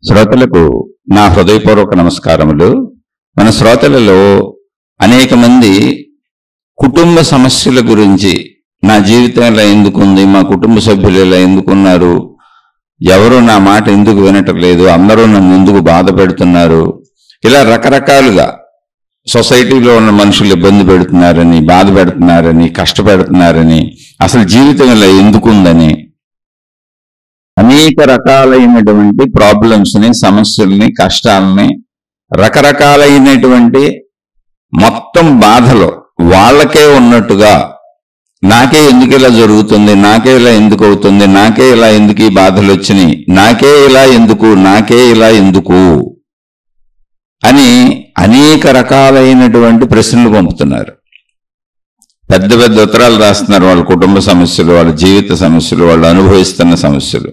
శ్రోతలకు నా హృదయపూర్వక నమస్కారములు. మన శ్రోతలలో అనేక మంది కుటుంబ సమస్యల గురించి, నా జీవితం ఇలా ఎందుకుంది, మా కుటుంబ సభ్యులు ఇలా ఎందుకున్నారు, ఎవరు నా మాట ఎందుకు వినటం లేదు, అందరూ నన్ను ఎందుకు బాధ పెడుతున్నారు, ఇలా రకరకాలుగా సొసైటీలో ఉన్న మనుషులు ఇబ్బంది పెడుతున్నారని, బాధ పెడుతున్నారని, కష్టపెడుతున్నారని, అసలు జీవితం ఇలా ఎందుకుందని అనేక రకాలైనటువంటి ప్రాబ్లమ్స్ని, సమస్యల్ని, కష్టాలని, రకరకాలైనటువంటి మొత్తం బాధలో వాళ్ళకే ఉన్నట్టుగా నాకే ఎందుకు ఇలా జరుగుతుంది, నాకే ఇలా ఎందుకు అవుతుంది, నాకే ఇలా ఎందుకు ఈ బాధలు వచ్చినాయి, నాకే ఇలా ఎందుకు అని అనేక రకాలైనటువంటి ప్రశ్నలు పంపుతున్నారు. పెద్ద పెద్ద ఉత్తరాలు రాస్తున్నారు. వాళ్ళ కుటుంబ సమస్యలు, వాళ్ళ జీవిత సమస్యలు, వాళ్ళు అనుభవిస్తున్న సమస్యలు.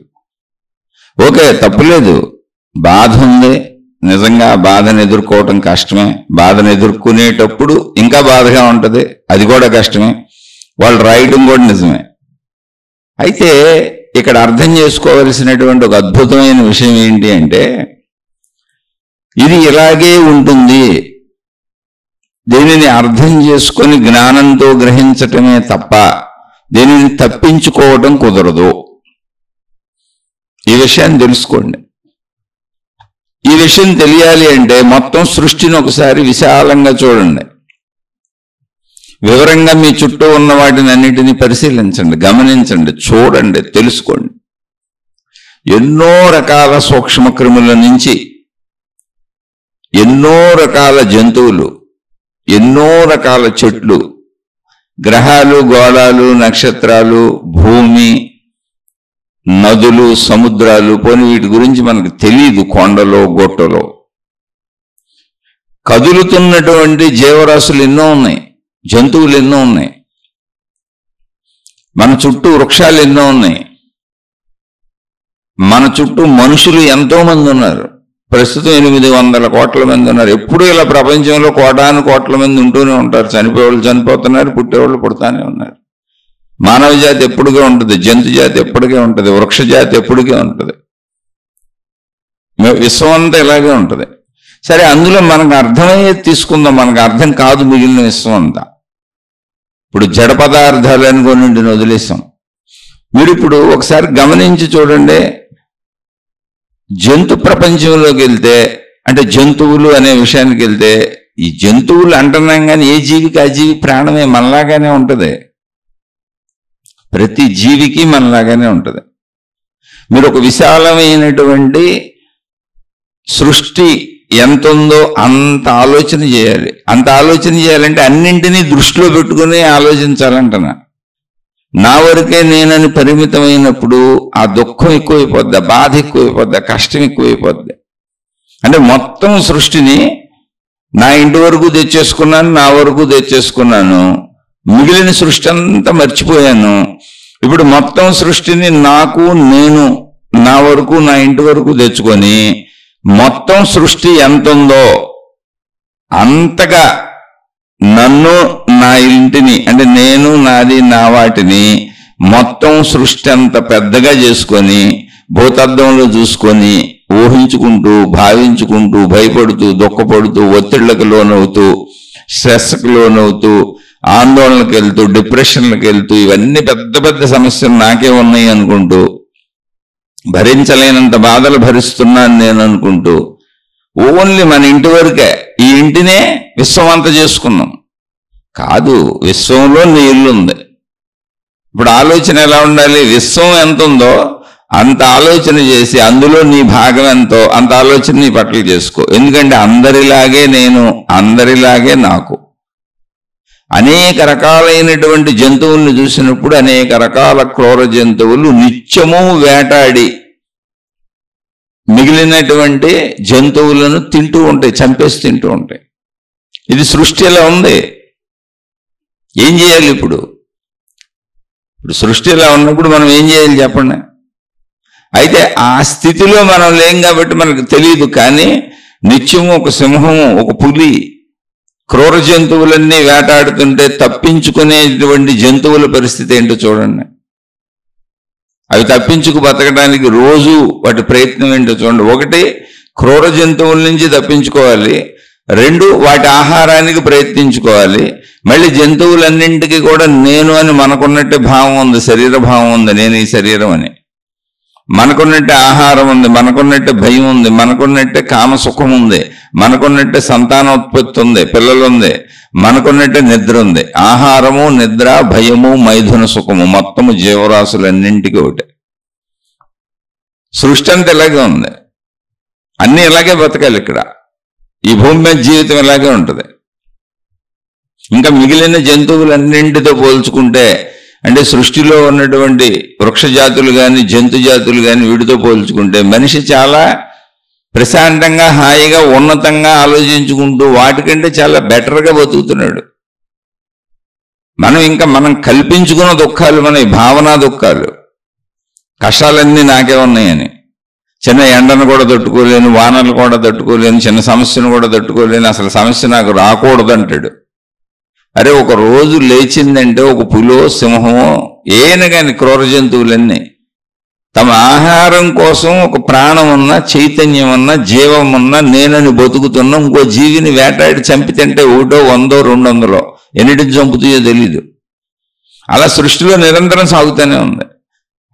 ఓకే, తప్పులేదు, బాధ ఉంది, నిజంగా బాధను ఎదుర్కోవటం కష్టమే. బాధను ఎదుర్కొనేటప్పుడు ఇంకా బాధగా ఉంటుంది, అది కూడా కష్టమే. వాళ్ళు రాయటం కూడా నిజమే. అయితే ఇక్కడ అర్థం చేసుకోవలసినటువంటి ఒక అద్భుతమైన విషయం ఏంటి అంటే, ఇది ఇలాగే ఉంటుంది, దీనిని అర్థం చేసుకొని జ్ఞానంతో గ్రహించటమే తప్ప దీనిని తప్పించుకోవటం కుదరదు. ఈ విషయాన్ని తెలుసుకోండి. ఈ విషయం తెలియాలి అంటే మొత్తం సృష్టిని ఒకసారి విశాలంగా చూడండి. వివరంగా మీ చుట్టూ ఉన్న వాటిని అన్నిటినీ పరిశీలించండి, గమనించండి, చూడండి, తెలుసుకోండి. ఎన్నో రకాల సూక్ష్మ క్రిముల నుంచి ఎన్నో రకాల జంతువులు, ఎన్నో రకాల చెట్లు, గ్రహాలు, గోళాలు, నక్షత్రాలు, భూమి, నదులు, సముద్రాలు, పోనీ వీటి గురించి మనకు తెలియదు. కొండలో, గొట్టలో కదులుతున్నటువంటి జీవరాశులు ఎన్నో ఉన్నాయి, జంతువులు ఎన్నో ఉన్నాయి, మన చుట్టూ వృక్షాలు ఎన్నో ఉన్నాయి, మన చుట్టూ మనుషులు ఎంతో మంది ఉన్నారు. ప్రస్తుతం 800 కోట్ల మంది ఉన్నారు. ఎప్పుడు ఇలా ప్రపంచంలో కోటాను కోట్ల మంది ఉంటూనే ఉంటారు. చనిపోయేవాళ్ళు చనిపోతున్నారు, పుట్టేవాళ్ళు పుడతానే ఉన్నారు. మానవ జాతి ఎప్పుడుగా ఉంటుంది, జంతు జాతి ఎప్పటికే ఉంటుంది, వృక్ష జాతి ఎప్పటికే ఉంటుంది, విశ్వం అంతా ఇలాగే ఉంటుంది. సరే, అందులో మనకు అర్థమయ్యేది తీసుకుందాం. మనకు అర్థం కాదు మిగిలిన విశ్వం అంతా. ఇప్పుడు జడ పదార్థాలని కొన్నింటిని వదిలేసాం. మీరు ఇప్పుడు ఒకసారి గమనించి చూడండి. జంతు ప్రపంచంలోకి వెళ్తే, అంటే జంతువులు అనే విషయానికి వెళ్తే, ఈ జంతువులు అంటున్నాం కానీ ఏ జీవికి ఆ జీవి ప్రాణమే మనలాగానే ఉంటుంది. ప్రతి జీవికి మనలాగానే ఉంటుంది. మీరు ఒక విశాలమైనటువంటి సృష్టి ఎంత ఉందో అంత ఆలోచన చేయాలి. అంత ఆలోచన చేయాలంటే అన్నింటినీ దృష్టిలో పెట్టుకుని ఆలోచించాలంటున్నా. నా వరకే నేనని పరిమితమైనప్పుడు ఆ దుఃఖం ఎక్కువైపోద్ది, బాధ ఎక్కువైపోద్ది, కష్టం ఎక్కువైపోద్ది. అంటే మొత్తం సృష్టిని నా ఇంటి వరకు తెచ్చేసుకున్నాను, నా వరకు తెచ్చేసుకున్నాను, మిగిలిన సృష్టి అంతా మర్చిపోయాను. ఇప్పుడు మొత్తం సృష్టిని నాకు, నేను, నా వరకు, నా ఇంటి వరకు తెచ్చుకొని మొత్తం సృష్టి ఎంత ఉందో అంతగా నన్ను, నా ఇంటిని, అంటే నేను, నాది, నా వాటిని మొత్తం సృష్టి అంత పెద్దగా చేసుకొని భూతద్దంలో చూసుకొని ఊహించుకుంటూ, భావించుకుంటూ, భయపడుతూ, దుఃఖపడుతూ, ఒత్తిళ్లకు లోనవుతూ, స్ట్రెస్కి లోనవుతూ, ఆందోళనకు వెళ్తూ, డిప్రెషన్లకు వెళ్తూ, ఇవన్నీ పెద్ద పెద్ద సమస్యలు నాకే ఉన్నాయి అనుకుంటూ, భరించలేనంత బాధలు భరిస్తున్నాను నేను అనుకుంటూ, ఓన్లీ మన ఇంటి వరకే, ఈ ఇంటినే విశ్వం అంతా చేసుకున్నాం. కాదు, విశ్వంలో నీ ఇల్లు ఉంది. ఇప్పుడు ఆలోచన ఎలా ఉండాలి? విశ్వం ఎంత ఉందో అంత ఆలోచన చేసి అందులో నీ భాగం ఎంతో అంత ఆలోచన నీ పట్ల చేసుకో. ఎందుకంటే అందరిలాగే నేను, అందరిలాగే నాకు. అనేక రకాలైనటువంటి జంతువుల్ని చూసినప్పుడు అనేక రకాల క్రూర జంతువులు నిత్యము వేటాడి మిగిలినటువంటి జంతువులను తింటూ ఉంటాయి, చంపేసి తింటూ ఉంటాయి. ఇది సృష్టి ఎలా ఉంది. ఏం చేయాలి ఇప్పుడు సృష్టి ఎలా ఉన్నప్పుడు మనం ఏం చేయాలి చెప్పండి? అయితే ఆ స్థితిలో మనం లేం కాబట్టి మనకు తెలియదు. కానీ నిత్యము ఒక సింహము, ఒక పులి, క్రూర జంతువులన్నీ వేటాడుతుంటే తప్పించుకునేటువంటి జంతువుల పరిస్థితి ఏంటో చూడండి. అవి తప్పించుకు బతకడానికి రోజు వాటి ప్రయత్నం ఏంటో చూడండి. ఒకటి, క్రూర జంతువుల నుంచి తప్పించుకోవాలి. రెండు, వాటి ఆహారానికి ప్రయత్నించుకోవాలి. మళ్ళీ జంతువులన్నింటికి కూడా నేను అని మనకున్నట్టే భావం ఉంది, శరీర భావం ఉంది, నేను ఈ శరీరం అని. మనకున్నట్టే ఆహారం ఉంది, మనకున్నట్టే భయం ఉంది, మనకున్నట్టే కామసుఖం ఉంది, మనకున్నట్టే సంతానోత్పత్తి ఉంది, పిల్లలు ఉంది, మనకున్నట్టే నిద్ర ఉంది. ఆహారము, నిద్ర, భయము, మైథున సుఖము మొత్తము జీవరాశులన్నింటికి ఒకటే. సృష్టి అంతా ఇలాగే ఉంది. అన్నీ ఇలాగే బతకాలి. ఇక్కడ ఈ భూమి మీద జీవితం ఇలాగే ఉంటుంది. ఇంకా మిగిలిన జంతువులన్నింటితో పోల్చుకుంటే, అంటే సృష్టిలో ఉన్నటువంటి వృక్ష జాతులు కానీ జంతు జాతులు కానీ వీటితో పోల్చుకుంటే మనిషి చాలా ప్రశాంతంగా, హాయిగా, ఉన్నతంగా ఆలోచించుకుంటూ వాటికంటే చాలా బెటర్గా బతుకుతున్నాడు. మనం కల్పించుకున్న దుఃఖాలు, మన భావనా దుఃఖాలు, కష్టాలన్నీ నాకే ఉన్నాయని. చిన్న ఎండను కూడా తట్టుకోలేను, వానలు కూడా తట్టుకోలేను, చిన్న సమస్యను కూడా తట్టుకోలేను, అసలు సమస్య నాకు రాకూడదు అంటాడు. అరే, ఒక రోజు లేచిందంటే ఒక పులో, సింహమో, ఏన కానీ క్రూర జంతువులన్నీ తమ ఆహారం కోసం ఒక ప్రాణం ఉన్న, చైతన్యం ఉన్న, జీవం ఉన్న, నేనని బతుకుతున్న ఇంకో జీవిని వేటాడి చంపి తింటే 100, 100, 200 ఎన్నిటిని చంపుతాయో తెలీదు. అలా సృష్టిలో నిరంతరం సాగుతూనే ఉంది.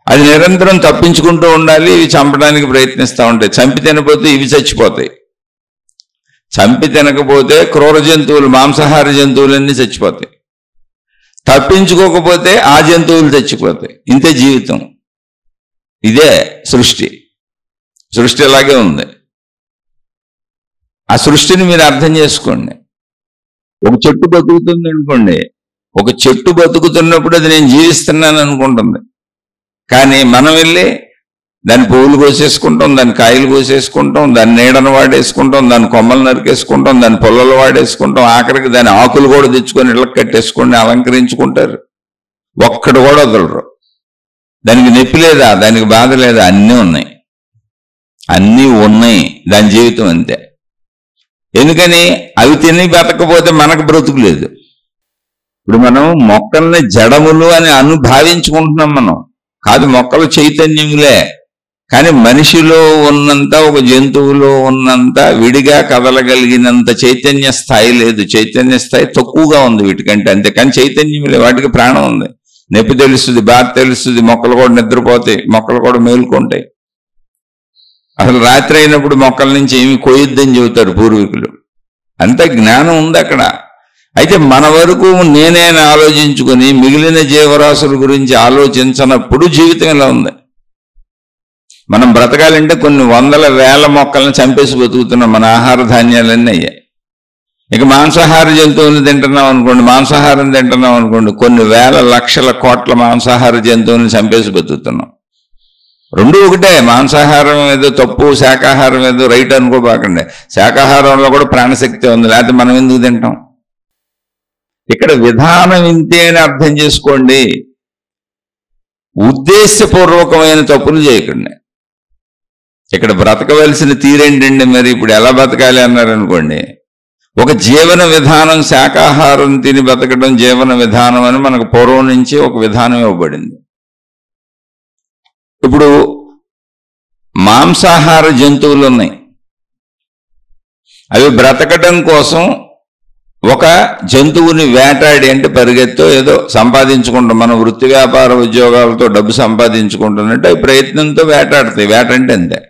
అది నిరంతరం తప్పించుకుంటూ ఉండాలి. ఇవి చంపడానికి ప్రయత్నిస్తూ ఉంటాయి. చంపి తినకపోతే ఇవి చచ్చిపోతాయి. చంపి తినకపోతే క్రూర జంతువులు, మాంసాహార జంతువులన్నీ చచ్చిపోతాయి. తప్పించుకోకపోతే ఆ జంతువులు చచ్చిపోతాయి. ఇంతే జీవితం. ఇదే సృష్టి. సృష్టి అలాగే ఉంది. ఆ సృష్టిని మీరు అర్థం చేసుకోండి. ఒక చెట్టు బతుకుతుంది అనుకోండి. ఒక చెట్టు బతుకుతున్నప్పుడు అది నేను జీవిస్తున్నాను అనుకుంటుంది. కానీ మనం వెళ్ళి దాని పువ్వులు కోసేసుకుంటాం, దాని కాయలు కోసేసుకుంటాం, దాని నీడను వాడేసుకుంటాం, దాని కొమ్మలు నరికేసుకుంటాం, దాని పొల్లలు వాడేసుకుంటాం, ఆఖరికి దాని ఆకులు కూడా తెచ్చుకొని ఇళ్ళకి కట్టేసుకొని అలంకరించుకుంటారు. ఒక్కడు కూడా వదలరు. దానికి నొప్పి లేదా, దానికి బాధ లేదా, అన్నీ ఉన్నాయి. అన్నీ ఉన్నాయి. దాని జీవితం అంతే. ఎందుకని? అవి తిని బతకపోతే మనకు బ్రతుకు లేదు. ఇప్పుడు మనం మొక్కల్ని జడములు అని భావించుకుంటున్నాం. మనం కాదు, మొక్కలు చైతన్యములే. కానీ మనిషిలో ఉన్నంత, ఒక జంతువులో ఉన్నంత విడిగా కదలగలిగినంత చైతన్య స్థాయి లేదు. చైతన్య స్థాయి తక్కువగా ఉంది వీటికంటే. అంతేకాని చైతన్యములే. వాటికి ప్రాణం ఉంది. నొప్పి తెలుస్తుంది, బాధ తెలుస్తుంది. మొక్కలు కూడా నిద్రపోతాయి, మొక్కలు కూడా మేలుకుంటాయి. అసలు రాత్రి అయినప్పుడు మొక్కల నుంచి ఏమి కోయొద్దని చెబుతారు పూర్వీకులు. అంత జ్ఞానం ఉంది అక్కడ. అయితే మన వరకు నేనే ఆలోచించుకొని మిగిలిన జీవరాశుల గురించి ఆలోచించనప్పుడు జీవితం ఇలా ఉంది. మనం బ్రతకాలంటే కొన్ని వందల వేల మొక్కలను చంపేసి బతుకుతున్నాం. మన ఆహార ధాన్యాలన్నీ అయ్యాయి. ఇక మాంసాహార జంతువులు తింటున్నాం అనుకోండి, మాంసాహారం తింటున్నాం అనుకోండి, కొన్ని వేల లక్షల కోట్ల మాంసాహార జంతువులను చంపేసి బతుకుతున్నాం. రెండు ఒకటే. మాంసాహారం ఏదో తప్పు, శాకాహారం ఏదో రైట్ అనుకోబాకండి. శాకాహారంలో కూడా ప్రాణశక్తి ఉంది, లేకపోతే మనం ఎందుకు తింటాం? ఇక్కడ విధానం ఇంతే అని అర్థం చేసుకోండి. ఉద్దేశపూర్వకమైన తప్పులు చేయకండి. ఇక్కడ బ్రతకవలసిన తీరేంటండి మరి? ఇప్పుడు ఎలా బతకాలి అన్నారనుకోండి, ఒక జీవన విధానం, శాకాహారం తిని బతకడం జీవన విధానం అని మనకు పూర్వం నుంచి ఒక విధానం ఇవ్వబడింది. ఇప్పుడు మాంసాహార జంతువులు ఉన్నాయి. అవి బ్రతకడం కోసం ఒక జంతువుని వేటాడి, అంటే పరిగెత్తో ఏదో సంపాదించుకుంటాం. మన వృత్తి వ్యాపార ఉద్యోగాలతో డబ్బు సంపాదించుకుంటున్నట్టు అవి ప్రయత్నంతో వేటాడతాయి. వేటంటే అంతే.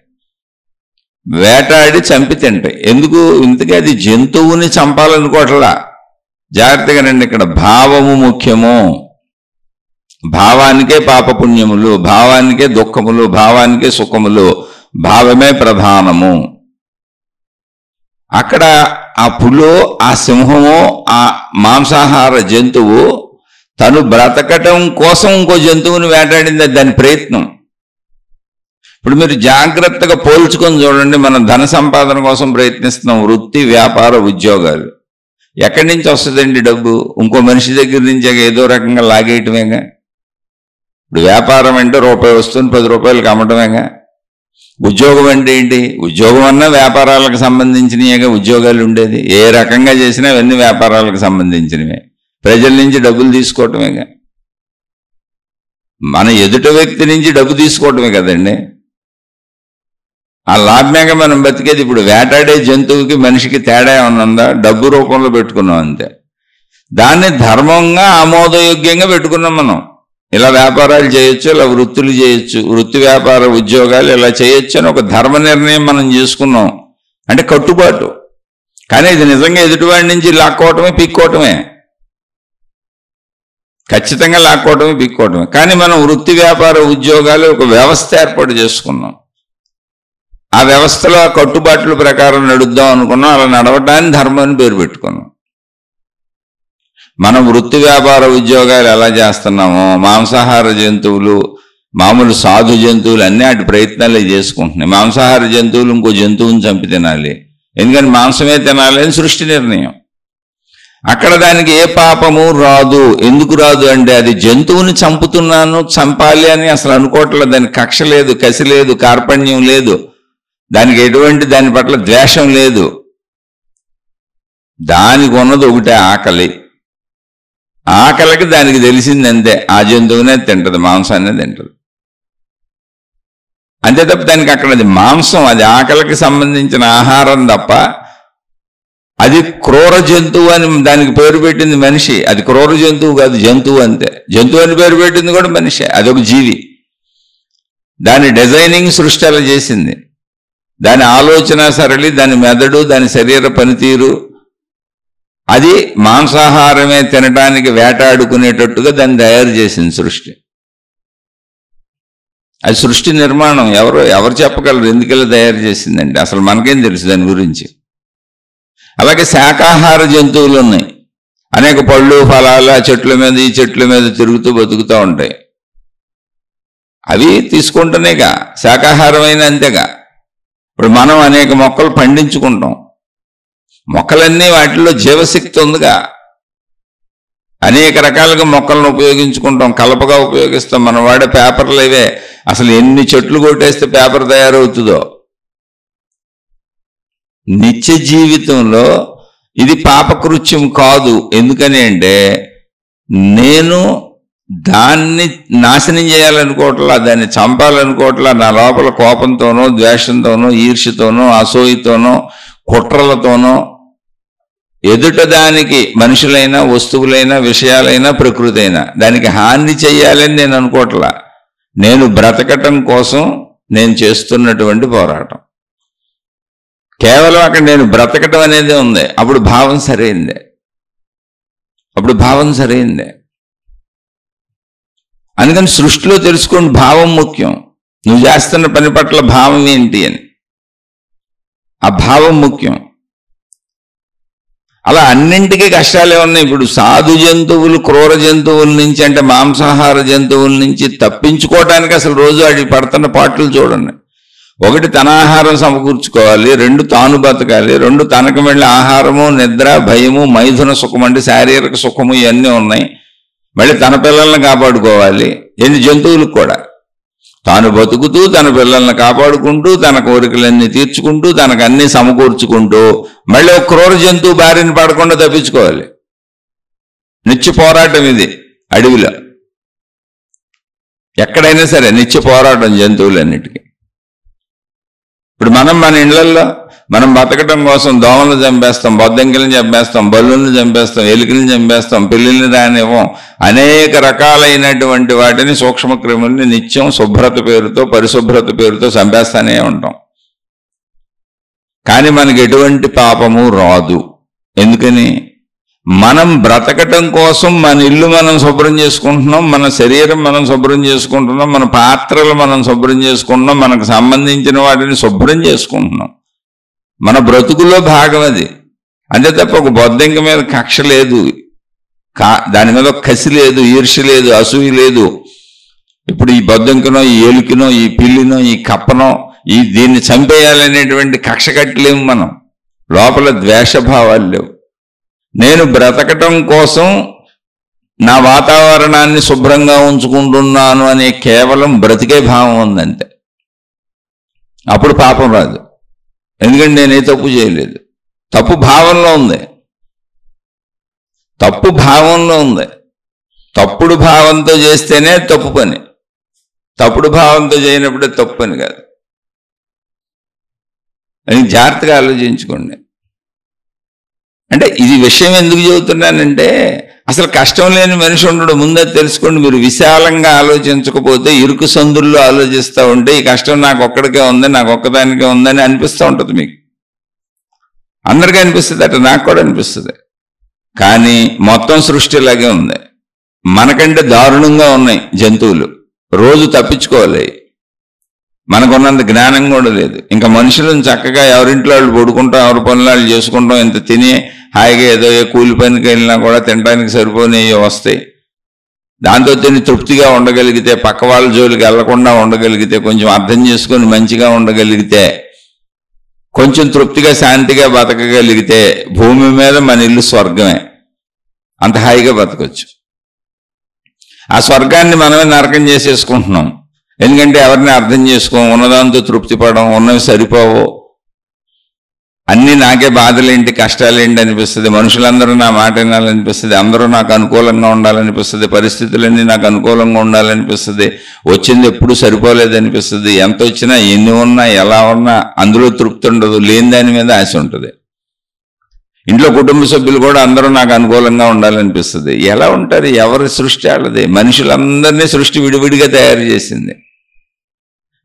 వేటాడి చంపి తింటాయి. ఎందుకు? ఇంతకీ అది జంతువుని చంపాలనుకోవట్లా. జాగ్రత్తగా రండి. ఇక్కడ భావము ముఖ్యము. భావానికే పాపపుణ్యములు, భావానికే దుఃఖములు, భావానికే సుఖములు. భావమే ప్రధానము. అక్కడ ఆ పులో, ఆ సింహమో, ఆ మాంసాహార జంతువు తను బ్రతకటం కోసం ఇంకో జంతువుని వేటాడింది. దాని ప్రయత్నం. ఇప్పుడు మీరు జాగ్రత్తగా పోల్చుకొని చూడండి. మనం ధన సంపాదన కోసం ప్రయత్నిస్తున్నాం. వృత్తి వ్యాపార ఉద్యోగాలు ఎక్కడి నుంచి వస్తుందండి డబ్బు? ఇంకో మనిషి దగ్గర నుంచి ఏదో రకంగా లాగేయటమేగా. ఇప్పుడు వ్యాపారం అంటే రూపాయి వస్తుంది, 10 రూపాయలకు అమ్మటమేగా. ఉద్యోగం అంటే ఏంటి? ఉద్యోగం అన్నా వ్యాపారాలకు సంబంధించినవిగా ఉద్యోగాలు ఉండేది. ఏ రకంగా చేసినా అవన్నీ వ్యాపారాలకు సంబంధించినవే. ప్రజల నుంచి డబ్బులు తీసుకోవటమేగా. మన ఎదుటి వ్యక్తి నుంచి డబ్బు తీసుకోవటమే కదండి. ఆ లాభమేగా మనం బతికేది. ఇప్పుడు వేటాడే జంతువుకి మనిషికి తేడా ఏమన్నా ఉందా? డబ్బు రూపంలో పెట్టుకున్నాం అంతే. దాన్ని ధర్మంగా ఆమోదయోగ్యంగా పెట్టుకున్నాం మనం. ఇలా వ్యాపారాలు చేయొచ్చు, ఇలా వృత్తులు చేయొచ్చు, వృత్తి వ్యాపార ఉద్యోగాలు ఇలా చేయొచ్చు అని ఒక ధర్మ నిర్ణయం మనం చేసుకున్నాం. అంటే కట్టుబాటు. కానీ ఇది నిజంగా ఎదుటివాడి నుంచి లాక్కోవటమే, పీక్కోవటమే, ఖచ్చితంగా లాక్కోవటమే, పీక్కోవటమే. కానీ మనం వృత్తి వ్యాపార ఉద్యోగాలు ఒక వ్యవస్థ ఏర్పాటు చేసుకున్నాం. ఆ వ్యవస్థలో ఆ కట్టుబాట్ల ప్రకారం నడుద్దాం అనుకున్నాం. అలా నడవటాన్ని ధర్మం అని పేరు పెట్టుకున్నాం. మనం వృత్తి వ్యాపార ఉద్యోగాలు ఎలా చేస్తున్నామో మాంసాహార జంతువులు, మామూలు సాధు జంతువులు అన్నీ అటు ప్రయత్నాలే చేసుకుంటున్నాయి. మాంసాహార జంతువులు ఇంకో జంతువుని చంపి తినాలి, ఎందుకని మాంసమే తినాలి అని సృష్టి నిర్ణయం. అక్కడ దానికి ఏ పాపము రాదు. ఎందుకు రాదు అంటే అది జంతువుని చంపుతున్నాను, చంపాలి అని అసలు అనుకోవట్లేదు. దానికి కక్ష లేదు, కసి లేదు, కార్పణ్యం లేదు, దానికి ఎటువంటి దాని పట్ల ద్వేషం లేదు. దానికి ఉన్నది ఒకటే ఆకలి. ఆకలికి దానికి తెలిసింది అంతే, ఆ జంతువునే తింటది, మాంసాన్ని తింటది అంతే తప్ప దానికి అక్కడ అది మాంసం, అది ఆకలికి సంబంధించిన ఆహారం తప్ప అది క్రూర జంతువు అని దానికి పేరు పెట్టింది మనిషి. అది క్రూర జంతువు కాదు, జంతువు అంతే. జంతువు అని పేరు పెట్టింది కూడా మనిషి. అదొక జీవి. దాని డిజైనింగ్ సృష్టి అలా చేసింది. దాని ఆలోచన సరళి, దాని మెదడు, దాని శరీర పనితీరు అది మాంసాహారమే తినడానికి వేటాడుకునేటట్టుగా దాన్ని తయారు చేసింది సృష్టి. అది సృష్టి నిర్మాణం. ఎవరు చెప్పగలరు ఎందుకలా తయారు చేసిందండి? అసలు మనకేం తెలుసు దాని గురించి. అలాగే శాకాహార జంతువులు ఉన్నాయి. అనేక పళ్ళు ఫలాలు ఆ చెట్ల మీద ఈ చెట్ల మీద తిరుగుతూ బతుకుతూ ఉంటాయి. అవి తీసుకుంటేనేగా శాకాహారమైన అంతేగా. ఇప్పుడు మనం అనేక మొక్కలు పండించుకుంటాం. మొక్కలన్నీ వాటిల్లో జీవశక్తి ఉందిగా. అనేక రకాలుగా మొక్కలను ఉపయోగించుకుంటాం, కలపగా ఉపయోగిస్తాం. మనం వాడే పేపర్లు ఇవే. అసలు ఎన్ని చెట్లు కొట్టేస్తే పేపర్ తయారవుతుందో. నిత్య జీవితంలో ఇది పాపకృత్యం కాదు. ఎందుకని అంటే నేను దాన్ని నాశనం చేయాలనుకోవట్లా, దాన్ని చంపాలనుకోవట్లా. నా లోపల కోపంతోనో, ద్వేషంతోనో, ఈర్ష్యతోనో, అసూయతోనో, కుట్రలతోనో ఎదుట దానికి మనుషులైనా, వస్తువులైనా, విషయాలైనా, ప్రకృతి అయినా దానికి హాని చెయ్యాలని నేను అనుకోవట్లా. నేను బ్రతకటం కోసం నేను చేస్తున్నటువంటి పోరాటం. కేవలం అక్కడ నేను బ్రతకటం అనేది ఉంది. అప్పుడు భావం సరైందే. అందుకని సృష్టిలో తెలుసుకోండి, భావం ముఖ్యం. నువ్వు చేస్తున్న పని పట్ల భావం ఏంటి అని, ఆ భావం ముఖ్యం. అలా అన్నింటికీ కష్టాలే ఉన్నాయి. ఇప్పుడు సాధు జంతువులు క్రూర జంతువుల నుంచి, అంటే మాంసాహార జంతువుల నుంచి తప్పించుకోవడానికి అసలు రోజు అవి పడుతున్న పాటలు చూడండి. ఒకటి తన ఆహారం సమకూర్చుకోవాలి, రెండు తాను బతకాలి, రెండు తనకు వెళ్ళి ఆహారము, నిద్ర, భయము, మైథున సుఖం అంటే శారీరక సుఖము ఇవన్నీ ఉన్నాయి. మళ్ళీ తన పిల్లల్ని కాపాడుకోవాలి. ఎన్ని జంతువులకు కూడా తాను బతుకుతూ తన పిల్లల్ని కాపాడుకుంటూ తన కోరికలన్నీ తీర్చుకుంటూ తనకు అన్నీ సమకూర్చుకుంటూ మళ్ళీ ఒక క్రూర జంతువు బారిన పడకుండా తప్పించుకోవాలి. నిత్య పోరాటం ఇది. అడవిలో ఎక్కడైనా సరే నిత్య పోరాటం జంతువులన్నిటికీ. ఇప్పుడు మన ఇళ్లల్లో మనం బతకటం కోసం దోమలను చంపేస్తాం, బొద్దంకిలను చంపేస్తాం, బల్లుల్ని చంపేస్తాం, ఎలుకలను చంపేస్తాం, పిల్లిని రానివ్వం. అనేక రకాలైనటువంటి వాటిని, సూక్ష్మ క్రిముల్ని నిత్యం శుభ్రత పేరుతో, పరిశుభ్రత పేరుతో చంపేస్తానే ఉంటాం. కానీ మనకి ఎటువంటి పాపము రాదు. ఎందుకని? మనం బ్రతకటం కోసం మన ఇల్లు మనం శుభ్రం చేసుకుంటున్నాం, మన శరీరం మనం శుభ్రం చేసుకుంటున్నాం, మన పాత్రలు మనం శుభ్రం చేసుకుంటున్నాం, మనకు సంబంధించిన వాటిని శుభ్రం చేసుకుంటున్నాం. మన బ్రతుకులో భాగం అది. అంతే తప్ప ఒక బొద్దింక మీద కక్ష లేదు, దాని మీద కసి లేదు, ఈర్ష్య లేదు, అసూయ లేదు. ఇప్పుడు ఈ బొద్దింకనో, ఈ ఏలుకనో, ఈ పిల్లినో, ఈ కప్పనో దీన్ని చంపేయాలనేటువంటి కక్ష కట్టలేము. మనం లోపల ద్వేషభావాలు లేవు. నేను బ్రతకటం కోసం నా వాతావరణాన్ని శుభ్రంగా ఉంచుకుంటున్నాను అనే కేవలం బ్రతికే భావం ఉందంతే. అప్పుడు పాపం రాదు. ఎందుకంటే నేనే తప్పు చేయలేదు. తప్పు భావంలో ఉంది. తప్పుడు భావంతో చేస్తేనే తప్పు పని. తప్పుడు భావంతో చేయనప్పుడే తప్పు అని కాదు. అని జాగ్రత్తగా ఆలోచించుకోండి. అంటే ఇది విషయం ఎందుకు చెబుతున్నానంటే, అసలు కష్టం లేని మనిషి ఉండడు. ముందే తెలుసుకోండి. మీరు విశాలంగా ఆలోచించకపోతే, ఇరుకు సందుల్లో ఆలోచిస్తూ ఉంటే ఈ కష్టం నాకు ఒక్కడికే ఉంది, నాకు ఒక్కదానికే ఉందని అనిపిస్తూ ఉంటుంది. మీకు అందరికీ అనిపిస్తుంది, అట్లా నాకు కూడా అనిపిస్తుంది. కానీ మొత్తం సృష్టి ఇలాగే ఉంది. మనకంటే దారుణంగా ఉన్నాయి జంతువులు. రోజు తప్పించుకోవాలి. మనకున్నంత జ్ఞానం కూడా లేదు. ఇంకా మనుషులను చక్కగా ఎవరింట్లో వాళ్ళు పడుకుంటాం, ఎవరి పనులు వాళ్ళు చేసుకుంటాం. ఇంత తిని హాయిగా ఏదో ఏ కూలి పనికి వెళ్ళినా కూడా తినడానికి సరిపోయినవి వస్తాయి. దాంతో తిని తృప్తిగా ఉండగలిగితే, పక్క వాళ్ళ జోలికి వెళ్లకుండా ఉండగలిగితే, కొంచెం అర్థం చేసుకొని మంచిగా ఉండగలిగితే, కొంచెం తృప్తిగా శాంతిగా బతకగలిగితే, భూమి మీద మన ఇల్లు స్వర్గమే. అంత హాయిగా బతకొచ్చు. ఆ స్వర్గాన్ని మనమే నరకం చేసేసుకుంటున్నాం. ఎందుకంటే ఎవరిని అర్థం చేసుకోం, ఉన్నదాంతో తృప్తి పడడం, ఉన్నవి సరిపోవు, అన్నీ నాకే బాధలేంటి కష్టాలేంటి అనిపిస్తుంది. మనుషులందరూ నా మాట వినాలనిపిస్తుంది, అందరూ నాకు అనుకూలంగా ఉండాలనిపిస్తుంది, పరిస్థితులన్నీ నాకు అనుకూలంగా ఉండాలనిపిస్తుంది, వచ్చింది ఎప్పుడు సరిపోలేదనిపిస్తుంది. ఎంత వచ్చినా ఎన్ని ఉన్నా ఎలా ఉన్నా అందులో తృప్తి ఉండదు, లేని దాని మీద ఆశ ఉంటుంది. ఇంట్లో కుటుంబ సభ్యులు కూడా అందరూ నాకు అనుకూలంగా ఉండాలనిపిస్తుంది. ఎలా ఉంటారు? ఎవరి సృష్టి వాళ్ళది. మనుషులందరినీ సృష్టి విడివిడిగా తయారు చేసింది.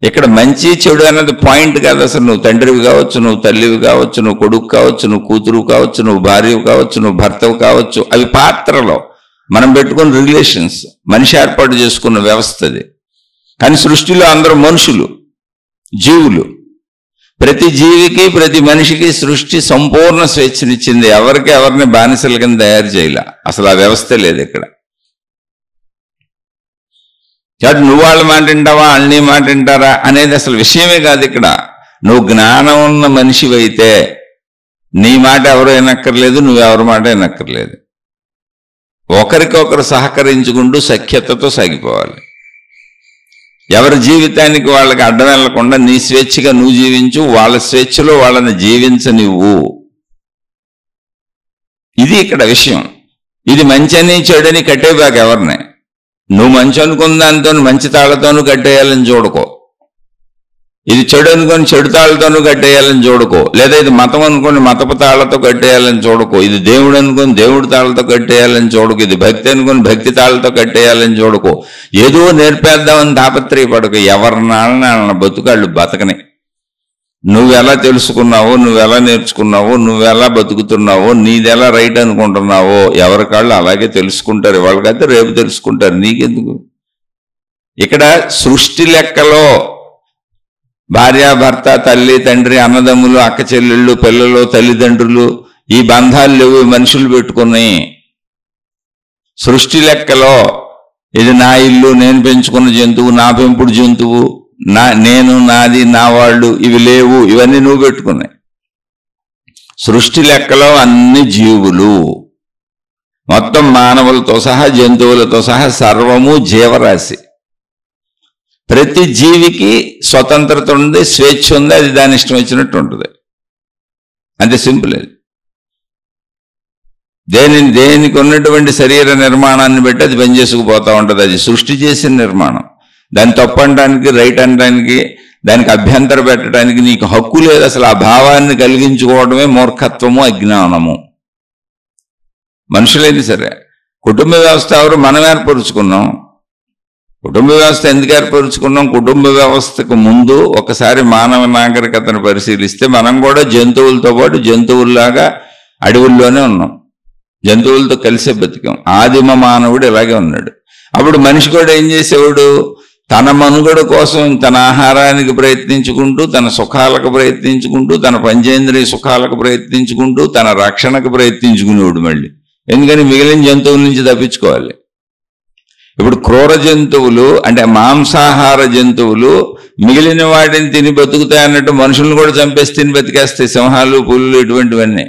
ఇక్కడ మంచి చెడు అన్నది పాయింట్ కాదు అసలు. నువ్వు తండ్రివి కావచ్చు, నువ్వు తల్లివి కావచ్చు, నువ్వు కొడుకు కావచ్చు, నువ్వు కూతురు కావచ్చు, నువ్వు భార్యవి కావచ్చు, నువ్వు భర్తవు కావచ్చు. అవి పాత్రలో మనం పెట్టుకున్న రిలేషన్స్, మనిషి ఏర్పాటు చేసుకున్న వ్యవస్థ అది. కానీ సృష్టిలో అందరూ మనుషులు, జీవులు. ప్రతి జీవికి ప్రతి మనిషికి సృష్టి సంపూర్ణ స్వేచ్ఛనిచ్చింది. ఎవరికి ఎవరిని బానిసల కింద తయారు చేయలే. అసలు ఆ వ్యవస్థ లేదు ఇక్కడ. కాబట్టి నువ్వు వాళ్ళ మాట వింటావా, వాళ్ళని మాట వింటారా అనేది అసలు విషయమే కాదు ఇక్కడ. నువ్వు జ్ఞానం ఉన్న మనిషివైతే నీ మాట ఎవరు వినక్కర్లేదు, నువ్వెవరి మాట వినక్కర్లేదు. ఒకరికొకరు సహకరించుకుంటూ సఖ్యతతో సాగిపోవాలి. ఎవరి జీవితానికి వాళ్ళకి అడ్డం వెళ్లకుండా నీ స్వేచ్ఛగా నువ్వు జీవించు, వాళ్ళ స్వేచ్ఛలో వాళ్ళని జీవించనివ్వు. ఇది ఇక్కడ విషయం. ఇది మంచని చెడని కట్టేబాక ఎవరిని. నువ్వు మంచి అనుకున్న దానితో మంచి తాళ్లతోనూ కట్టేయాలని చూడకో, ఇది చెడు అనుకొని చెడు తాళ్లతోనూ కట్టేయాలని చూడకో, లేదా ఇది మతం అనుకొని మతపు తాళ్లతో కట్టేయాలని చూడకో, ఇది దేవుడు అనుకొని దేవుడి తాళ్లతో కట్టేయాలని చూడకు, ఇది భక్తి అనుకొని భక్తి తాళ్లతో కట్టేయాలని చూడకో. ఏదో నేర్పేద్దామని తాపత్రయపడకు. ఎవరినాళ్ళని బతుకాళ్ళు బతకని. నువ్వెలా తెలుసుకున్నావో, నువ్వెలా నేర్చుకున్నావో, నువ్వెలా బతుకుతున్నావో, నీదెలా రైట్ అనుకుంటున్నావో ఎవరికాళ్ళు అలాగే తెలుసుకుంటారు. వాళ్ళకైతే రేపు తెలుసుకుంటారు, నీకెందుకు. ఇక్కడ సృష్టి లెక్కలో భార్య భర్త, తల్లి తండ్రి, అన్నదమ్ములు, అక్క చెల్లెళ్ళు, పిల్లలు, తల్లిదండ్రులు, ఈ బంధాలు లేవు మనుషులు పెట్టుకుని. సృష్టి లెక్కలో ఇది నా ఇల్లు, నేను పెంచుకున్న జంతువు, నా పెంపుడు జంతువు, నేను, నాది, నా వాళ్ళు, ఇవి లేవు. ఇవన్నీ నువ్వు పెట్టుకున్నాయి. సృష్టి లెక్కలో అన్ని జీవులు, మొత్తం మానవులతో సహా జంతువులతో సహా సర్వము జీవరాశి. ప్రతి జీవికి స్వతంత్రత ఉంది, స్వేచ్ఛ ఉంది. అది దాని ఇష్టం వచ్చినట్టు ఉంటుంది. అంతే సింపుల్. అది దేనికి ఉన్నటువంటి శరీర నిర్మాణాన్ని బట్టి అది పనిచేసుకుపోతూ ఉంటుంది. అది సృష్టి చేసిన నిర్మాణం. దాన్ని తప్పు అనడానికి, రైట్ అనడానికి, దానికి అభ్యంతర పెట్టడానికి నీకు హక్కు లేదు. అసలు ఆ భావాన్ని కలిగించుకోవడమే మూర్ఖత్వము, అజ్ఞానము. మనుషులైంది సరే. కుటుంబ వ్యవస్థ ఎవరు? మనం ఏర్పరుచుకున్నాం. కుటుంబ వ్యవస్థ ఎందుకు ఏర్పరుచుకున్నాం? కుటుంబ వ్యవస్థకు ముందు ఒకసారి మానవ నాగరికతను పరిశీలిస్తే మనం కూడా జంతువులతో పాటు జంతువుల్లాగా అడవుల్లోనే ఉన్నాం. జంతువులతో కలిసే బతికాం. ఆదిమ మానవుడు ఇలాగే ఉన్నాడు. అప్పుడు మనిషి కూడా ఏం చేసేవాడు? తన మనుగడ కోసం తన ఆహారానికి ప్రయత్నించుకుంటూ, తన సుఖాలకు ప్రయత్నించుకుంటూ, తన పంచేంద్రియ సుఖాలకు ప్రయత్నించుకుంటూ, తన రక్షణకు ప్రయత్నించుకునేవాడు మళ్ళీ. ఎందుకని? మిగిలిన జంతువుల నుంచి తప్పించుకోవాలి. ఇప్పుడు క్రూర జంతువులు అంటే మాంసాహార జంతువులు మిగిలిన వాటిని తిని బతుకుతాయి అన్నట్టు మనుషులను కూడా చంపేసి తిని బతికేస్తాయి. సింహాలు, పులులు, ఇటువంటివన్నీ.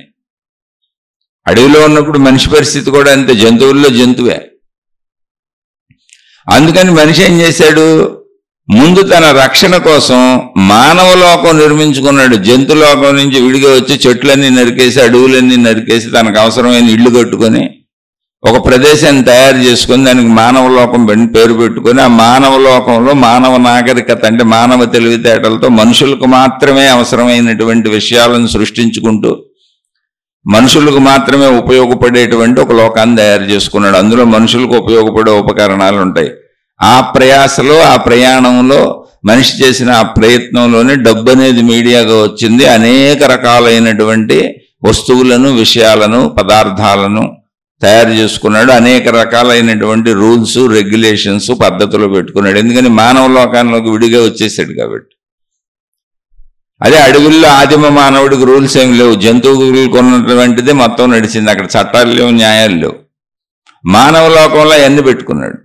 అడవిలో ఉన్నప్పుడు మనిషి పరిస్థితి కూడా అంతే. జంతువుల్లో జంతువే. అందుకని మనిషి ఏం చేశాడు? ముందు తన రక్షణ కోసం మానవ లోకం నిర్మించుకున్నాడు. జంతులోకం నుంచి విడిగా వచ్చి చెట్లన్నీ నరికేసి, అడవులన్నీ నరికేసి, తనకు అవసరమైన ఇళ్ళు కట్టుకొని ఒక ప్రదేశాన్ని తయారు చేసుకుని దానికి మానవలోకం పేరు పెట్టుకొని ఆ మానవలోకంలో మానవ నాగరికత అంటే మానవ తెలివితేటలతో మనుషులకు మాత్రమే అవసరమైనటువంటి విషయాలను సృష్టించుకుంటూ మనుషులకు మాత్రమే ఉపయోగపడేటువంటి ఒక లోకాన్ని తయారు చేసుకున్నాడు. అందులో మనుషులకు ఉపయోగపడే ఉపకరణాలు ఉంటాయి. ఆ ప్రయాసలో ఆ ప్రయాణంలో మనిషి చేసిన ఆ ప్రయత్నంలోనే డబ్బు అనేది మీడియాగా వచ్చింది. అనేక రకాలైనటువంటి వస్తువులను విషయాలను పదార్థాలను తయారు చేసుకున్నాడు. అనేక రకాలైనటువంటి రూల్స్ రెగ్యులేషన్స్ పద్ధతులు పెట్టుకున్నాడు. ఎందుకని మానవ లోకాల్లోకి విడిగా వచ్చేసాడు కాబట్టి. అదే అడవుల్లో ఆదిమ మానవుడికి రూల్స్ ఏమి లేవు. జంతువులకు ఉన్నటువంటిది మొత్తం నడిచింది. అక్కడ చట్టాలు లేవు, న్యాయాలు లేవు. మానవ లోకంలో అవన్నీ పెట్టుకున్నాడు.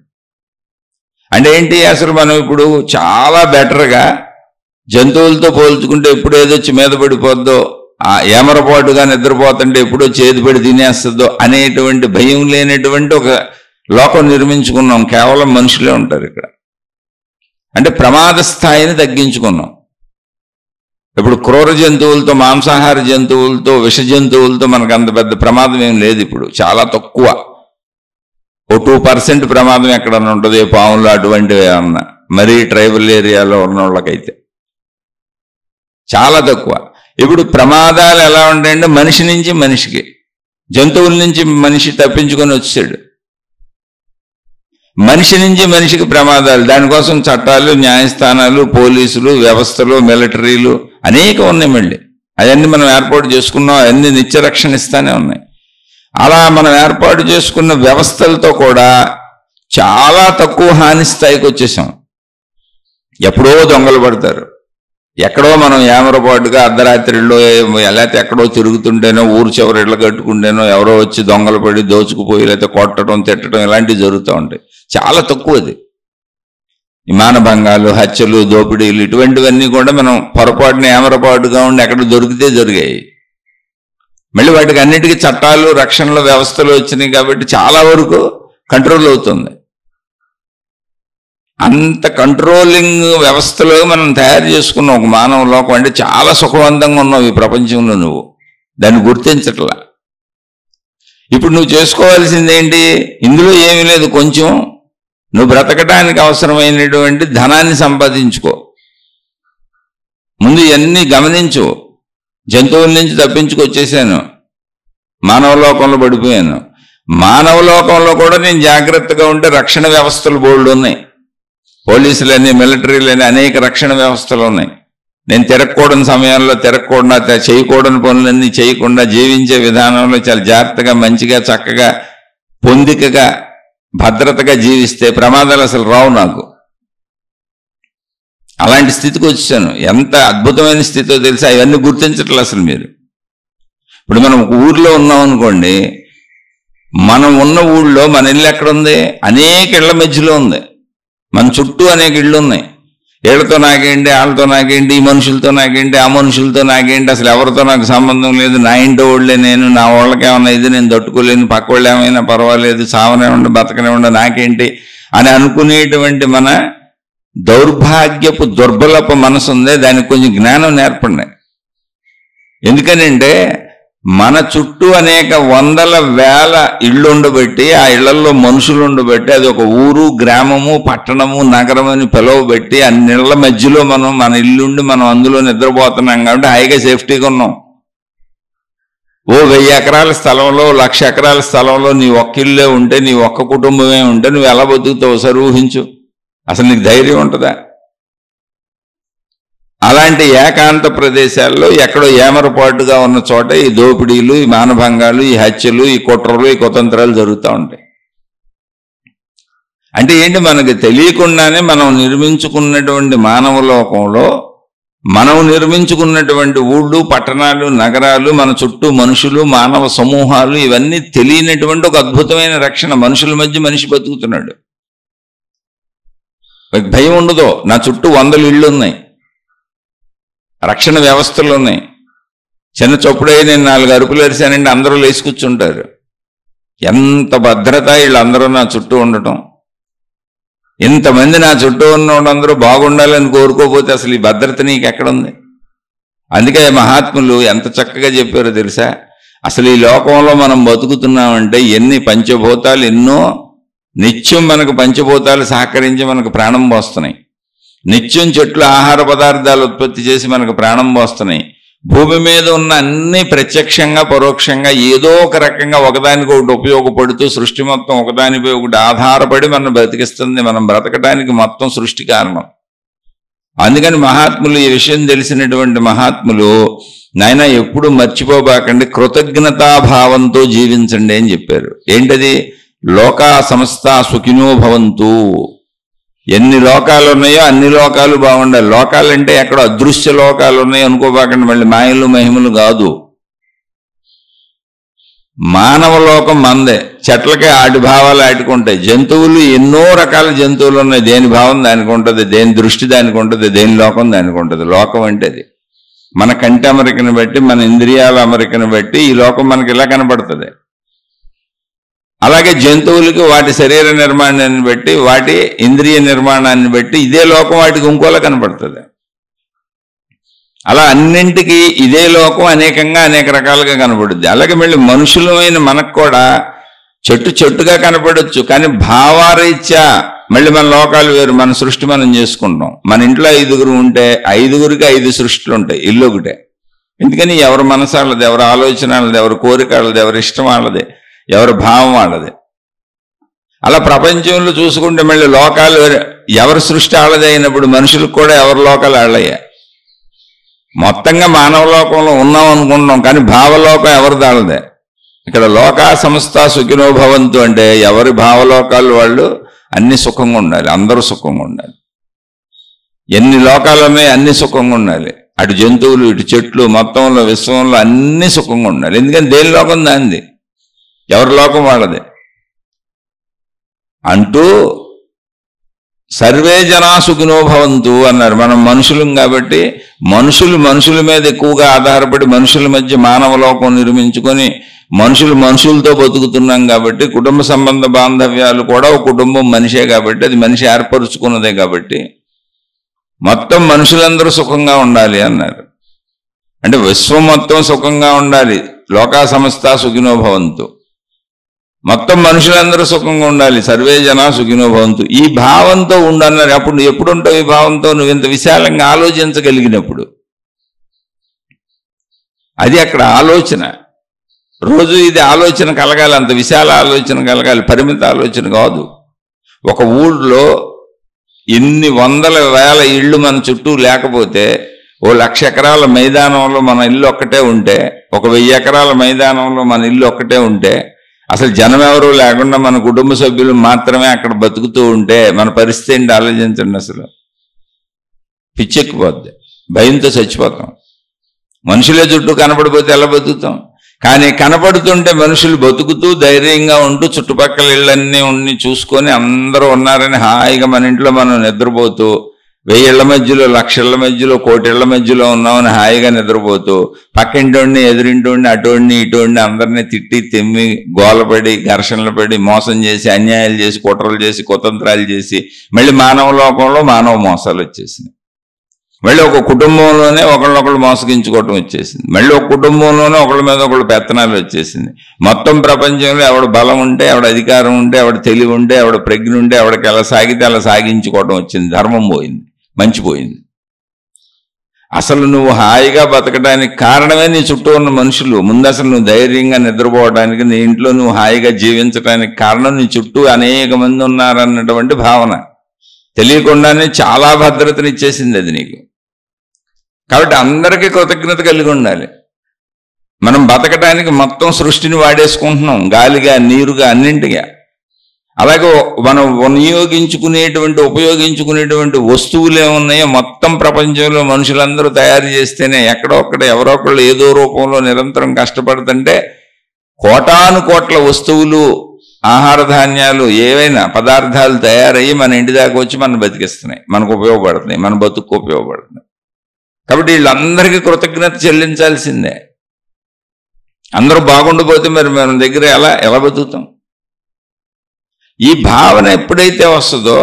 అంటే ఏంటి, అసలు మనం ఇప్పుడు చాలా బెటర్గా జంతువులతో పోల్చుకుంటే ఎప్పుడు ఏదొచ్చి మీద పడిపోద్దో, ఆ ఏమరపాటుగా నిద్రపోతుంటే ఎప్పుడో చేతిపడి తినేస్తుందో అనేటువంటి భయం లేనటువంటి ఒక లోకం నిర్మించుకున్నాం. కేవలం మనుషులే ఉంటారు ఇక్కడ. అంటే ప్రమాద స్థాయిని తగ్గించుకున్నాం. ఇప్పుడు క్రూర జంతువులతో, మాంసాహార జంతువులతో, విష జంతువులతో మనకు అంత పెద్ద ప్రమాదం ఏం లేదు. ఇప్పుడు చాలా తక్కువ. ఓ 2% ప్రమాదం ఎక్కడన్నా ఉంటుంది, పాములు అటువంటివి ఏమన్నా, మరీ ట్రైబల్ ఏరియాలో ఉన్న వాళ్ళకైతే చాలా తక్కువ. ఇప్పుడు ప్రమాదాలు ఎలా ఉంటాయంటే మనిషి నుంచి మనిషికి, జంతువుల నుంచి మనిషి తప్పించుకొని వచ్చాడు, మనిషి నుంచి మనిషికి ప్రమాదాలు. దానికోసం చట్టాలు, న్యాయస్థానాలు, పోలీసులు, వ్యవస్థలు, మిలిటరీలు అనేక ఉన్నాయి. మళ్ళీ అవన్నీ మనం ఏర్పాటు చేసుకున్నాం. అవన్నీ నిత్యరక్షణ ఇస్తానే ఉన్నాయి. అలా మనం ఏర్పాటు చేసుకున్న వ్యవస్థలతో కూడా చాలా తక్కువ హాని స్థాయికి వచ్చేసాం. ఎప్పుడో దొంగలు పడతారు, ఎక్కడో మనం ఏమరపాటుగా అర్ధరాత్రిలో లేకపోతే ఎక్కడో తిరుగుతుంటేనో, ఊరు చివరి ఇళ్ళ కట్టుకుంటేనో ఎవరో వచ్చి దొంగలు పడి దోచుకుపోయి లేకపోతే కొట్టడం, తిట్టడం ఇలాంటివి జరుగుతూ ఉంటాయి. చాలా తక్కువది. మానభంగాలు, హత్యలు, దోపిడీలు ఇటువంటివన్నీ కూడా మనం పొరపాటున ఏమరపాటుగా ఉండి ఎక్కడ దొరికితే జరిగాయి. మళ్ళీ వాటికి అన్నిటికీ చట్టాలు, రక్షణల వ్యవస్థలు వచ్చినాయి కాబట్టి చాలా వరకు కంట్రోల్ అవుతుంది. అంత కంట్రోలింగ్ వ్యవస్థలో మనం తయారు చేసుకున్న ఒక మానవ లోకం. అంటే చాలా సుఖవంతంగా ఉన్నావు ఈ ప్రపంచంలో. నువ్వు దాన్ని గుర్తించట్లా. ఇప్పుడు నువ్వు చేసుకోవాల్సింది ఏంటి? ఇందులో ఏమీ లేదు. కొంచెం నువ్వు బ్రతకడానికి అవసరమైనటువంటి ధనాన్ని సంపాదించుకో. ముందు ఇవన్నీ గమనించు. జంతువుల నుంచి తప్పించుకొచ్చేసాను, మానవ లోకంలో పడిపోయాను. మానవ లోకంలో కూడా నేను జాగ్రత్తగా ఉంటే రక్షణ వ్యవస్థలు బోల్డ్ ఉన్నాయి. పోలీసులని, మిలిటరీలని అనేక రక్షణ వ్యవస్థలు ఉన్నాయి. నేను తిరగకూడని సమయంలో తిరగకుండా, చేయకూడని పనులన్నీ చేయకుండా జీవించే విధానంలో చాలా జాగ్రత్తగా, మంచిగా, చక్కగా, పొందికగా, భద్రతగా జీవిస్తే ప్రమాదాలు అసలు రావు నాకు. అలాంటి స్థితికి వచ్చాను. ఎంత అద్భుతమైన స్థితితో తెలుసా? ఇవన్నీ గుర్తించట్లేదు అసలు మీరు. ఇప్పుడు మనం ఒక ఊర్లో ఉన్నాం అనుకోండి, మనం ఉన్న ఊళ్ళో మన ఇల్లు ఎక్కడుంది? అనేక ఇళ్ల మధ్యలో ఉంది. మన చుట్టూ అనేక ఇళ్ళు ఉన్నాయి. వీళ్ళతో నాకేంటి, వాళ్ళతో నాకేంటి, ఈ మనుషులతో నాకేంటి, ఆ మనుషులతో నాకేంటి, అసలు ఎవరితో నాకు సంబంధం లేదు, నా ఇంటి వాళ్ళే నేను, నా వాళ్ళకి ఏమన్నా ఇది నేను తట్టుకోలేను, పక్క వాళ్ళు ఏమైనా పర్వాలేదు, సావనే ఉండ బతకనే ఉండ నాకేంటి అని అనుకునేటువంటి మన దౌర్భాగ్యపు దుర్బలపు మనసు ఉందే, దానికి కొంచెం జ్ఞానం నేర్పండి. ఎందుకనంటే మన చుట్టూ అనేక వందల వేల ఇళ్ళు ఉండబెట్టి, ఆ ఇళ్లలో మనుషులు ఉండబెట్టి, అది ఒక ఊరు, గ్రామము, పట్టణము, నగరం అని పిలువబెట్టి, అన్ని ఇళ్ల మధ్యలో మన ఇల్లుండి మనం అందులో నిద్రపోతున్నాం కాబట్టి హాయిగా సేఫ్టీగా ఉన్నాం. ఓ 1000 ఎకరాల స్థలంలో, 1,00,000 ఎకరాల స్థలంలో నీ ఒక్క ఇల్లే ఉంటే, నీ ఒక్క కుటుంబమే ఉంటే నువ్వు ఎలా బతుకుతావు ఒకసారి ఊహించు. అసలు నీకు ధైర్యం ఉంటుందా? అలాంటి ఏకాంత ప్రదేశాల్లో ఎక్కడో ఏమరపాటుగా ఉన్న చోట ఈ దోపిడీలు, ఈ మానభంగాలు, ఈ హత్యలు, ఈ కుట్రలు, ఈ కుతంత్రాలు జరుగుతూ ఉంటాయి. అంటే ఏంటి, మనకు తెలియకుండానే మనం నిర్మించుకున్నటువంటి మానవ లోకంలో, మనం నిర్మించుకున్నటువంటి ఊళ్ళు, పట్టణాలు, నగరాలు, మన చుట్టూ మనుషులు, మానవ సమూహాలు, ఇవన్నీ తెలియనటువంటి ఒక అద్భుతమైన రక్షణ. మనుషుల మధ్య మనిషి బతుకుతున్నాడు. భయం ఉండదు. నా చుట్టూ 100 ఇళ్ళు ఉన్నాయి, రక్షణ వ్యవస్థలు ఉన్నాయి. చిన్న చొప్పుడే నేను 4 అరుపులు అరిశానండి, అందరూ లేచి కూర్చుంటారు. ఎంత భద్రత వీళ్ళందరూ నా చుట్టూ ఉండటం. ఇంతమంది నా చుట్టూ ఉన్న వాళ్ళందరూ బాగుండాలని కోరుకోపోతే అసలు ఈ భద్రత నీకు ఎక్కడుంది? అందుకే మహాత్ములు ఎంత చక్కగా చెప్పారో తెలుసా? అసలు ఈ లోకంలో మనం బతుకుతున్నామంటే ఎన్ని పంచభూతాలు ఎన్నో నిత్యం మనకు పంచభూతాలు సహకరించి మనకు ప్రాణం పోస్తున్నాయి. నిత్యం చెట్లు ఆహార పదార్థాలు ఉత్పత్తి చేసి మనకు ప్రాణం పోస్తున్నాయి. భూమి మీద ఉన్న అన్ని ప్రత్యక్షంగా పరోక్షంగా ఏదో ఒక రకంగా ఒకదానికి ఒకటి ఉపయోగపడుతూ సృష్టి మొత్తం ఒకదానిపై ఒకటి ఆధారపడి మనం బ్రతికిస్తుంది. మనం బ్రతకడానికి మొత్తం సృష్టి కారణం. అందుకని మహాత్ములు, ఈ విషయం తెలిసినటువంటి మహాత్ములు, నాయన ఎప్పుడు మర్చిపోబాకండి, కృతజ్ఞతాభావంతో జీవించండి అని చెప్పారు. ఏంటది? లోకా సమస్త సుఖినో భవంతు. ఎన్ని లోకాలు ఉన్నాయో అన్ని లోకాలు బాగుండాలి. లోకాలంటే ఎక్కడ అదృశ్య లోకాలు ఉన్నాయో అనుకోబాకండి, మళ్ళీ మాయలు మహిమలు కాదు. మానవ లోకం మందే. చెట్లకే ఆటి భావాలు ఆటుకుంటాయి. జంతువులు ఎన్నో రకాల జంతువులు ఉన్నాయి. దేని భావం దానికి ఉంటుంది, దేని దృష్టి దానికి ఉంటుంది, దేని లోకం దానికి ఉంటుంది. లోకం అంటే అది మన కంటి అమరికను బట్టి, మన ఇంద్రియాల అమరికను బట్టి ఈ లోకం మనకి ఇలా కనబడుతుంది. అలాగే జంతువులకి వాటి శరీర నిర్మాణాన్ని బట్టి, వాటి ఇంద్రియ నిర్మాణాన్ని బట్టి ఇదే లోకం వాటికి ఇంకోలా కనపడుతుంది. అలా అన్నింటికి ఇదే లోకం అనేకంగా అనేక రకాలుగా కనపడుద్ది. అలాగే మళ్ళీ మనుషులమైన మనకు కూడా చెట్టుగా కనపడవచ్చు, కానీ భావారీత్యా మళ్ళీ మన లోకాలు వేరు. మన సృష్టి మనం చేసుకుంటాం. మన ఇంట్లో 5గురు ఉంటే 5గురికి 5 సృష్టిలు ఉంటాయి, ఇల్లు ఒకటే. ఎందుకని ఎవరి మనసు వాళ్ళది, ఎవరి ఆలోచన వాళ్ళది, ఎవరి కోరిక వాళ్ళది, ఎవరి ఇష్టం వాళ్ళది, ఎవరి భావం వాళ్ళది. అలా ప్రపంచంలో చూసుకుంటే మళ్ళీ లోకాలు ఎవరి సృష్టి వాళ్ళదే అయినప్పుడు మనుషులకు కూడా ఎవరి లోకాలు వాళ్ళయ్యా. మొత్తంగా మానవ లోకంలో ఉన్నాం అనుకుంటున్నాం, కానీ భావలోకం ఎవరి దాళ్ళదే. ఇక్కడ లోకా సమస్త సుఖినో భవంతు అంటే ఎవరి భావలోకాలు వాళ్ళు అన్ని సుఖంగా ఉండాలి, అందరూ సుఖంగా ఉండాలి. ఎన్ని లోకాలు ఉన్నాయి అన్ని సుఖంగా ఉండాలి. అటు జంతువులు, ఇటు చెట్లు, మొత్తంలో విశ్వంలో అన్ని సుఖంగా ఉండాలి. ఎందుకని దేని లోకం దానిది, ఎవరి లోకం వాళ్ళదే అంటూ సర్వే జనా సుఖినో భవంతు అన్నారు. మనం మనుషులం కాబట్టి మనుషుల మీద ఎక్కువగా ఆధారపడి మనుషుల మధ్య మానవ లోకం నిర్మించుకొని మనుషులతో బతుకుతున్నాం కాబట్టి కుటుంబ సంబంధ బాంధవ్యాలు కూడా ఒక కుటుంబం మనిషే కాబట్టి, అది మనిషి ఏర్పరుచుకున్నదే కాబట్టి మొత్తం మనుషులందరూ సుఖంగా ఉండాలి అన్నారు. అంటే విశ్వం మొత్తం సుఖంగా ఉండాలి. లోకా సమస్త సుఖినో భవంతు. మొత్తం మనుషులందరూ సుఖంగా ఉండాలి. సర్వే జనా సుఖినో భవంతు. ఈ భావంతో ఉండన్నారు. అప్పుడు ఎప్పుడు ఉంటావు ఈ భావంతో? నువ్వు ఇంత విశాలంగా ఆలోచించగలిగినప్పుడు. అది అక్కడ ఆలోచన. రోజు ఇది ఆలోచన కలగాలి, అంత విశాల ఆలోచన కలగాలి, పరిమిత ఆలోచన కాదు. ఒక ఊళ్ళో ఎన్ని వందల వేల ఇళ్ళు మన చుట్టూ లేకపోతే, 1,00,000 ఎకరాల మైదానంలో మన ఇల్లు ఒక్కటే ఉంటే, 1,000 ఎకరాల మైదానంలో మన ఇల్లు ఒక్కటే ఉంటే, అసలు జనం ఎవరూ లేకుండా మన కుటుంబ సభ్యులు మాత్రమే అక్కడ బతుకుతూ ఉంటే మన పరిస్థితి ఏంటి ఆలోచించండి. అసలు పిచ్చెక్కిపోద్ది, భయంతో చచ్చిపోతాం. మనుషులే చుట్టూ కనపడిపోతే ఎలా బతుకుతాం? కానీ కనపడుతుంటే మనుషులు బతుకుతూ ధైర్యంగా ఉంటూ చుట్టుపక్కల ఇళ్ళన్నీ ఉండి చూసుకొని అందరూ ఉన్నారని హాయిగా మన ఇంట్లో మనం నిద్రపోతూ, 1000 ఇళ్ల మధ్యలో, 1,00,000 ఇళ్ల మధ్యలో, 1,00,000 ఇళ్ల మధ్యలో ఉన్నామని హాయిగా నిద్రపోతూ పక్కింటోడిని, ఎదురింటోడిని, అటోడిని ఇటోడిని అందరినీ తిట్టి తెమ్మి గోలపడి ఘర్షణలు పడి మోసం చేసి అన్యాయాలు చేసి కుట్రలు చేసి కుతంత్రాలు చేసి మళ్ళీ మానవ లోకంలో మానవ మోసాలు వచ్చేసింది. మళ్ళీ ఒక కుటుంబంలోనే ఒకళ్ళొకళ్ళు మోసగించుకోవటం వచ్చేసింది. మళ్ళీ ఒక కుటుంబంలోనే ఒకళ్ళ మీద ఒకళ్ళు పెత్తనాలు వచ్చేసింది. మొత్తం ప్రపంచంలో ఎవడ బలం ఉంటే, ఎవడ అధికారం ఉంటే, ఎవడ తెలివి ఉంటే, ఎవడ ప్రజ్ఞ ఉంటే, ఎవడికి ఎలా సాగితే అలా సాగించుకోవటం వచ్చింది. ధర్మం పోయింది, మంచిపోయింది. అసలు నువ్వు హాయిగా బతకడానికి కారణమే నీ చుట్టూ ఉన్న మనుషులు. ముందు అసలు నువ్వు ధైర్యంగా నిద్రపోవడానికి, నీ ఇంట్లో నువ్వు హాయిగా జీవించడానికి కారణం నీ చుట్టూ అనేక మంది ఉన్నారన్నటువంటి భావన. తెలియకుండానే చాలా భద్రతనిచ్చేసింది అది నీకు. కాబట్టి అందరికీ కృతజ్ఞత కలిగి ఉండాలి. మనం బతకడానికి మొత్తం సృష్టిని వాడేసుకుంటున్నాం, గాలిగా, నీరుగా, అన్నింటిగా. అలాగే మనం ఉపయోగించుకునేటువంటి వస్తువులు ఏమున్నాయో మొత్తం ప్రపంచంలో మనుషులందరూ తయారు చేస్తేనే ఎక్కడొక్కడ ఎవరో ఒకళ్ళు ఏదో రూపంలో నిరంతరం కష్టపడుతుంటే కోటాను కోట్ల వస్తువులు, ఆహార ధాన్యాలు, ఏవైనా పదార్థాలు తయారయ్యి మన ఇంటి దాకా వచ్చి మనం బతికిస్తున్నాయి, మనకు ఉపయోగపడుతున్నాయి, మన బతుకు ఉపయోగపడుతున్నాయి. కాబట్టి వీళ్ళందరికీ కృతజ్ఞత చెల్లించాల్సిందే. అందరూ బాగుండిపోతే మరి మన దగ్గర ఎలా బతుకుతాం? ఈ భావన ఎప్పుడైతే వస్తుందో,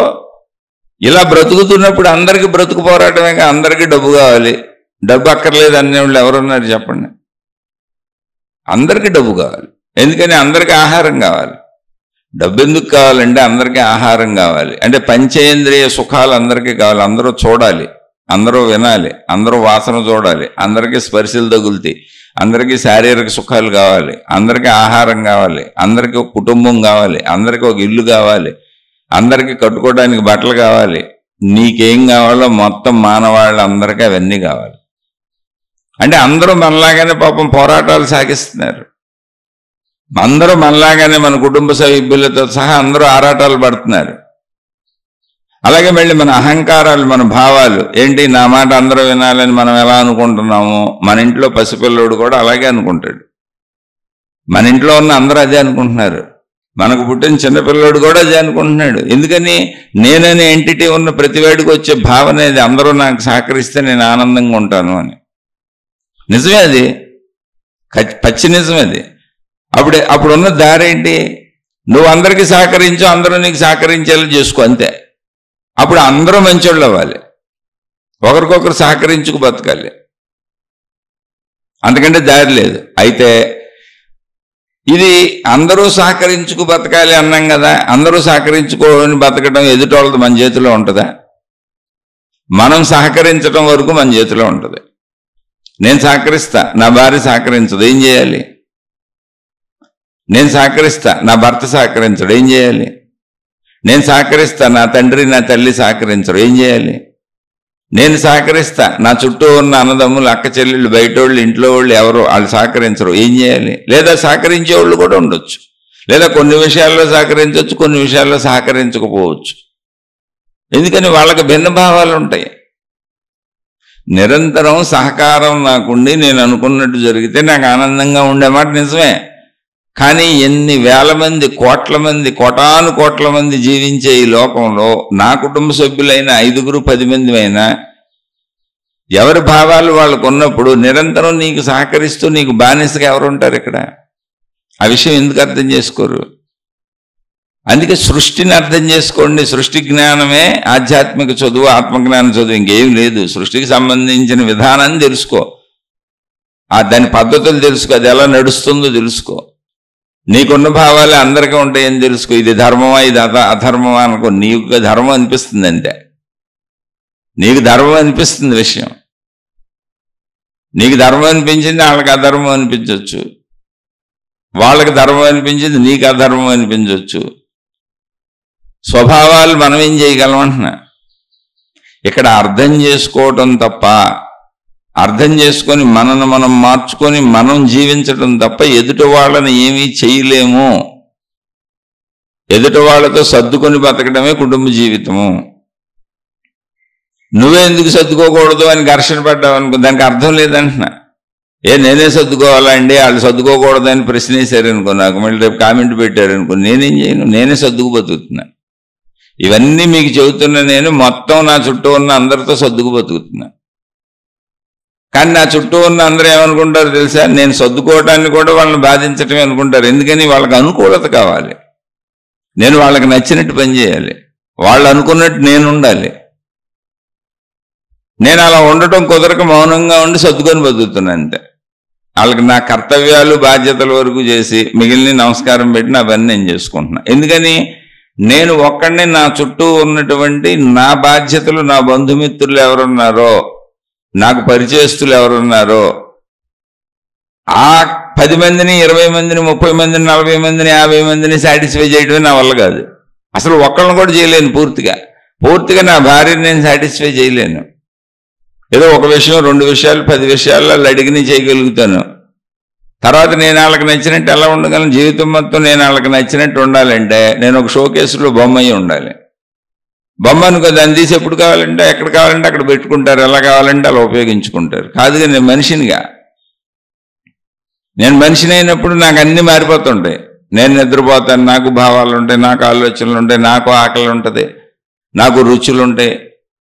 ఇలా బ్రతుకుతున్నప్పుడు అందరికీ బ్రతుకు పోరాటమే, అందరికీ డబ్బు కావాలి, డబ్బు అక్కర్లేదు అనే వాళ్ళు ఎవరున్నారు చెప్పండి? అందరికీ డబ్బు కావాలి. ఎందుకని? అందరికీ ఆహారం కావాలి. డబ్బు ఎందుకు కావాలంటే అందరికీ ఆహారం కావాలి. అంటే పంచేంద్రియ సుఖాలు అందరికీ కావాలి. అందరూ చూడాలి, అందరూ వినాలి, అందరూ వాసన చూడాలి, అందరికీ స్పర్శలు తగులుతాయి, అందరికీ శారీరక సుఖాలు కావాలి, అందరికీ ఆహారం కావాలి, అందరికీ ఒక కుటుంబం కావాలి, అందరికీ ఒక ఇల్లు కావాలి, అందరికీ కట్టుకోవడానికి బట్టలు కావాలి. నీకేం కావాలో మొత్తం మానవాళ్ళందరికీ అవన్నీ కావాలి. అంటే అందరూ మనలాగానే పాపం పోరాటాలు సాగిస్తున్నారు. అందరూ మనలాగానే మన కుటుంబ సభ్యులతో సహా అందరూ ఆరాటాలు పడుతున్నారు. అలాగే మళ్ళీ మన అహంకారాలు, మన భావాలు ఏంటి, నా మాట అందరూ వినాలని మనం ఎలా అనుకుంటున్నామో మన ఇంట్లో పసిపిల్లోడు కూడా అలాగే అనుకుంటాడు. మన ఇంట్లో ఉన్న అందరూ అదే అనుకుంటున్నారు. మనకు పుట్టిన చిన్నపిల్లోడు కూడా అదే అనుకుంటున్నాడు. ఎందుకని? నేననే ఎంటిటీ ఉన్న ప్రతివాడికి వచ్చే భావన అది, అందరూ నాకు సహకరిస్తే నేను ఆనందంగా ఉంటాను అని. నిజమే అది, పచ్చి నిజమే అది. అప్పుడున్న దారేంటి? నువ్వు అందరికీ సహకరించు, అందరూ నీకు సహకరించేలా చేసుకో, అంతే. అప్పుడు అందరూ మంచోళ్ళు అవ్వాలి, ఒకరికొకరు సహకరించుకు బతకాలి, అంతకంటే దారి లేదు. అయితే ఇది అందరూ సహకరించుకు బతకాలి అన్నాం కదా. అందరూ సహకరించుకోని బతకడం ఎదుటోళ్ళది మన చేతిలో ఉంటుందా? మనం సహకరించడం వరకు మన చేతిలో ఉంటుంది. నేను సహకరిస్తా, నా భార్య సహకరించదు, ఏం చేయాలి? నేను సహకరిస్తా, నా భర్త సహకరించడు, ఏం చేయాలి? నేను సహకరిస్తా, నా తండ్రి నా తల్లి సహకరించరు, ఏం చేయాలి? నేను సహకరిస్తా, నా చుట్టూ ఉన్న అన్నదమ్ములు, అక్క చెల్లెళ్ళు, బయటోళ్ళు, ఇంట్లో వాళ్ళు ఎవరు వాళ్ళు సహకరించరు, ఏం చేయాలి? లేదా సహకరించే వాళ్ళు కూడా ఉండొచ్చు, లేదా కొన్ని విషయాల్లో సహకరించవచ్చు, కొన్ని విషయాల్లో సహకరించకపోవచ్చు. ఎందుకని? వాళ్ళకి భిన్న భావాలు ఉంటాయి. నిరంతరం సహకారం నాకుండి నేను అనుకున్నట్టు జరిగితే నాకు ఆనందంగా ఉండేమాట నిజమే. కానీ ఎన్ని వేల మంది, కోట్ల మంది, కోటాను కోట్ల మంది జీవించే ఈ లోకంలో నా కుటుంబ సభ్యులైన 5, 10 మంది అయినా ఎవరి భావాలు వాళ్ళకు ఉన్నప్పుడు నిరంతరం నీకు సహకరిస్తూ నీకు బానిసగా ఎవరు ఉంటారు ఇక్కడ? ఆ విషయం ఎందుకు అర్థం చేసుకోరు? అందుకే సృష్టిని అర్థం చేసుకోండి. సృష్టి జ్ఞానమే ఆధ్యాత్మిక చదువు, ఆత్మజ్ఞాన చదువు, ఇంకేం లేదు. సృష్టికి సంబంధించిన విధానాన్ని తెలుసుకో, దాని పద్ధతులు తెలుసుకో, అది ఎలా నడుస్తుందో తెలుసుకో. నీకున్న భావాలే అందరికీ ఉంటాయని తెలుసుకో. ఇది ధర్మమా, ఇది అధర్మమా అనుకో, నీకు ధర్మం అనిపిస్తుంది అంతే. నీకు ధర్మం అనిపిస్తుంది విషయం. నీకు ధర్మం అనిపించింది, వాళ్ళకి అధర్మం అనిపించవచ్చు. వాళ్ళకి ధర్మం అనిపించింది, నీకు అధర్మం అనిపించవచ్చు. స్వభావాలు మనం ఏం చేయగలం అంటున్నా. ఇక్కడ అర్థం చేసుకోవటం తప్ప, అర్థం చేసుకొని మనను మనం మార్చుకొని మనం జీవించటం తప్ప ఎదుటి వాళ్ళని ఏమీ చేయలేము. ఎదుటి వాళ్ళతో సర్దుకొని బతకడమే కుటుంబ జీవితము. నువ్వే ఎందుకు సర్దుకోకూడదు అని ఘర్షణ పడ్డావు అనుకో, దానికి అర్థం లేదంటున్నా. నేనే సర్దుకోవాలండి, వాళ్ళు సర్దుకోకూడదని ప్రశ్న వేశారనుకో, నాకు మళ్ళీ రేపు కామెంట్ పెట్టారనుకో, నేనేం చేయను, నేనే సర్దుకు బతుకుతున్నా. ఇవన్నీ మీకు చెబుతున్నా నేను, మొత్తం నా చుట్టూ ఉన్న అందరితో సర్దుకు బతుకుతున్నా. కానీ నా చుట్టూ ఉన్న అందరూ ఏమనుకుంటారు తెలుసా? నేను సర్దుకోవటాన్ని కూడా వాళ్ళని బాధించటమే అనుకుంటారు. ఎందుకని? వాళ్ళకి అనుకూలత కావాలి, నేను వాళ్ళకి నచ్చినట్టు పని చేయాలి, వాళ్ళు అనుకున్నట్టు నేను ఉండాలి. నేను అలా ఉండటం కుదరక మౌనంగా ఉండి సర్దుకొని బతుకుతున్నాను అంతే. వాళ్ళకి నా కర్తవ్యాలు బాధ్యతల వరకు చేసి మిగిలిన నమస్కారం పెట్టి నా పని నేను చేసుకుంటున్నా. ఎందుకని? నేను ఒక్కడిని, నా చుట్టూ ఉన్నటువంటి నా బాధ్యతలు, నా బంధుమిత్రులు ఎవరున్నారో, నాకు పరిచయస్తులు ఎవరున్నారో, ఆ 10 మందిని, 20 మందిని, 30 మందిని, 40 మందిని, 50 మందిని సాటిస్ఫై చేయడమే నా వల్ల కాదు. అసలు ఒక్కళ్ళని కూడా చేయలేను పూర్తిగా నా భార్యని నేను సాటిస్ఫై చేయలేను. ఏదో ఒక విషయం, 2 విషయాలు, 10 విషయాల్లో అడిగిని చేయగలుగుతాను. తర్వాత నేను వాళ్ళకి నచ్చినట్టు ఎలా ఉండగలను? జీవితం మొత్తం నేను వాళ్ళకి నచ్చినట్టు ఉండాలంటే నేను ఒక షోకేసులో బొమ్మ అయి ఉండాలి. బొమ్మ అనుకో, దాన్ని తీసి ఎప్పుడు కావాలంటే ఎక్కడ కావాలంటే అక్కడ పెట్టుకుంటారు, ఎలా కావాలంటే అలా ఉపయోగించుకుంటారు. కాదుగా నేను మనిషినిగా, నేను మనిషిని అయినప్పుడు నాకు అన్నీ మారిపోతుంటాయి. నేను నిద్రపోతాను, నాకు భావాలు ఉంటాయి, నాకు ఆలోచనలు ఉంటాయి, నాకు ఆకలి ఉంటుంది, నాకు రుచులు ఉంటాయి.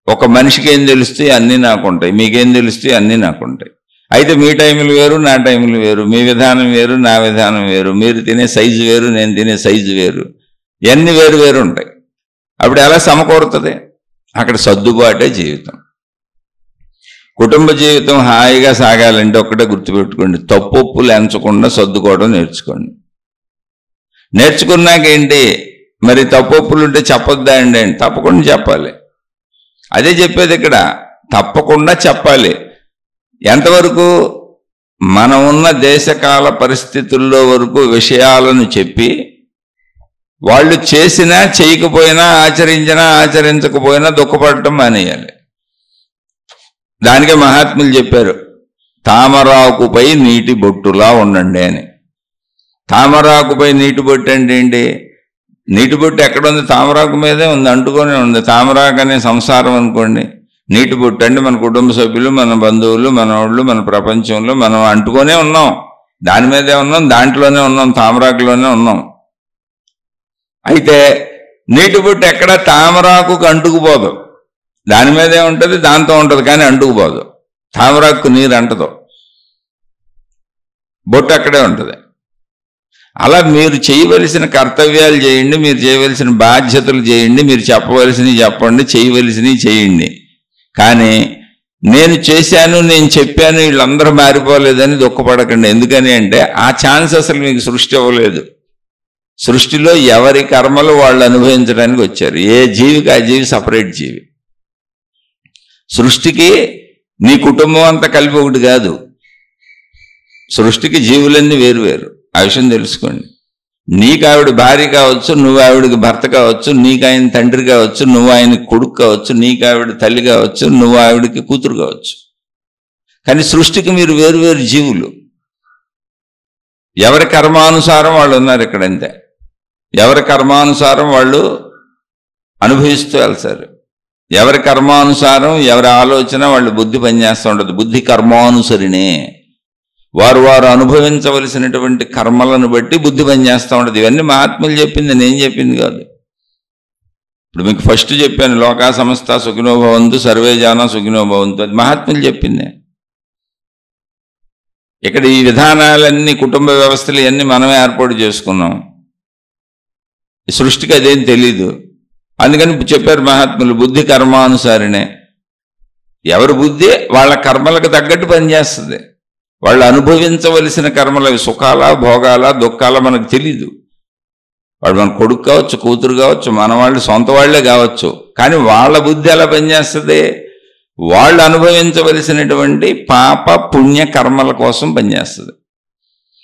ఒక మనిషికి ఏం తెలుస్తాయి అన్నీ నాకు ఉంటాయి, మీకేం తెలుస్తాయి అన్నీ నాకు ఉంటాయి. అయితే మీ టైంలు వేరు, నా టైంలు వేరు, మీ విధానం వేరు, నా విధానం వేరు, మీరు తినే సైజు వేరు, నేను తినే సైజు వేరు, ఇవన్నీ వేరు వేరు ఉంటాయి. అప్పుడు ఎలా సమకూరుతుంది? అక్కడ సర్దుబాటే జీవితం. కుటుంబ జీవితం హాయిగా సాగాలంటే ఒక్కటే గుర్తుపెట్టుకోండి, తప్పొప్పులు ఎంచకుండా సర్దుకోవడం నేర్చుకోండి. నేర్చుకున్నాకేంటి మరి తప్పొప్పులు ఉంటే చెప్పొద్దా అండి? తప్పకుండా చెప్పాలి. అదే చెప్పేది ఇక్కడ, తప్పకుండా చెప్పాలి. ఎంతవరకు? మనం ఉన్న దేశకాల పరిస్థితుల్లో వరకు విషయాలను చెప్పి వాళ్ళు చేసినా చేయకపోయినా ఆచరించినా ఆచరించకపోయినా దుఃఖపడటం మానేయాలి. దానికే మహాత్ములు చెప్పారు, తామరాకుపై నీటి బొట్టులా ఉండండి అని. తామరాకుపై నీటి బొట్టు అంటే ఏంటి? నీటి బొట్టు ఎక్కడుంది? తామరాకు మీదే ఉంది, అంటుకొని ఉంది. తామరాకు అనే సంసారం అనుకోండి. నీటి బొట్టు అంటే మన కుటుంబ సభ్యులు, మన బంధువులు, మన వాళ్ళు, మన ప్రపంచంలో మనం అంటుకొనే ఉన్నాం. దాని మీదే ఉన్నాం, దాంట్లోనే ఉన్నాం, తామరాకులోనే ఉన్నాం. అయితే నీటి బొట్టు ఎక్కడ తామరాకు అంటుకుపోదు. దాని మీదే ఉంటుంది, దాంతో ఉంటుంది, కానీ అంటుకుపోదు. తామరాకు నీరు అంటదు, బొట్టు అక్కడే ఉంటుంది. అలా మీరు చేయవలసిన కర్తవ్యాలు చేయండి, మీరు చేయవలసిన బాధ్యతలు చేయండి, మీరు చెప్పవలసినవి చెప్పండి, చేయవలసినవి చేయండి. కానీ నేను చేశాను, నేను చెప్పాను, వీళ్ళందరూ మారిపోలేదని దుఃఖపడకండి. ఎందుకని అంటే ఆ ఛాన్స్ అసలు మీకు సృష్టి అవ్వలేదు. సృష్టిలో ఎవరి కర్మలు వాళ్ళు అనుభవించడానికి వచ్చారు. ఏ జీవికి ఆ జీవి సపరేట్ జీవి. సృష్టికి నీ కుటుంబం అంతా కలిపి ఒకటి కాదు. సృష్టికి జీవులన్నీ వేరు. ఆ విషయం తెలుసుకోండి. నీకు ఆవిడ భార్య కావచ్చు, నువ్వు ఆవిడకి భర్త కావచ్చు, నీకు ఆయన తండ్రి కావచ్చు, నువ్వు ఆయనకి కొడుకు కావచ్చు, నీకు ఆవిడ తల్లి కావచ్చు, నువ్వు ఆవిడకి కూతురు కావచ్చు. కానీ సృష్టికి మీరు వేరు జీవులు. ఎవరి కర్మానుసారం వాళ్ళు ఉన్నారు ఇక్కడంతే. ఎవరి కర్మానుసారం వాళ్ళు అనుభవిస్తూ వెళ్తారు. ఎవరి కర్మానుసారం, ఎవరి ఆలోచన వాళ్ళు బుద్ధి పనిచేస్తూ ఉంటుంది. బుద్ధి కర్మానుసరినే. వారు అనుభవించవలసినటువంటి కర్మలను బట్టి బుద్ధి పనిచేస్తూ ఉంటుంది. ఇవన్నీ మహాత్ములు చెప్పింది, నేను చెప్పింది కాదు. ఇప్పుడు మీకు ఫస్ట్ చెప్పాను, లోకా సమస్త సుఖినో భవంతు, సర్వే జనా సుఖినో భవంతు. అది మహాత్ములు చెప్పింది. ఇక్కడ ఈ విధానాలన్నీ, కుటుంబ వ్యవస్థలు ఇవన్నీ మనమే ఏర్పాటు చేసుకున్నాం. ఈ సృష్టికి అదేం తెలీదు. అందుకని చెప్పారు మహాత్ములు, బుద్ధి కర్మానుసారినే. ఎవరి బుద్ధి వాళ్ళ కర్మలకు తగ్గట్టు పనిచేస్తుంది. వాళ్ళు అనుభవించవలసిన కర్మలు, సుఖాల, భోగాల, దుఃఖాల మనకు తెలీదు. వాడు మన కొడుకు కావచ్చు, కూతురు కావచ్చు, మన వాళ్ళు, సొంత వాళ్లే కావచ్చు. కానీ వాళ్ళ బుద్ధి ఎలా పనిచేస్తుంది? వాళ్ళు అనుభవించవలసినటువంటి పాప పుణ్య కర్మల కోసం పనిచేస్తుంది.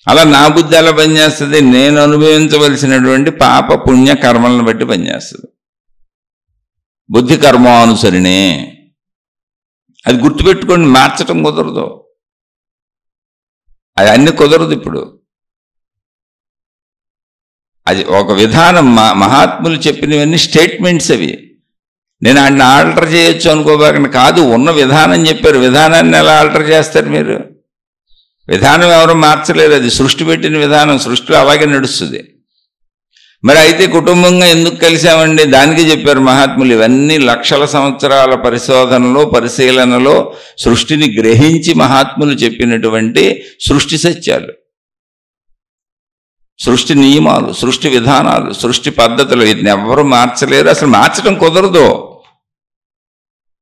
అలా నా బుద్ధి ఎలా పనిచేస్తుంది? నేను అనుభవించవలసినటువంటి పాప పుణ్య కర్మలను బట్టి పనిచేస్తుంది. బుద్ధి కర్మానుసరినే. అది గుర్తుపెట్టుకోండి, మార్చటం కుదరదు. అది అన్ని కుదరదు. ఇప్పుడు అది ఒక విధానం. మహాత్ములు చెప్పినవన్నీ స్టేట్మెంట్స్ అవి. నేను ఆయన ఆల్టర్ చేయొచ్చు అనుకోబాకండి. కాదు, ఉన్న విధానం చెప్పారు. విధానాన్ని ఎలా ఆల్టర్ చేస్తారు మీరు? విధానం ఎవరు మార్చలేరు. అది సృష్టి పెట్టిన విధానం. సృష్టిలో అలాగే నడుస్తుంది. మరి అయితే కుటుంబంగా ఎందుకు కలిసామండి? దానికి చెప్పారు మహాత్ములు. ఇవన్నీ లక్షల సంవత్సరాల పరిశోధనలో, పరిశీలనలో సృష్టిని గ్రహించి మహాత్ములు చెప్పినటువంటి సృష్టి సత్యాలు, సృష్టి నియమాలు, సృష్టి విధానాలు, సృష్టి పద్ధతులు. వీటిని ఎవ్వరూ మార్చలేరు. అసలు మార్చడం కుదరదు.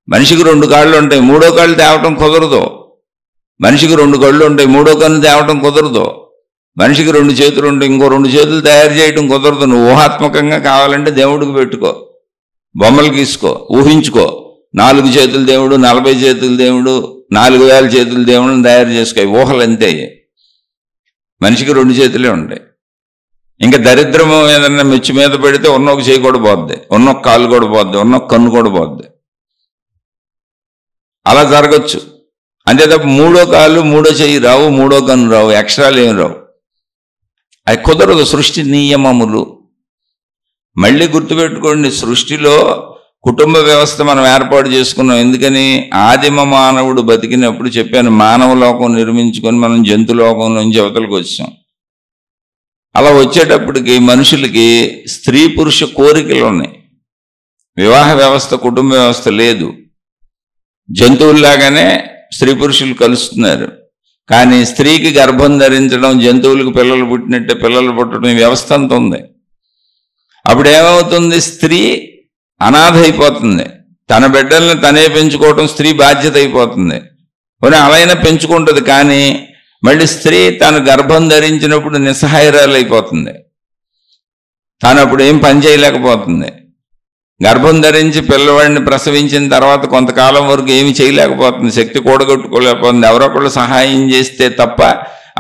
మనిషికి 2 కాళ్ళు ఉంటాయి, 3వ కాళ్ళు తేవటం కుదరదు. మనిషికి 2 కళ్ళు ఉంటాయి, 3వ కన్ను తేవటం కుదరదు. మనిషికి 2 చేతులు ఉంటాయి, ఇంకో 2 చేతులు తయారు చేయడం కుదరదు. నువ్వు ఊహాత్మకంగా కావాలంటే దేవుడికి పెట్టుకో, బొమ్మలు గీసుకో, ఊహించుకో. 4 చేతుల దేవుడు, 40 చేతుల దేవుడు, 4000 చేతుల దేవుడిని తయారు చేసుకో. ఊహలు అంతే. మనిషికి 2 చేతులే ఉంటాయి. ఇంకా దరిద్రము ఏదన్నా మెచ్చి మీద పెడితే ఉన్నొక చేయి కూడా పోద్ది, ఉన్నొక కాలు కూడా పోద్ది, ఉన్నొక కన్ను కూడా పోద్ది. అలా జరగచ్చు. అంతే తప్ప 3వ కాలు, 3వ చెయ్యి రావు, 3వ కన్ను రావు, ఎక్స్ట్రాలు ఏమి రావు. అది కుదరదు. సృష్టి నియమములు. మళ్ళీ గుర్తుపెట్టుకోండి, సృష్టిలో కుటుంబ వ్యవస్థ మనం ఏర్పాటు చేసుకున్నాం. ఎందుకని? ఆదిమ మానవుడు బతికినప్పుడు చెప్పాను, మానవ లోకం నిర్మించుకొని మనం జంతులోకం నుంచి అవతలకు వచ్చాం. అలా వచ్చేటప్పటికి మనుషులకి స్త్రీ పురుష కోరికలు ఉన్నాయి. వివాహ వ్యవస్థ, కుటుంబ వ్యవస్థ లేదు. జంతువుల్లాగానే స్త్రీ పురుషులు కలుస్తున్నారు. కానీ స్త్రీకి గర్భం ధరించడం, జంతువులకు పిల్లలు పుట్టినట్టే పిల్లలు పుట్టడం, ఈ వ్యవస్థ అంత ఉంది. అప్పుడు ఏమవుతుంది? స్త్రీ అనాథ అయిపోతుంది. తన బిడ్డల్ని తనే పెంచుకోవటం స్త్రీ బాధ్యత అయిపోతుంది. పోనీ అలా అయినా పెంచుకుంటుంది. కానీ మళ్ళీ స్త్రీ తాను గర్భం ధరించినప్పుడు నిస్సహాయరాలైపోతుంది. తాను అప్పుడు ఏం పని చేయలేకపోతుంది. గర్భం ధరించి పిల్లవాడిని ప్రసవించిన తర్వాత కొంతకాలం వరకు ఏమి చేయలేకపోతుంది, శక్తి కూడగొట్టుకోలేకపోతుంది. ఎవరొకళ్ళు సహాయం చేస్తే తప్ప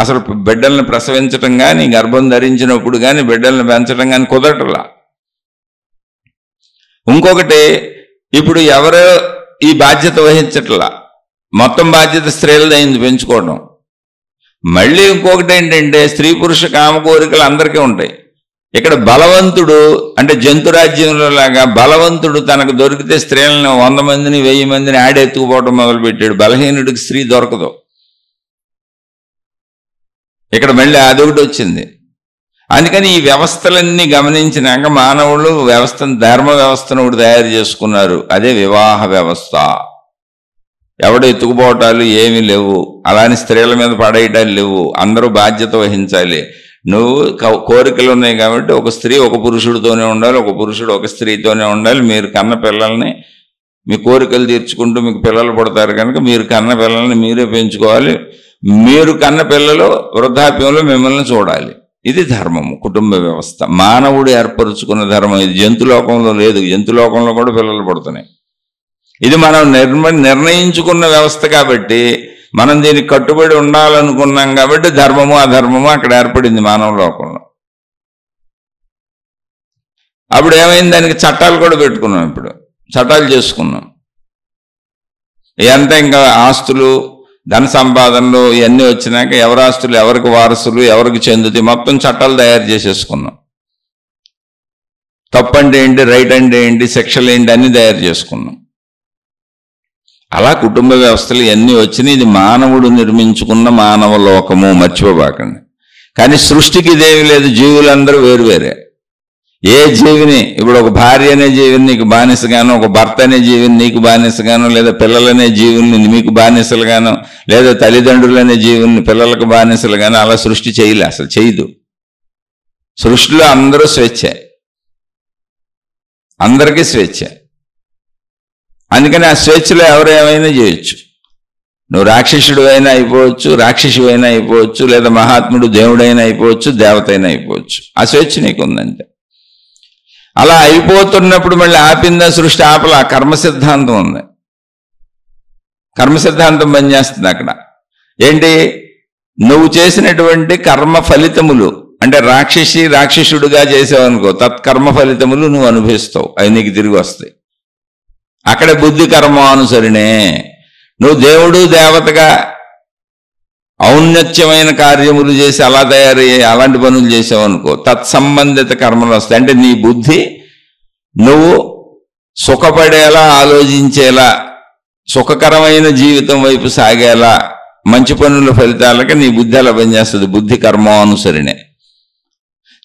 అసలు బిడ్డల్ని ప్రసవించడం కానీ, గర్భం ధరించినప్పుడు కానీ బిడ్డల్ని పెంచడం కానీ కుదరటలా. ఇంకొకటి, ఇప్పుడు ఎవరో ఈ బాధ్యత వహించట్లా, మొత్తం బాధ్యత స్త్రీలదైంది పెంచుకోవడం. మళ్ళీ ఇంకొకటి ఏంటంటే, స్త్రీ పురుష కామ కోరికలు అందరికీ ఉంటాయి. ఇక్కడ బలవంతుడు అంటే జంతురాజ్యంలో లాగా బలవంతుడు తనకు దొరికితే స్త్రీలను 100 మందిని 1000 మందిని ఆడెత్తుకుపోవడం మొదలుపెట్టాడు. బలహీనుడికి స్త్రీ దొరకదు. ఇక్కడ మళ్ళీ అదొకటి వచ్చింది. అందుకని ఈ వ్యవస్థలన్నీ గమనించినాక మానవులు వ్యవస్థను, ధర్మ వ్యవస్థను ఒకటి తయారు చేసుకున్నారు. అదే వివాహ వ్యవస్థ. ఎవడు ఎత్తుకుపోవటాలు ఏమీ లేవు, అలానే స్త్రీల మీద పడేయటాలు లేవు. అందరూ బాధ్యత వహించాలి. నువ్వు కోరికలు ఉన్నాయి కాబట్టి ఒక స్త్రీ ఒక పురుషుడితోనే ఉండాలి, ఒక పురుషుడు ఒక స్త్రీతోనే ఉండాలి. మీరు కన్న పిల్లల్ని మీ కోరికలు తీర్చుకుంటూ మీకు పిల్లలు పుడతారు కనుక మీరు కన్న పిల్లల్ని మీరే పెంచుకోవాలి. మీరు కన్న పిల్లలు వృద్ధాప్యంలో మిమ్మల్ని చూడాలి. ఇది ధర్మము, కుటుంబ వ్యవస్థ. మానవుడు ఏర్పరుచుకున్న ధర్మం ఇది. జంతులోకంలో లేదు. జంతులోకంలో కూడా పిల్లలు పుడుతున్నాయి. ఇది మనం నిర్ణయించుకున్న వ్యవస్థ కాబట్టి మనం దీనికి కట్టుబడి ఉండాలనుకున్నాం కాబట్టి ధర్మము అధర్మము అక్కడ ఏర్పడింది మానవ లోకంలో. అప్పుడు ఏమైంది, దానికి చట్టాలు కూడా పెట్టుకున్నాం. ఇప్పుడు చట్టాలు చేసుకున్నాం. ఎంత ఇంకా ఆస్తులు, ధన సంపాదనలు ఇవన్నీ వచ్చినాక ఎవరి ఆస్తులు ఎవరికి వారసులు, ఎవరికి చెందుతాయి, మొత్తం చట్టాలు తయారు చేసేసుకున్నాం. తప్పు అంటే ఏంటి, రైట్ అంటే ఏంటి, శిక్షలు ఏంటి అన్నీ తయారు చేసుకున్నాం. అలా కుటుంబ వ్యవస్థలు ఇవన్నీ వచ్చినాయి. ఇది మానవుడు నిర్మించుకున్న మానవ లోకము, మర్చిపోబాకండి. కానీ సృష్టికి ఇదేమీ లేదు. జీవులందరూ వేరువేరే. ఏ జీవిని, ఇప్పుడు ఒక భార్య అనే జీవిని నీకు బానిసగాను, ఒక భర్త అనే జీవిని నీకు బానిసగాను, లేదా పిల్లలనే జీవుల్ని మీకు బానిసలుగాను, లేదా తల్లిదండ్రులు అనే జీవుల్ని పిల్లలకు బానిసలుగాను అలా సృష్టి చేయలే, అసలు చేయదు. సృష్టిలో అందరూ స్వేచ్ఛ, అందరికీ స్వేచ్ఛ. అందుకని ఆ స్వేచ్ఛలో ఎవరు ఏమైనా చేయొచ్చు. నువ్వు రాక్షసుడు అయినా అయిపోవచ్చు, రాక్షసు అయినా అయిపోవచ్చు, లేదా మహాత్ముడు దేవుడైనా అయిపోవచ్చు, దేవత అయినా అయిపోవచ్చు. ఆ స్వేచ్ఛ నీకుందంటే. అలా అయిపోతున్నప్పుడు మళ్ళీ ఆపిందా సృష్టి? ఆపల. కర్మ సిద్ధాంతం ఉంది. కర్మ సిద్ధాంతం పనిచేస్తుంది అక్కడ. ఏంటి, నువ్వు చేసినటువంటి కర్మ ఫలితములు, అంటే రాక్షసుడుగా చేసావనుకో, తత్కర్మ ఫలితములు నువ్వు అనుభవిస్తావు, అవి నీకు తిరిగి వస్తాయి. అక్కడ బుద్ధి కర్మానుసరినే. నువ్వు దేవుడు దేవతగా ఔన్నత్యమైన కార్యములు చేసి అలా తయారయ్యే అలాంటి పనులు చేసావు అనుకో, తత్సంబంధిత కర్మలు వస్తాయి. అంటే నీ బుద్ధి నువ్వు సుఖపడేలా, ఆలోచించేలా, సుఖకరమైన జీవితం వైపు సాగేలా, మంచి పనుల ఫలితాలకి నీ బుద్ధి అలా పనిచేస్తుంది. బుద్ధి కర్మానుసరినే.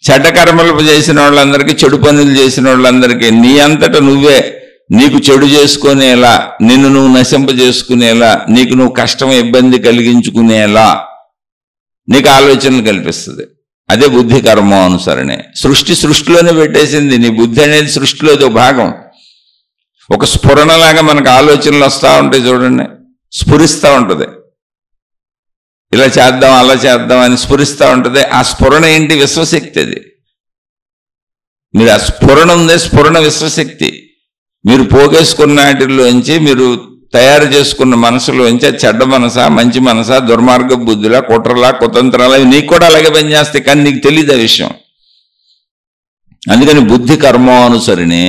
చెడ్డ కర్మలు చేసిన వాళ్ళందరికీ, చెడు పనులు చేసిన వాళ్ళందరికీ నీ అంతటా నువ్వే నీకు చెడు చేసుకునేలా, నిన్ను నువ్వు నశింపజేసుకునేలా, నీకు నువ్వు కష్టం ఇబ్బంది కలిగించుకునేలా నీకు ఆలోచనలు కల్పిస్తుంది. అదే బుద్ధి కర్మానుసరణే. సృష్టిలోనే పెట్టేసింది. నీ బుద్ధి అనేది సృష్టిలో ఒక భాగం. ఒక స్ఫురణలాగా మనకు ఆలోచనలు వస్తూ ఉంటాయి చూడండి, స్ఫురిస్తూ ఉంటుంది. ఇలా చేద్దాం అలా చేద్దాం అని స్ఫురిస్తూ ఉంటుంది. ఆ స్ఫురణ ఏంటి? విశ్వశక్తి. అది మీరు ఆ స్ఫురణ ఉందే, స్ఫురణ విశ్వశక్తి. మీరు పోగేసుకున్న వాటిల్లోంచి, మీరు తయారు చేసుకున్న మనసులోంచి చెడ్డ మనసా, మంచి మనసా, దుర్మార్గ బుద్ధులా, కుట్రలా, కుతంత్రాలా, నీకు కూడా అలాగే పనిచేస్తాయి. కానీ నీకు తెలియదు ఆ విషయం. అందుకని బుద్ధి కర్మానుసరిణే.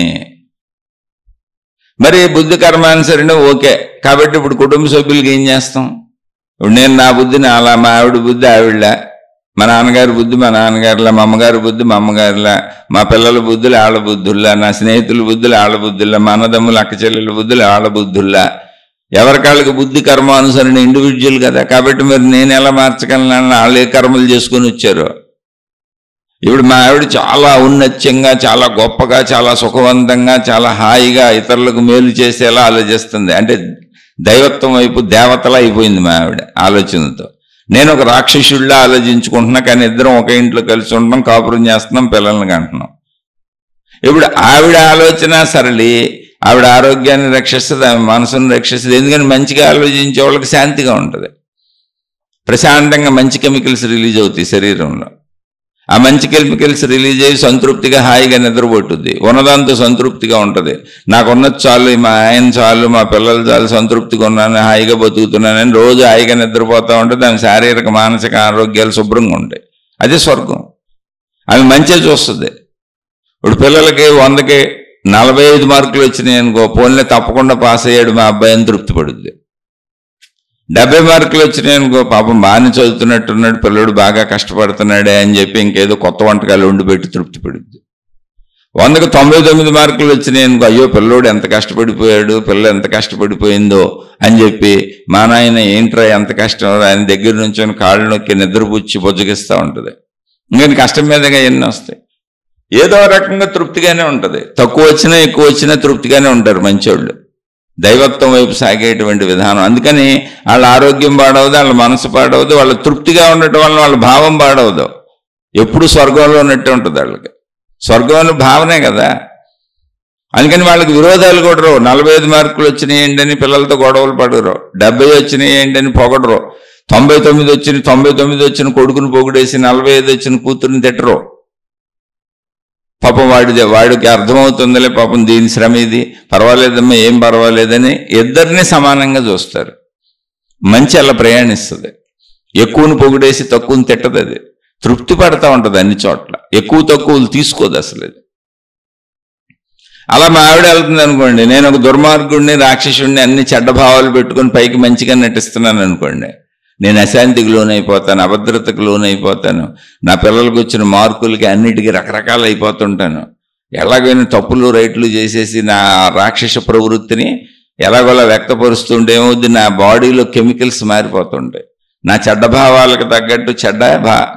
మరి బుద్ధి కర్మానుసరిణే ఓకే. కాబట్టి ఇప్పుడు కుటుంబ సభ్యులకి ఏం చేస్తాం? ఇప్పుడు నేను నా బుద్ధిని అలా, మా ఆవిడ బుద్ధి ఆవిడలా, మా నాన్నగారి బుద్ధి మా నాన్నగారిలా, మా అమ్మగారి బుద్ధి మా అమ్మగారిలా, మా పిల్లల బుద్ధులు ఆళ్ళ బుద్ధుల్లా, నా స్నేహితుల బుద్ధులు ఆళ్ళ బుద్ధుల్లా, మా అన్నదమ్ములు అక్క చెల్లెల బుద్ధులు ఆళ్ళ బుద్ధుల్లా. ఎవరికాళ్ళకి బుద్ధి కర్మానుసరణ ఇండివిజువల్ కదా. కాబట్టి మరి నేను ఎలా మార్చగలను? వాళ్ళు ఏ కర్మలు చేసుకొని వచ్చారు. ఇప్పుడు మా ఆవిడ చాలా ఔన్నత్యంగా, చాలా గొప్పగా, చాలా సుఖవంతంగా, చాలా హాయిగా ఇతరులకు మేలు చేసేలా ఆలోచిస్తుంది. అంటే దైవత్వం వైపు దేవతలా అయిపోయింది మా ఆవిడ ఆలోచనతో. నేను ఒక రాక్షసుడిలా ఆలోచించుకుంటున్నా, కానీ ఇద్దరం ఒక ఇంట్లో కలిసి ఉంటున్నాం, కాపురం చేస్తున్నాం, పిల్లల్ని కంటున్నాం. ఇప్పుడు ఆవిడ ఆలోచన సరళి ఆవిడ ఆరోగ్యాన్ని రక్షిస్తుంది, ఆమె మనసును రక్షిస్తుంది. ఎందుకని మంచిగా ఆలోచించే వాళ్ళకి శాంతిగా ఉంటుంది, ప్రశాంతంగా మంచి కెమికల్స్ రిలీజ్ అవుతాయి శరీరంలో. ఆ మంచి కెమికల్స్ రిలీజ్ అయ్యి సంతృప్తిగా హాయిగా నిద్రపోతుంది, ఉన్నదాంతో సంతృప్తిగా ఉంటుంది. నాకున్నది చాలు, మా ఆయన చాలు, మా పిల్లలు చాలు, సంతృప్తిగా ఉన్నాను, హాయిగా బతుకుతున్నానని రోజు హాయిగా నిద్రపోతూ ఉంటుంది. ఆమె శారీరక మానసిక ఆరోగ్యాలు శుభ్రంగా ఉంటాయి. అదే స్వర్గం. ఆమె మంచిగా చూస్తుంది. ఇప్పుడు పిల్లలకి 100కి 45 మార్కులు వచ్చినాయి అనుకో, పోన్లే తప్పకుండా పాస్ అయ్యాడు మా అబ్బాయి అని తృప్తి పడుద్ది. 70 మార్కులు వచ్చినాయి అనుకో, పాపం బాగానే చదువుతున్నట్టున్నాడు పిల్లడు, బాగా కష్టపడుతున్నాడే అని చెప్పి ఇంకేదో కొత్త వంటకాలు వండి పెట్టి తృప్తి పడుద్ది. 100కి 99 మార్కులు వచ్చినాయి అనుకో, అయ్యో పిల్లోడు ఎంత కష్టపడిపోయాడు, పిల్ల ఎంత కష్టపడిపోయిందో అని చెప్పి మా నాయన ఏంట్రా ఎంత కష్టం, ఆయన దగ్గర నుంచి కాళ్ళు నొక్కి నిద్రపుచ్చి బొజ్జగిస్తూ ఉంటుంది. ఇంకా కష్టం మీదగా ఎన్ని వస్తాయి. ఏదో రకంగా తృప్తిగానే ఉంటుంది. తక్కువ వచ్చినా ఎక్కువ వచ్చినా తృప్తిగానే ఉంటారు మంచోళ్ళు, దైవత్వం వైపు సాగేటువంటి విధానం. అందుకని వాళ్ళ ఆరోగ్యం పాడవదు, వాళ్ళ మనసు పాడవదు, వాళ్ళ తృప్తిగా ఉండటం వల్ల వాళ్ళ భావం పాడవదు. ఎప్పుడు స్వర్గంలో ఉన్నట్టు ఉంటుంది వాళ్ళకి. స్వర్గంలో భావనే కదా. అందుకని వాళ్ళకి విరోధాలు కూడా రావు. 45 మార్కులు వచ్చినాయి ఏంటని పిల్లలతో గొడవలు పడరు, 70 వచ్చినాయి ఏంటని పొగడరు, 99 వచ్చిన కొడుకుని పొగిడేసి 45 వచ్చిన కూతురుని తిట్టరు. పాపం వాడికి అర్థమవుతుందిలే, పాపం దీని శ్రమ ఇది, పర్వాలేదమ్మా ఏం పర్వాలేదని ఇద్దరిని సమానంగా చూస్తారు. మంచి అలా ప్రయాణిస్తుంది. ఎక్కువని పొగిడేసి తక్కువని తిట్టదు. అది తృప్తి పడతా ఉంటుంది అన్ని చోట్ల, ఎక్కువ తక్కువలు తీసుకోదు అసలు. అది అలా మా ఆవిడ వెళ్తుంది అనుకోండి, నేను ఒక దుర్మార్గుడిని రాక్షసుడిని అన్ని చెడ్డ భావాలు పెట్టుకొని పైకి మంచిగా నటిస్తున్నాను అనుకోండి, నేను అశాంతికి లోనైపోతాను, అభద్రతకు లోనైపోతాను, నా పిల్లలకు వచ్చిన మార్కులకి అన్నిటికీ రకరకాలు అయిపోతుంటాను. ఎలాగైనా తప్పులు రైట్లు చేసేసి నా రాక్షస ప్రవృత్తిని ఎలాగోలా వ్యక్తపరుస్తుంటే ఏమవుద్ది, నా బాడీలో కెమికల్స్ మారిపోతుంటాయి. నా చెడ్డ భావాలకు తగ్గట్టు చెడ్డ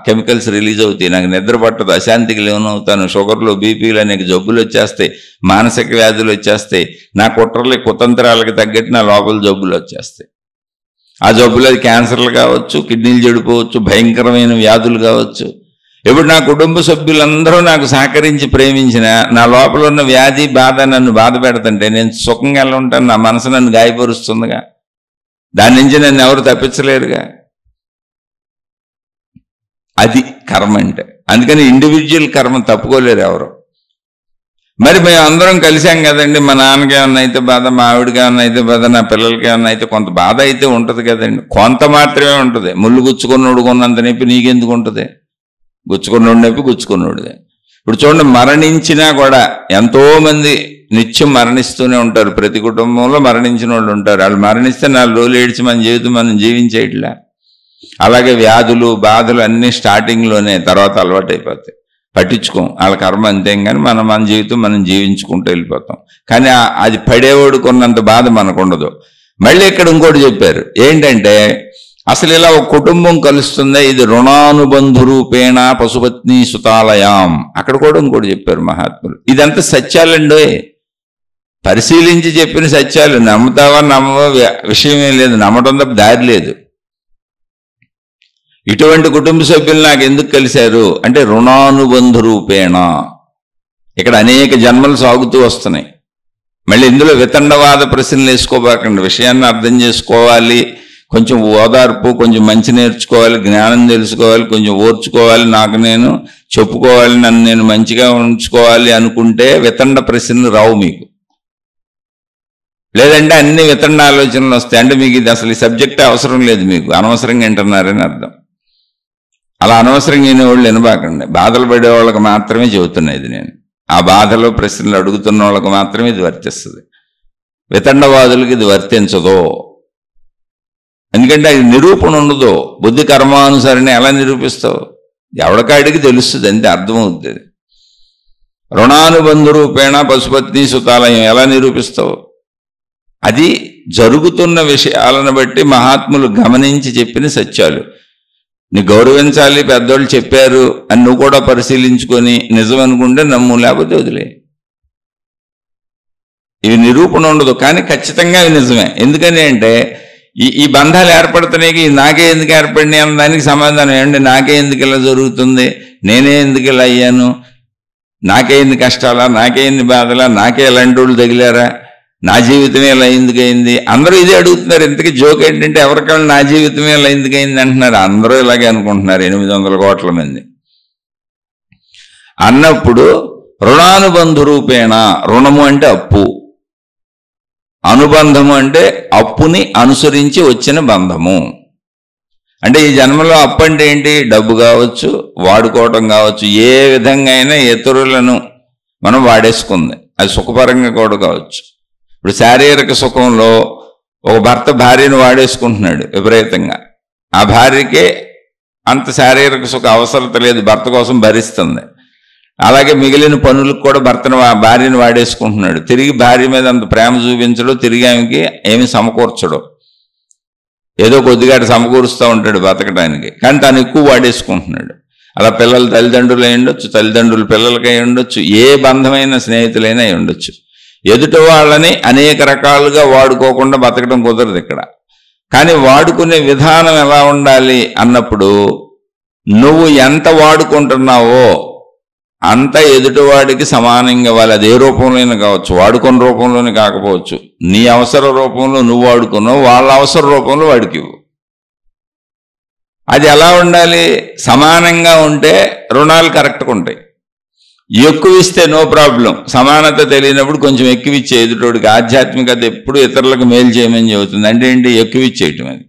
కెమికల్స్ రిలీజ్ అవుతాయి. నాకు నిద్ర పట్టదు, అశాంతికి లోనవుతాను, షుగర్లు బీపీలు అనేక జబ్బులు వచ్చేస్తాయి, మానసిక వ్యాధులు వచ్చేస్తాయి. నా కుట్రలకి కుతంత్రాలకు తగ్గట్టు నా లోపల జబ్బులు వచ్చేస్తాయి. ఆ జబ్బులు అది క్యాన్సర్లు కావచ్చు, కిడ్నీలు చెడిపోవచ్చు, భయంకరమైన వ్యాధులు కావచ్చు. ఇప్పుడు నా కుటుంబ సభ్యులందరూ నాకు సహకరించి ప్రేమించిన నా లోపల ఉన్న వ్యాధి బాధ నన్ను బాధ పెడుతుంటే నేను సుఖంగా ఎలా ఉంటాను? నా మనసు నన్ను గాయపరుస్తుందిగా, దాని నుంచి నన్ను ఎవరు తప్పించలేరుగా. అది కర్మ అంటే. అందుకని ఇండివిజువల్ కర్మ తప్పుకోలేరు ఎవరు. మరి మేము అందరం కలిసాం కదండి, మా నాన్నకి ఏమన్నా అయితే బాధ, మా ఆవిడకి ఏమన్నా అయితే బాధ, నా పిల్లలకి ఏమన్నా అయితే కొంత బాధ అయితే ఉంటుంది కదండి. కొంత మాత్రమే ఉంటుంది. ముళ్ళు గుచ్చుకున్నోడు కొన్నంత నొప్పి నీకెందుకు ఉంటుంది? గుచ్చుకున్నోడు నొప్పి గుచ్చుకున్నోడిదే. ఇప్పుడు చూడండి, మరణించినా కూడా ఎంతోమంది నిత్యం మరణిస్తూనే ఉంటారు. ప్రతి కుటుంబంలో మరణించిన వాళ్ళు ఉంటారు. వాళ్ళు మరణిస్తే 4 రోజులు ఏడ్చి మన జీవితం మనం జీవించేయట్లా. అలాగే వ్యాధులు బాధలు అన్నీ స్టార్టింగ్లోనే, తర్వాత అలవాటు అయిపోతాయి, పట్టించుకోం. వాళ్ళ కర్మ అంతేం, కానీ మన జీవితం మనం జీవించుకుంటూ వెళ్ళిపోతాం. కానీ అది పడేవాడు కొన్నంత బాధ మనకు ఉండదు. మళ్ళీ ఇక్కడ ఇంకోటి చెప్పారు ఏంటంటే, అసలు ఇలా ఒక కుటుంబం కలుస్తుందే, ఇది రుణానుబంధు రూపేణ పశుపత్ని సుతాలయాం. అక్కడ కూడా ఇంకోటి చెప్పారు మహాత్ములు. ఇదంతా సత్యాలండి, పరిశీలించి చెప్పిన సత్యాలు. నమ్ముతావా నమ్మవా విషయమే లేదు, నమ్మటం తప్ప దారి లేదు. ఇటువంటి కుటుంబ సభ్యులు నాకు ఎందుకు కలిశారు అంటే రుణానుబంధ రూపేణ. ఇక్కడ అనేక జన్మలు సాగుతూ వస్తున్నాయి. మళ్ళీ ఇందులో వితండవాద ప్రశ్నలు వేసుకోబాకండి. విషయాన్ని అర్థం చేసుకోవాలి, కొంచెం ఓదార్పు, కొంచెం మంచి నేర్చుకోవాలి, జ్ఞానం తెలుసుకోవాలి, కొంచెం ఓర్చుకోవాలి, నాకు నేను చెప్పుకోవాలి, నన్ను నేను మంచిగా ఉంచుకోవాలి అనుకుంటే వితండ ప్రశ్నలు రావు మీకు. లేదంటే అన్ని వితండ ఆలోచనలు వస్తాయి. అంటే మీకు ఇది అసలు ఈ సబ్జెక్టే అవసరం లేదు, మీకు అనవసరంగా వింటున్నారని అర్థం. అలా అనవసరంగా వినే వాళ్ళు వినబాకండి. బాధలు పడే వాళ్ళకి మాత్రమే చెబుతున్నా ఇది నేను. ఆ బాధలో ప్రశ్నలు అడుగుతున్న వాళ్ళకి మాత్రమే ఇది వర్తిస్తుంది. వితండవాదులకు ఇది వర్తించదు. ఎందుకంటే అది నిరూపణ ఉండదు. బుద్ధి కర్మానుసరణ ఎలా నిరూపిస్తావు? ఎవడికాడికి తెలుస్తుంది, అంతే అర్థమవుతుంది. రుణానుబంధ రూపేణ పశుపత్ని సుతాలయం ఎలా నిరూపిస్తావు? అది జరుగుతున్న విషయాలను బట్టి మహాత్ములు గమనించి చెప్పిన సత్యాలు. నీ గౌరవించాలి, పెద్దోళ్ళు చెప్పారు అని నువ్వు కూడా పరిశీలించుకొని నిజం అనుకుంటే నమ్ము, లేకపోతే వదిలే. ఇవి నిరూపణ ఉండదు, కానీ ఖచ్చితంగా ఇవి నిజమే. ఎందుకని అంటే ఈ బంధాలు ఏర్పడుతున్నాయి, నాకే ఎందుకు ఏర్పడినాయి అన్న దానికి సమాధానం ఏంటి? నాకే ఎందుకు ఇలా జరుగుతుంది, నేనే ఎందుకు ఇలా అయ్యాను, నాకే ఎన్ని కష్టాలా, నాకే ఎన్ని బాధలా, నాకే ఎలాంటి వాళ్ళు తగిలారా నా జీవితమే ఇలా ఎందుకయింది, అందరూ ఇదే అడుగుతున్నారు. ఇంతకీ జోక్ ఏంటంటే ఎవరికాళ్ళు నా జీవితమే ఇలా ఎందుకయింది అంటున్నారు. అందరూ ఇలాగే అనుకుంటున్నారు 800 కోట్ల మంది. అన్నప్పుడు రుణానుబంధ రూపేణ, రుణము అంటే అప్పు, అనుబంధము అంటే అప్పుని అనుసరించి వచ్చిన బంధము. అంటే ఈ జన్మలో అప్పు అంటే ఏంటి? డబ్బు కావచ్చు, వాడుకోవటం కావచ్చు, ఏ విధంగా అయినా ఇతరులను మనం వాడేసుకుంది. అది సుఖపరంగా కూడా కావచ్చు. ఇప్పుడు శారీరక సుఖంలో ఒక భర్త భార్యను వాడేసుకుంటున్నాడు విపరీతంగా, ఆ భార్యకే అంత శారీరక సుఖ అవసరత లేదు, భర్త కోసం భరిస్తుంది. అలాగే మిగిలిన పనులకు కూడా భార్యను వాడేసుకుంటున్నాడు. తిరిగి భార్య మీద అంత ప్రేమ చూపించడు, తిరిగి ఆమెకి ఏమి సమకూర్చడు, ఏదో కొద్దిగా సమకూరుస్తూ ఉంటాడు బతకడానికి, కానీ తను ఎక్కువ వాడేసుకుంటున్నాడు. అలా పిల్లలు తల్లిదండ్రులు అయి ఉండొచ్చు, తల్లిదండ్రులు పిల్లలకి అయి ఉండొచ్చు, ఏ బంధమైన స్నేహితులైనా అయి ఉండొచ్చు. ఎదుటి వాళ్ళని అనేక రకాలుగా వాడుకోకుండా బతకడం కుదరదు ఇక్కడ. కానీ వాడుకునే విధానం ఎలా ఉండాలి అన్నప్పుడు, నువ్వు ఎంత వాడుకుంటున్నావో అంత ఎదుటివాడికి సమానంగా ఇవ్వాలి. అది ఏ రూపంలోనే కావచ్చు, వాడుకున్న రూపంలోనే కాకపోవచ్చు. నీ అవసర రూపంలో నువ్వు వాడుకున్నావు, వాళ్ళ అవసర రూపంలో వాడికి ఇవ్వు. అది ఎలా ఉండాలి? సమానంగా ఉంటే రుణాలు కరెక్ట్గా ఉంటాయి. ఎక్కువ ఇస్తే నో ప్రాబ్లం, సమానత తెలియనప్పుడు కొంచెం ఎక్కువ ఇచ్చే ఎదుటోడికి. ఆధ్యాత్మికత ఎప్పుడు ఇతరులకు మేలు చేయమని చెబుతుంది. అంటే ఏంటి? ఎక్కువ ఇచ్చేయటం. అది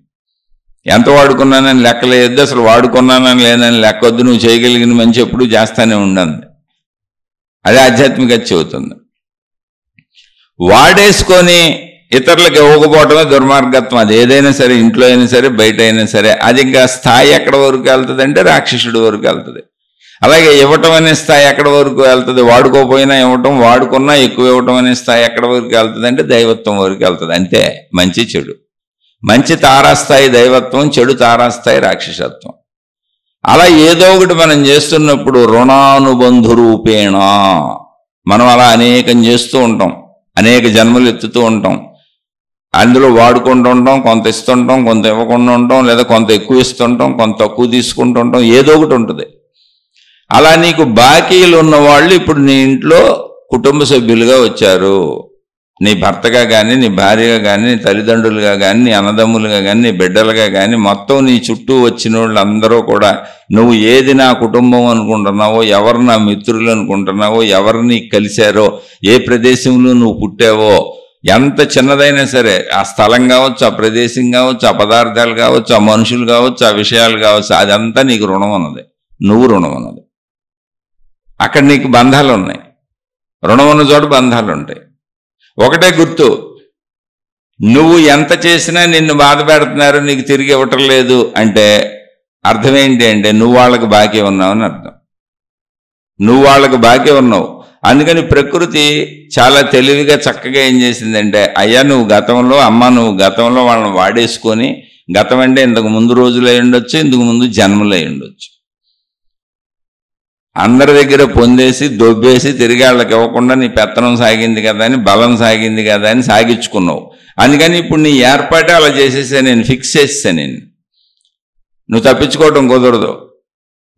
ఎంత వాడుకున్నానని లెక్కలేదు, అసలు వాడుకున్నానని లేనని లెక్కొద్దు, నువ్వు చేయగలిగిన మంచి ఎప్పుడు చేస్తానే ఉండండి. అదే ఆధ్యాత్మికత చెబుతుంది. వాడేసుకొని ఇతరులకు ఇవ్వకపోవటమే దుర్మార్గత్వం. అది ఏదైనా సరే, ఇంట్లో అయినా సరే, బయట అయినా సరే. అది ఇంకా స్థాయి ఎక్కడ వరకు వెళ్తుంది అంటే రాక్షసుడి వరకు వెళ్తుంది. అలాగే ఇవ్వటం అనే స్థాయి ఎక్కడ వరకు వెళ్తుంది? వాడుకోపోయినా ఇవ్వటం, వాడుకున్నా ఎక్కువ ఇవ్వటం అనే స్థాయి ఎక్కడ వరకు వెళ్తుంది అంటే దైవత్వం వరకు వెళ్తుంది. అంతే. మంచి చెడు. మంచి తారాస్థాయి దైవత్వం, చెడు తారాస్థాయి రాక్షసత్వం. అలా ఏదో ఒకటి మనం చేస్తున్నప్పుడు రుణానుబంధ రూపేణ మనం అలా అనేకం చేస్తూ ఉంటాం, అనేక జన్మలు ఎత్తుతూ ఉంటాం. అందులో వాడుకుంటూ ఉంటాం, కొంత ఇస్తుంటాం, కొంత ఇవ్వకుండా ఉంటాం, లేదా కొంత ఎక్కువ ఇస్తుంటాం, కొంత తక్కువ తీసుకుంటుంటాం, ఏదో ఒకటి ఉంటుంది. అలా నీకు బాకీలు ఉన్న వాళ్ళు ఇప్పుడు నీ ఇంట్లో కుటుంబ సభ్యులుగా వచ్చారు. నీ భర్తగా కానీ, నీ భార్యగా కానీ, నీ తల్లిదండ్రులుగా కానీ, నీ అన్నదమ్ములుగా కానీ, నీ బిడ్డలుగా కానీ, మొత్తం నీ చుట్టూ వచ్చిన వాళ్ళందరూ కూడా నువ్వు ఏది నా కుటుంబం అనుకుంటున్నావో, ఎవరు నా మిత్రులు అనుకుంటున్నావో, ఎవరు నీకు కలిశారో, ఏ ప్రదేశంలో నువ్వు పుట్టావో, ఎంత చిన్నదైనా సరే, ఆ స్థలం కావచ్చు, ఆ ప్రదేశం కావచ్చు, ఆ పదార్థాలు కావచ్చు, ఆ మనుషులు కావచ్చు, ఆ విషయాలు కావచ్చు, అదంతా నీకు రుణం ఉన్నది. నువ్వు రుణం ఉన్నది. అక్కడ నీకు బంధాలు ఉన్నాయి. రుణం ఉన్న చోట బంధాలు ఉంటాయి. ఒకటే గుర్తు, నువ్వు ఎంత చేసినా నిన్ను బాధ పెడుతున్నారు, నీకు తిరిగి ఇవ్వటం లేదు అంటే అర్థం ఏంటి అంటే నువ్వు వాళ్ళకి బాకీ ఉన్నావు అని అర్థం. నువ్వు వాళ్ళకి బాకీ ఉన్నావు. అందుకని ప్రకృతి చాలా తెలివిగా చక్కగా ఏం చేసిందంటే, అయ్యా నువ్వు గతంలో, అమ్మ నువ్వు గతంలో వాళ్ళని వాడేసుకొని, గతం అంటే ఇంతకు ముందు రోజులు అయి ఉండొచ్చు, ఇంతకు ముందు జన్మలు అయి ఉండొచ్చు, అందరి దగ్గర పొందేసి దొబ్బేసి తిరిగి వాళ్ళకి ఇవ్వకుండా నీ పెత్తనం సాగింది కదా అని, బలం సాగింది కదా అని సాగించుకున్నావు. అందుకని ఇప్పుడు నీ ఏర్పాటే అలా చేసేసా, నేను ఫిక్స్ చేసేసా. నువ్వు తప్పించుకోవటం కుదరదు.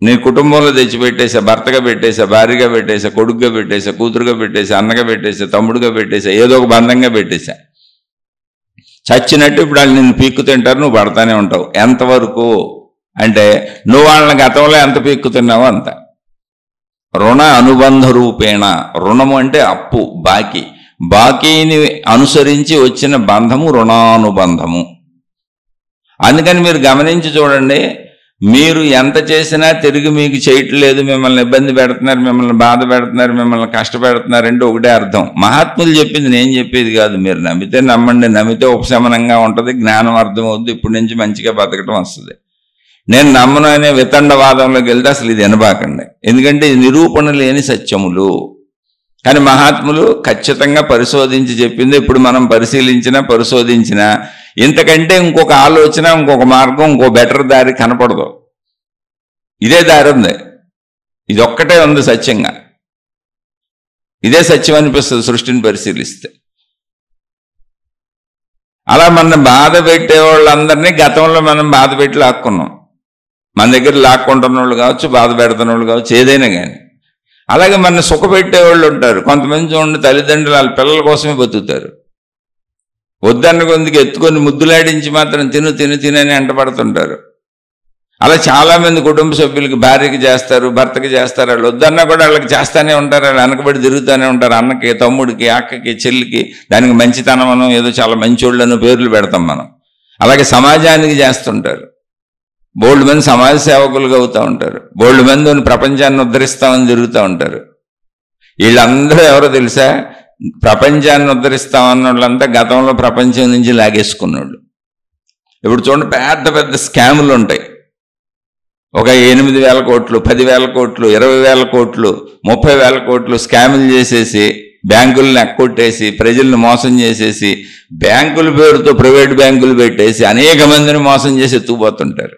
నీ కుటుంబంలో తెచ్చిపెట్టేసా, భర్తగా పెట్టేసా, భార్యగా పెట్టేసా, కొడుకుగా పెట్టేసా, కూతురుగా పెట్టేసా, అన్నగా పెట్టేసా, తమ్ముడుగా పెట్టేసా, ఏదో ఒక బంధంగా పెట్టేసా. చచ్చినట్టు ఇప్పుడు వాళ్ళు నిన్ను పీక్కు తింటారు, నువ్వు పడతానే ఉంటావు. ఎంతవరకు అంటే నువ్వు వాళ్ళని గతంలో ఎంత పీక్కుతున్నావో అంత. రుణ అనుబంధ రూపేణ. రుణము అంటే అప్పు, బాకీ. బాకీని అనుసరించి వచ్చిన బంధము రుణానుబంధము. అందుకని మీరు గమనించి చూడండి, మీరు ఎంత చేసినా తిరిగి మీకు చేయట్లేదు, మిమ్మల్ని ఇబ్బంది పెడుతున్నారు, మిమ్మల్ని బాధ పెడుతున్నారు, మిమ్మల్ని కష్టపెడుతున్నారు అంటే ఒకటే అర్థం. మహాత్ములు చెప్పింది నేను చెప్పేది కాదు. మీరు నమ్మితే నమ్మండి, నమ్మితే ఉపశమనంగా ఉంటుంది, జ్ఞానం అర్థం అవుద్ది, ఇప్పటి నుంచి మంచిగా బతకటం వస్తుంది. నేను నమ్మను అనే వితండవాదంలోకి వెళ్తే అసలు ఇది వినబాకండి, ఎందుకంటే ఇది నిరూపణ లేని సత్యములు. కానీ మహాత్ములు ఖచ్చితంగా పరిశోధించి చెప్పింది. ఇప్పుడు మనం పరిశోధించినా ఇంతకంటే ఇంకొక ఆలోచన, ఇంకొక మార్గం, ఇంకో బెటర్ దారి కనపడదు. ఇదే దారి ఉంది, ఇది ఒక్కటే ఉంది సత్యంగా. ఇదే సత్యం అనిపిస్తుంది సృష్టిని పరిశీలిస్తే. అలా మన బాధ పెట్టే వాళ్ళందరినీ గతంలో మనం బాధ పెట్టి లాక్కున్నాం. మన దగ్గర లాక్కుంటున్న వాళ్ళు కావచ్చు, బాధ పెడుతున్న వాళ్ళు కావచ్చు, ఏదైనా కానీ. అలాగే మన సుఖ పెట్టేవాళ్ళు ఉంటారు కొంతమంది. చూడండి, తల్లిదండ్రులు వాళ్ళ పిల్లల కోసమే బతుకుతారు. వద్దన్న కొందుకు ఎత్తుకొని ముద్దులాడించి మాత్రం తిను తిను తినని అంటపడుతుంటారు. అలా చాలామంది కుటుంబ సభ్యులకి, భార్యకి చేస్తారు, భర్తకి చేస్తారు. వాళ్ళు వద్దన్నా కూడా వాళ్ళకి చేస్తానే ఉంటారు. వాళ్ళు వెనకబడి తిరుగుతూనే ఉంటారు. అన్నకి, తమ్ముడికి, అక్కకి, చెల్లికి. దానికి మంచితనం మనం ఏదో చాలా మంచోళ్ళను పేర్లు పెడతాం మనం. అలాగే సమాజానికి చేస్తుంటారు. బోల్డ్ మంది సమాజ సేవకులుగా అవుతూ ఉంటారు. బోల్డ్ మంది ప్రపంచాన్ని ఉద్ధరిస్తామని తిరుగుతూ ఉంటారు. వీళ్ళందరూ ఎవరో తెలుసా? ప్రపంచాన్ని ఉద్ధరిస్తామన్న వాళ్ళంతా గతంలో ప్రపంచం నుంచి లాగేసుకున్నాళ్ళు. ఇప్పుడు చూడండి, పెద్ద పెద్ద స్కాములు ఉంటాయి. ఒక 8,000 కోట్లు, 10,000 కోట్లు, 20,000 కోట్లు, 30,000 కోట్లు స్కాములు చేసేసి బ్యాంకులను ఎక్కొట్టేసి ప్రజల్ని మోసం చేసేసి బ్యాంకుల పేరుతో ప్రైవేట్ బ్యాంకులు పెట్టేసి అనేక మందిని మోసం చేసి ఎత్తుకుపోతుంటారు.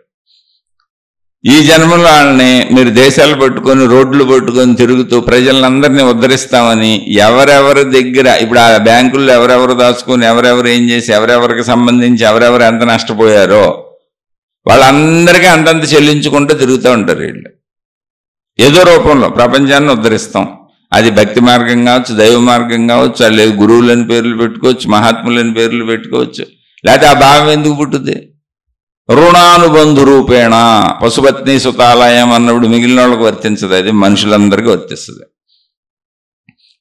ఈ జన్మలో వాళ్ళని మీరు దేశాలు పట్టుకొని, రోడ్లు పట్టుకొని తిరుగుతూ ప్రజలందరినీ ఉద్ధరిస్తామని ఎవరెవరి దగ్గర ఇప్పుడు ఆ బ్యాంకుల్లో ఎవరెవరు దాచుకొని, ఎవరెవరు ఏం చేసి, ఎవరెవరికి సంబంధించి ఎవరెవరు ఎంత నష్టపోయారో వాళ్ళందరికీ అంతంత చెల్లించుకుంటూ తిరుగుతూ ఉంటారు. వీళ్ళు ఏదో రూపంలో ప్రపంచాన్ని ఉద్ధరిస్తాం. అది భక్తి మార్గం కావచ్చు, దైవ మార్గం కావచ్చు, లేదు గురువులని పేర్లు పెట్టుకోవచ్చు, మహాత్ములని పేర్లు పెట్టుకోవచ్చు. లేకపోతే ఆ భావం ఎందుకు పుట్టుద్ది? రుణానుబంధు రూపేణ పశుపత్ని సుతాలయం అన్నప్పుడు మిగిలిన వాళ్ళకి వర్తించదు, అది మనుషులందరికీ వర్తిస్తుంది.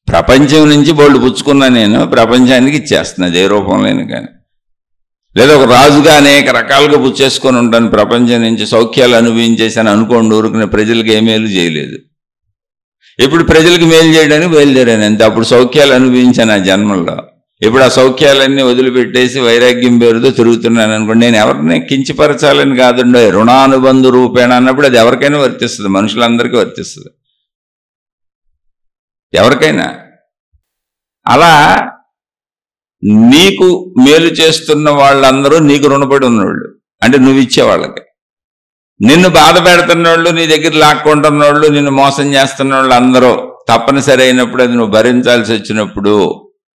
ప్రపంచం నుంచి బోల్డ్ పుచ్చుకున్నా నేను ప్రపంచానికి ఇచ్చేస్తున్నది ఏ రూపంలోనూ. కానీ లేదా ఒక రాజుగా అనేక రకాలుగా పుచ్చేసుకొని ఉంటాను. ప్రపంచం నుంచి సౌఖ్యాలు అనుభవించేసాను అనుకోండి, ఊరుకునే ప్రజలకు ఏ మేలు చేయలేదు. ఇప్పుడు ప్రజలకు మేలు చేయడానికి బయలుదేరాను అంతే. అప్పుడు సౌఖ్యాలు అనుభవించాను ఆ జన్మల్లో. ఇప్పుడు ఆ సౌఖ్యాలన్నీ వదిలిపెట్టేసి వైరాగ్యం పేరుతో తిరుగుతున్నాను అనుకోండి. నేను ఎవరిని కించపరచాలని కాదండి, రుణానుబంధు రూపేణ అన్నప్పుడు అది ఎవరికైనా వర్తిస్తుంది, మనుషులందరికీ వర్తిస్తుంది, ఎవరికైనా. అలా నీకు మేలు చేస్తున్న వాళ్ళందరూ నీకు రుణపడి ఉన్నవాళ్ళు, అంటే నువ్వు ఇచ్చేవాళ్ళకి. నిన్ను బాధ పెడుతున్న వాళ్ళు, నీ దగ్గర లాక్కుంటున్న వాళ్ళు, నిన్ను మోసం చేస్తున్న వాళ్ళు అందరూ తప్పనిసరి అయినప్పుడు, అది నువ్వు భరించాల్సి వచ్చినప్పుడు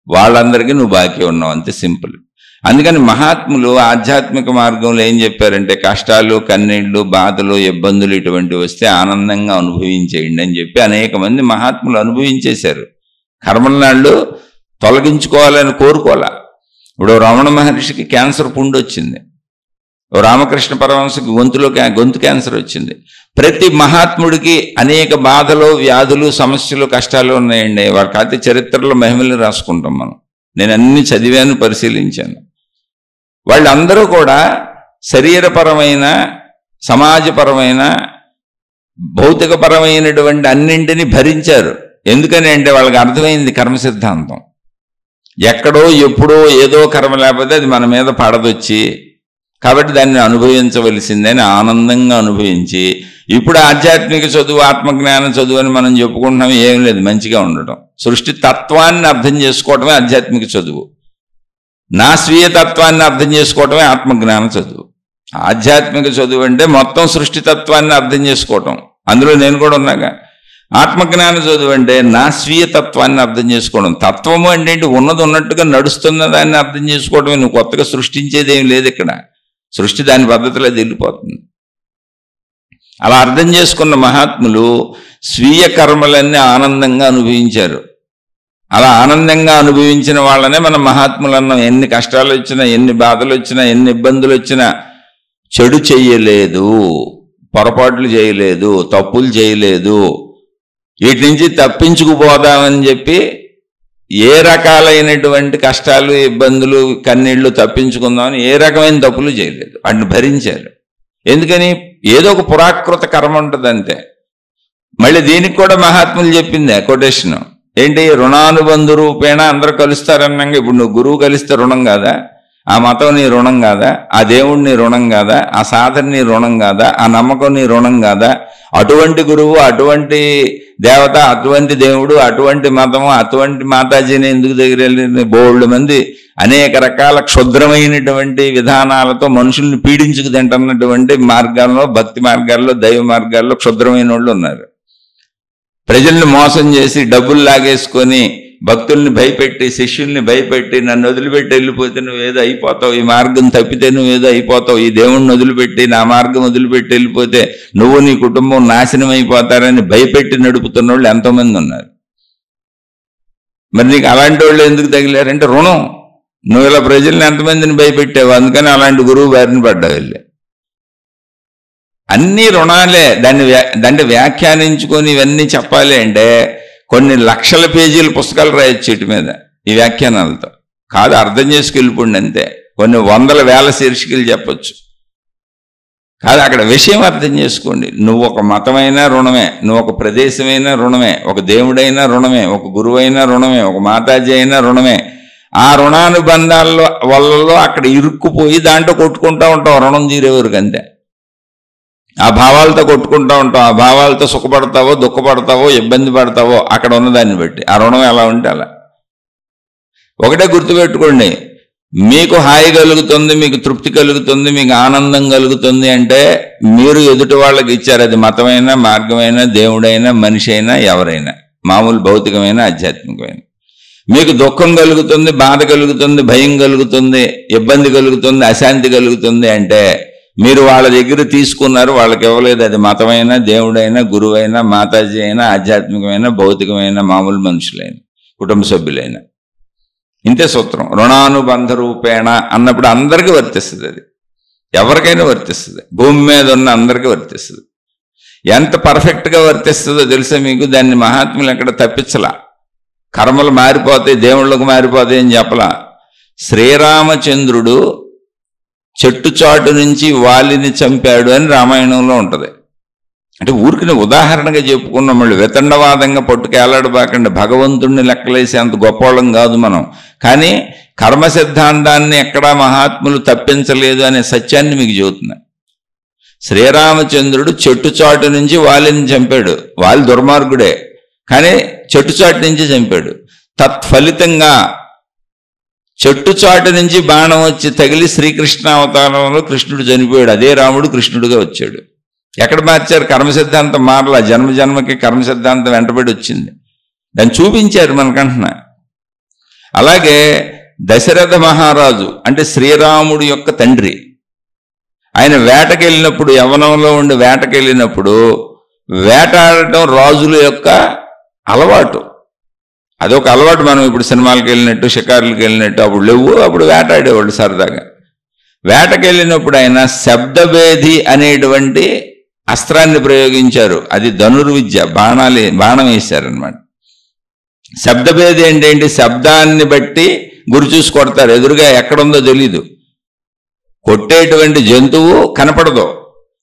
వాళ్ళందరికీ నువ్వు బాకీ ఉన్నావు, అంతే సింపుల్. అందుకని మహాత్ములు ఆధ్యాత్మిక మార్గంలో ఏం చెప్పారంటే, కష్టాలు, కన్నీళ్లు, బాధలు, ఇబ్బందులు ఇటువంటివి వస్తే ఆనందంగా అనుభవించేయండి అని చెప్పి అనేక మంది మహాత్ములు అనుభవించేశారు. కర్మలనాళ్ళు తొలగించుకోవాలని కోరుకోవాలా. ఇప్పుడు రమణ మహర్షికి క్యాన్సర్ పుండు వచ్చింది, రామకృష్ణ పరమహంసకి గొంతు క్యాన్సర్ వచ్చింది. ప్రతి మహాత్ముడికి అనేక బాధలు, వ్యాధులు, సమస్యలు, కష్టాలు ఉన్నాయండి. వాళ్ళ కాకపోతే చరిత్రలో మహిమలు రాసుకుంటాం మనం. నేను అన్ని చదివాను, పరిశీలించాను. వాళ్ళందరూ కూడా శరీరపరమైన, సమాజపరమైన, భౌతికపరమైనటువంటి అన్నింటినీ భరించారు. ఎందుకని అంటే వాళ్ళకి అర్థమైంది కర్మ సిద్ధాంతం. ఎక్కడో ఎప్పుడో ఏదో కర్మ లేకపోతే అది మన మీద పడదొచ్చి, కాబట్టి దాన్ని అనుభవించవలసిందని ఆనందంగా అనుభవించి, ఇప్పుడు ఆధ్యాత్మిక చదువు, ఆత్మజ్ఞానం చదువు అని మనం చెప్పుకుంటున్నాం. ఏం లేదు, మంచిగా ఉండటం. సృష్టి తత్వాన్ని అర్థం చేసుకోవటమే ఆధ్యాత్మిక చదువు. నా స్వీయ తత్వాన్ని అర్థం చేసుకోవటమే ఆత్మజ్ఞాన చదువు. ఆధ్యాత్మిక చదువు అంటే మొత్తం సృష్టి తత్వాన్ని అర్థం చేసుకోవటం, అందులో నేను కూడా ఉన్నాగా. ఆత్మజ్ఞాన చదువు అంటే నా స్వీయ తత్వాన్ని అర్థం చేసుకోవడం. తత్వము అంటే ఉన్నది ఉన్నట్టుగా నడుస్తున్న దాన్ని అర్థం చేసుకోవడమే. నువ్వు కొత్తగా సృష్టించేది ఏం లేదు ఇక్కడ. సృష్టి దాని పద్ధతిలో వెళ్ళిపోతుంది. అలా అర్థం చేసుకున్న మహాత్ములు స్వీయ కర్మలన్నీ ఆనందంగా అనుభవించారు. అలా ఆనందంగా అనుభవించిన వాళ్ళనే మనం మహాత్ములు అన్నాం. ఎన్ని కష్టాలు వచ్చినా, ఎన్ని బాధలు వచ్చినా, ఎన్ని ఇబ్బందులు వచ్చినా చెడు చెయ్యలేదు, పొరపాట్లు చేయలేదు, తప్పులు చేయలేదు. వీటి నుంచి తప్పించుకుపోదామని చెప్పి ఏ రకాలైనటువంటి కష్టాలు, ఇబ్బందులు, కన్నీళ్లు తప్పించుకుందామని ఏ రకమైన తప్పులు చేయలేదు, వాటిని భరించారు. ఎందుకని? ఏదో ఒక పురాకృత కర్మ ఉంటుంది అంతే. మళ్ళీ దీనికి కూడా మహాత్ములు చెప్పింది కొటేషన్ ఏంటి? రుణానుబంధు రూపేణ అందరూ కలుస్తారన్నాక, ఇప్పుడు నువ్వు గురువు కలిస్తే రుణం కాదా? ఆ మతం నీ రుణం కాదా? ఆ దేవుడు నీ రుణం కాదా? ఆ సాధన నీ రుణం కాదా? ఆ నమ్మకం నీ రుణం కాదా? అటువంటి గురువు, అటువంటి దేవత, అటువంటి దేవుడు, అటువంటి మతము, అటువంటి మాతాజీని ఎందుకు దగ్గర వెళ్ళి బోల్డ్ మంది అనేక రకాల క్షుద్రమైనటువంటి విధానాలతో మనుషుల్ని పీడించుకు తింటున్నటువంటి మార్గాల్లో, భక్తి మార్గాల్లో, దైవ మార్గాల్లో క్షుద్రమైన వాళ్ళు ఉన్నారు. ప్రజల్ని మోసం చేసి డబ్బులు లాగేసుకొని భక్తుల్ని భయపెట్టి, శిష్యుల్ని భయపెట్టి, నన్ను వదిలిపెట్టి వెళ్ళిపోతే నువ్వేదో అయిపోతావు, ఈ మార్గం తప్పితే నువ్వేదో అయిపోతావు, ఈ దేవుణ్ణి వదిలిపెట్టి నా మార్గం వదిలిపెట్టి వెళ్ళిపోతే నువ్వు నీ కుటుంబం నాశనం అయిపోతారని భయపెట్టి నడుపుతున్న వాళ్ళు ఎంతోమంది ఉన్నారు. మరి నీకు అలాంటి వాళ్ళు ఎందుకు తగిలారంటే రుణం. నువ్వు ఇలా ప్రజల్ని ఎంతమందిని భయపెట్టావు, అందుకని అలాంటి గురువు బారిన పడ్డావు వెళ్ళి. అన్ని రుణాలే. దాన్ని వ్యాఖ్యానించుకొని ఇవన్నీ చెప్పాలి అంటే కొన్ని లక్షల పేజీల పుస్తకాలు రాయొచ్చు వీటి మీద ఈ వ్యాఖ్యానాలతో. కాదు, అర్థం చేసుకెళ్ళిపోండి అంతే. కొన్ని వందల వేల శీర్షికలు చెప్పొచ్చు. కాదు, అక్కడ విషయం అర్థం చేసుకోండి. నువ్వు ఒక మతమైనా రుణమే, నువ్వు ఒక ప్రదేశమైనా రుణమే, ఒక దేవుడైనా రుణమే, ఒక గురువైనా రుణమే, ఒక మాతాజీ అయినా రుణమే. ఆ రుణానుబంధాల వల్ల అక్కడ ఇరుక్కుపోయి దాంట్లో కొట్టుకుంటూ ఉంటావు రుణం తీరేవరకు అంతే. ఆ భావాలతో కొట్టుకుంటూ ఉంటావు. ఆ భావాలతో సుఖపడతావో దుఃఖపడతావో ఇబ్బంది పడతావో అక్కడ ఉన్నదాన్ని బట్టి ఆ రుణం ఎలా ఉంటే అలా. ఒకటే గుర్తుపెట్టుకోండి, మీకు హాయి కలుగుతుంది, మీకు తృప్తి కలుగుతుంది, మీకు ఆనందం కలుగుతుంది అంటే మీరు ఎదుటి వాళ్ళకి ఇచ్చారు. అది మతమైనా, మార్గమైనా, దేవుడైనా, మనిషి అయినా, ఎవరైనా, మామూలు భౌతికమైన, ఆధ్యాత్మికమైన. మీకు దుఃఖం కలుగుతుంది, బాధ కలుగుతుంది, భయం కలుగుతుంది, ఇబ్బంది కలుగుతుంది, అశాంతి కలుగుతుంది అంటే మీరు వాళ్ళ దగ్గర తీసుకున్నారు, వాళ్ళకి ఇవ్వలేదు. అది మతమైనా, దేవుడైనా, గురువైనా, మాతాజీ అయినా, ఆధ్యాత్మికమైన, భౌతికమైన, మామూలు మనుషులైన, కుటుంబ సభ్యులైన. ఇంతే సూత్రం. రుణానుబంధ రూపేణ అన్నప్పుడు అందరికీ వర్తిస్తుంది. అది ఎవరికైనా వర్తిస్తుంది. భూమి మీద ఉన్న అందరికీ వర్తిస్తుంది. ఎంత పర్ఫెక్ట్గా వర్తిస్తుందో తెలుసా మీకు? దాన్ని మహాత్ములు ఎక్కడ తప్పించలా. కర్మలు మారిపోతాయి, దేవుళ్ళకు మారిపోతాయి అని చెప్పలా. శ్రీరామచంద్రుడు చెట్టు చాటు నుంచి వాలిని చంపాడు అని రామాయణంలో ఉంటుంది. అంటే ఊరికి ఉదాహరణగా చెప్పుకున్నాం. మళ్ళీ వితండవాదంగా పట్టుకేలాడబాకండి. భగవంతుడిని లెక్కలేసి అంత గొప్పవాళ్ళం కాదు మనం. కానీ కర్మ సిద్ధాంతాన్ని ఎక్కడా మహాత్ములు తప్పించలేదు అనే సత్యాన్ని మీకు చెబుతున్నా. శ్రీరామచంద్రుడు చెట్టు చాటు నుంచి వాలిని చంపాడు. వాలి దుర్మార్గుడే, కానీ చెట్టు చాటు నుంచి చంపాడు. తత్ఫలితంగా చెట్టు చాటు నుంచి బాణం వచ్చి తగిలి శ్రీకృష్ణ అవతారంలో కృష్ణుడు చనిపోయాడు. అదే రాముడు కృష్ణుడిగా వచ్చాడు. ఎక్కడ మార్చారు? కర్మ సిద్ధాంతం మారలా. జన్మ జన్మకి కర్మ సిద్ధాంతం వెంటబడి వచ్చింది. దాన్ని చూపించారు మనకంటున్నా. అలాగే దశరథ మహారాజు అంటే శ్రీరాముడు యొక్క తండ్రి, ఆయన వేటకెళ్ళినప్పుడు, యవ్వనంలో ఉండి వేటకెళ్ళినప్పుడు వేటాడటం రాజుల యొక్క అలవాటు. అదొక అలవాటు. మనం ఇప్పుడు సినిమాలకు వెళ్ళినట్టు, షికారులకు వెళ్ళినట్టు అప్పుడు లేవు. అప్పుడు వేటాడేవాళ్ళు సరదాగా. వేటకెళ్ళినప్పుడు ఆయన శబ్దభేది అనేటువంటి అస్త్రాన్ని ప్రయోగించారు. అది ధనుర్విద్య, బాణం వేశారనమాట. శబ్దభేది అంటే ఏంటి? శబ్దాన్ని బట్టి గురి చూసి కొడతారు. ఎదురుగా ఎక్కడుందో తెలీదు. కొట్టేటువంటి జంతువు కనపడదు,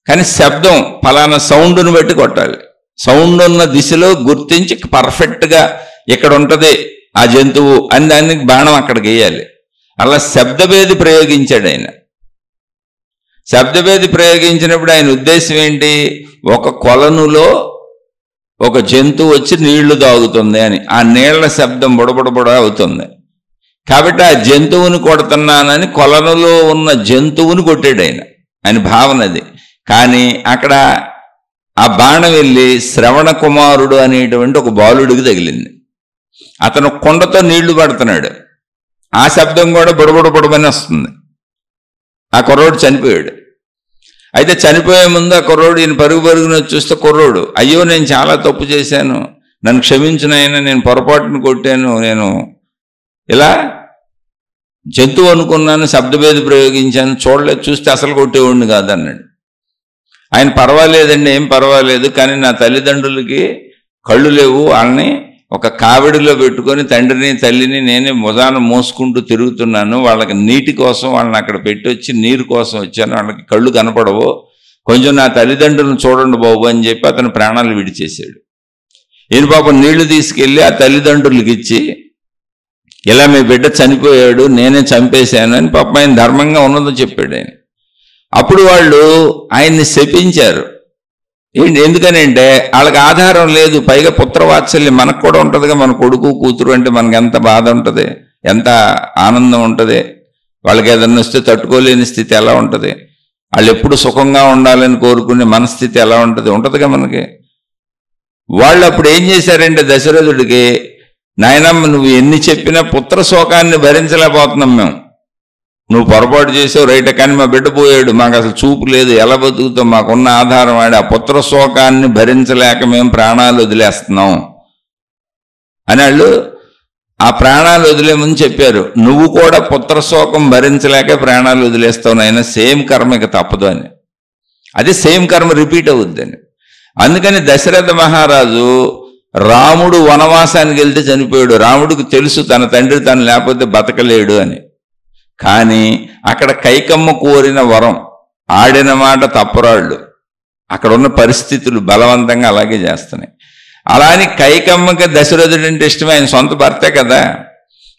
కానీ శబ్దం ఫలానా సౌండ్ను బట్టి కొట్టాలి. సౌండ్ ఉన్న దిశలో గుర్తించి పర్ఫెక్ట్గా ఇక్కడ ఉంటుంది ఆ జంతువు అని దానికి బాణం అక్కడికి వేయాలి. అలా శబ్దభేది ప్రయోగించాడు ఆయన. శబ్దభేది ప్రయోగించినప్పుడు ఆయన ఉద్దేశం ఏంటి? ఒక కొలనులో ఒక జంతువు వచ్చి నీళ్లు తాగుతుంది అని, ఆ నీళ్ల శబ్దం బుడబుడబుడ అవుతుంది. కాబట్టి ఆ జంతువుని కొడుతున్నానని కొలనులో ఉన్న జంతువుని కొట్టాడు ఆయన. ఆయన భావన అది. కానీ అక్కడ ఆ బాణం వెళ్ళి శ్రవణ కుమారుడు అనేటువంటి ఒక బాలుడికి తగిలింది. అతను కొండతో నీళ్లు పడుతున్నాడు. ఆ శబ్దం కూడా బుడబుడబుడమని వస్తుంది. ఆ కుర్రోడు చనిపోయాడు. అయితే చనిపోయే ముందు ఆ కుర్రోడు ఈయన పరుగున చూస్తే కుర్రోడు, అయ్యో నేను చాలా తప్పు చేశాను, నన్ను క్షమించునైనా, నేను పొరపాటును కొట్టాను, నేను ఇలా జంతువు అనుకున్నాను, శబ్దభేది ప్రయోగించాను, చూడలేదు, చూస్తే అసలు కొట్టేవాడిని కాదన్నాడు. ఆయన పర్వాలేదండి, ఏం పర్వాలేదు, కానీ నా తల్లిదండ్రులకి కళ్ళు లేవు, వాళ్ళని ఒక కావిడిలో పెట్టుకొని తండ్రిని తల్లిని నేనే మొదాన మోసుకుంటూ తిరుగుతున్నాను. వాళ్ళకి నీటి కోసం వాళ్ళని అక్కడ పెట్టి వచ్చి నీరు కోసం వచ్చాను. వాళ్ళకి కళ్ళు కనపడవు, కొంచెం నా తల్లిదండ్రులను చూడండి బాబు అని చెప్పి అతను ప్రాణాలు విడిచేశాడు. ఈయన పాపం నీళ్లు తీసుకెళ్ళి ఆ తల్లిదండ్రులకి ఇచ్చి, ఇలా మీ బిడ్డ చనిపోయాడు, నేనే చంపేశాను అని పాపం ఆయన ధర్మంగా ఉన్నదో చెప్పాడు ఆయన. అప్పుడు వాళ్ళు ఆయన్ని శపించారు. ఏంటి? ఎందుకనంటే వాళ్ళకి ఆధారం లేదు, పైగా పుత్రవాత్సల్యం మనకు కూడా ఉంటుందిగా. మన కొడుకు కూతురు అంటే మనకి ఎంత బాధ ఉంటుంది, ఎంత ఆనందం ఉంటుంది. వాళ్ళకి ఏదన్నా వస్తే తట్టుకోలేని స్థితి ఎలా ఉంటుంది, వాళ్ళు ఎప్పుడు సుఖంగా ఉండాలని కోరుకునే మనస్థితి ఎలా ఉంటుంది, ఉంటుందిగా మనకి. వాళ్ళు అప్పుడు ఏం చేశారంటే దశరథుడికి, నాయనమ్మ నువ్వు ఎన్ని చెప్పినా పుత్ర శోకాన్ని భరించలేకపోతున్నాం మేము, నువ్వు పొరపాటు చేసావు రైట్, కానీ మా బిడ్డ పోయాడు, మాకు అసలు చూపు లేదు, ఎలా బతుకుతాం, మాకున్న ఆధారం ఆడి, ఆ పుత్ర శోకాన్ని భరించలేక మేము ప్రాణాలు వదిలేస్తున్నాం అని వాళ్ళు ఆ ప్రాణాలు వదిలేమని చెప్పారు. నువ్వు కూడా పుత్రశోకం భరించలేక ప్రాణాలు వదిలేస్తావు నాయన, సేమ్ కర్మ ఇక తప్పదు అని. అదే సేమ్ కర్మ రిపీట్ అవుద్దని. అందుకని దశరథ మహారాజు రాముడు వనవాసానికి వెళ్తే చనిపోయాడు. రాముడికి తెలుసు తన తండ్రి తను లేకపోతే బతకలేడు అని. కానీ అక్కడ కైకమ్మ కోరిన వరం, ఆడిన మాట తప్పరాళ్ళు, అక్కడ ఉన్న పరిస్థితులు బలవంతంగా అలాగే చేస్తున్నాయి. అలా అని కైకమ్మకి దశరథుడు అంటే ఇష్టమే, ఆయన సొంత భర్తే కదా.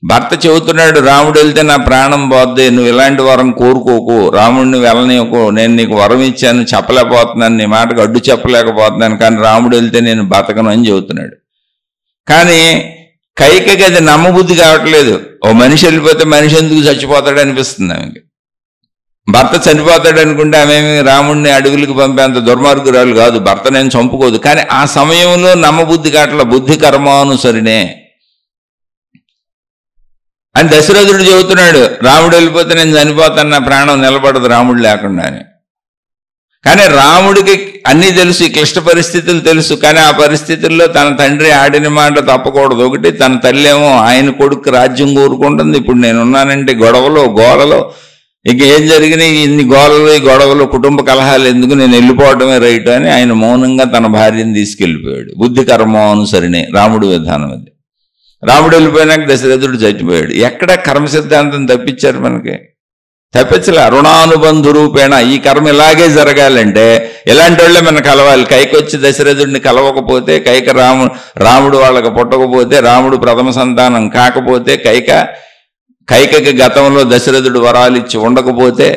భర్త చెబుతున్నాడు, రాముడు వెళ్తే నా ప్రాణం పోద్ది, నువ్వు ఇలాంటి వరం కోరుకోకు, రాముడిని వెళ్ళనీయకు, నేను నీకు వరం ఇచ్చాను, చెప్పలేకపోతున్నాను, నీ మాటకు అడ్డు చెప్పలేకపోతున్నాను, కానీ రాముడు వెళ్తే నేను బతకను అని చెబుతున్నాడు. కానీ కైకకి అది నమ్మబుద్ధి కావట్లేదు. ఓ మనిషి వెళ్ళిపోతే మనిషి ఎందుకు చచ్చిపోతాడు అనిపిస్తుంది ఆమెకి. భర్త చనిపోతాడు అనుకుంటే ఆమె రాముడిని అడవులకు పంపేంత దుర్మార్గురాలు కాదు, భర్త నేను చంపుకోదు. కానీ ఆ సమయంలో నమ్మబుద్ధి కావట్ల, బుద్ధి కర్మానుసరినే అని దశరథుడు చెబుతున్నాడు. రాముడు వెళ్ళిపోతే నేను చనిపోతాను, నా ప్రాణం నిలబడదు రాముడు లేకుండా అని. కానీ రాముడికి అన్నీ తెలుసు, ఈ క్లిష్ట పరిస్థితులు తెలుసు. కానీ ఆ పరిస్థితుల్లో తన తండ్రి ఆడిన మాట తప్పకూడదు. ఒకటి, తన తల్లి ఏమో ఆయన కొడుకు రాజ్యం కోరుకుంటుంది, ఇప్పుడు నేనున్నానంటే గొడవలో గోలలో, ఇక ఏం జరిగినాయి ఇన్ని గోడలు, ఈ గొడవలు, కుటుంబ కలహాలు ఎందుకు, నేను వెళ్ళిపోవడమే రైట్ అని ఆయన మౌనంగా తన భార్యను తీసుకెళ్ళిపోయాడు. బుద్ధి కర్మానుసరినే రాముడి విధానం అది. రాముడు వెళ్ళిపోయినాక దశరథుడు చచ్చిపోయాడు. ఎక్కడ కర్మ సిద్ధాంతం తప్పించారు మనకి? తప్పించలే. రుణానుబంధు రూపేణ ఈ కర్మ ఇలాగే జరగాలంటే ఇలాంటి వాళ్ళే మనం కలవాలి. కైకొచ్చి దశరథుడిని కలవకపోతే, రాముడు వాళ్ళకి పుట్టకపోతే, రాముడు ప్రథమ సంతానం కాకపోతే, కైకకి గతంలో దశరథుడు వరాలు ఇచ్చి ఉండకపోతే,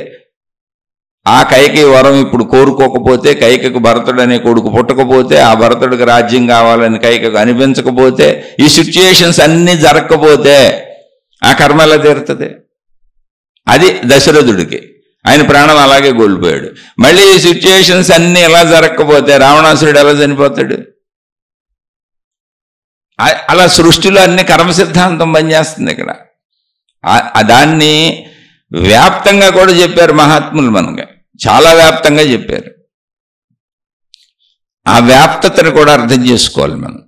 ఆ కైకి వరం ఇప్పుడు కోరుకోకపోతే, కైకకు భరతుడు అనే కొడుకు పుట్టకపోతే, ఆ భరతుడికి రాజ్యం కావాలని కైకకు అనిపించకపోతే, ఈ సిచ్యుయేషన్స్ అన్నీ జరగకపోతే ఆ కర్మ ఎలా తీరుతుంది? అది దశరథుడికి. ఆయన ప్రాణం అలాగే కోల్పోయాడు. మళ్ళీ ఈ సిచ్యుయేషన్స్ అన్నీ ఎలా జరగకపోతే రావణాసురుడు ఎలా చనిపోతాడు? అలా సృష్టిలో అన్ని కర్మ సిద్ధాంతం పనిచేస్తుంది ఇక్కడ. దాన్ని వ్యాప్తంగా కూడా చెప్పారు మహాత్ములు, మనకి చాలా వ్యాప్తంగా చెప్పారు. ఆ వ్యాప్తతను కూడా అర్థం చేసుకోవాలి మనం.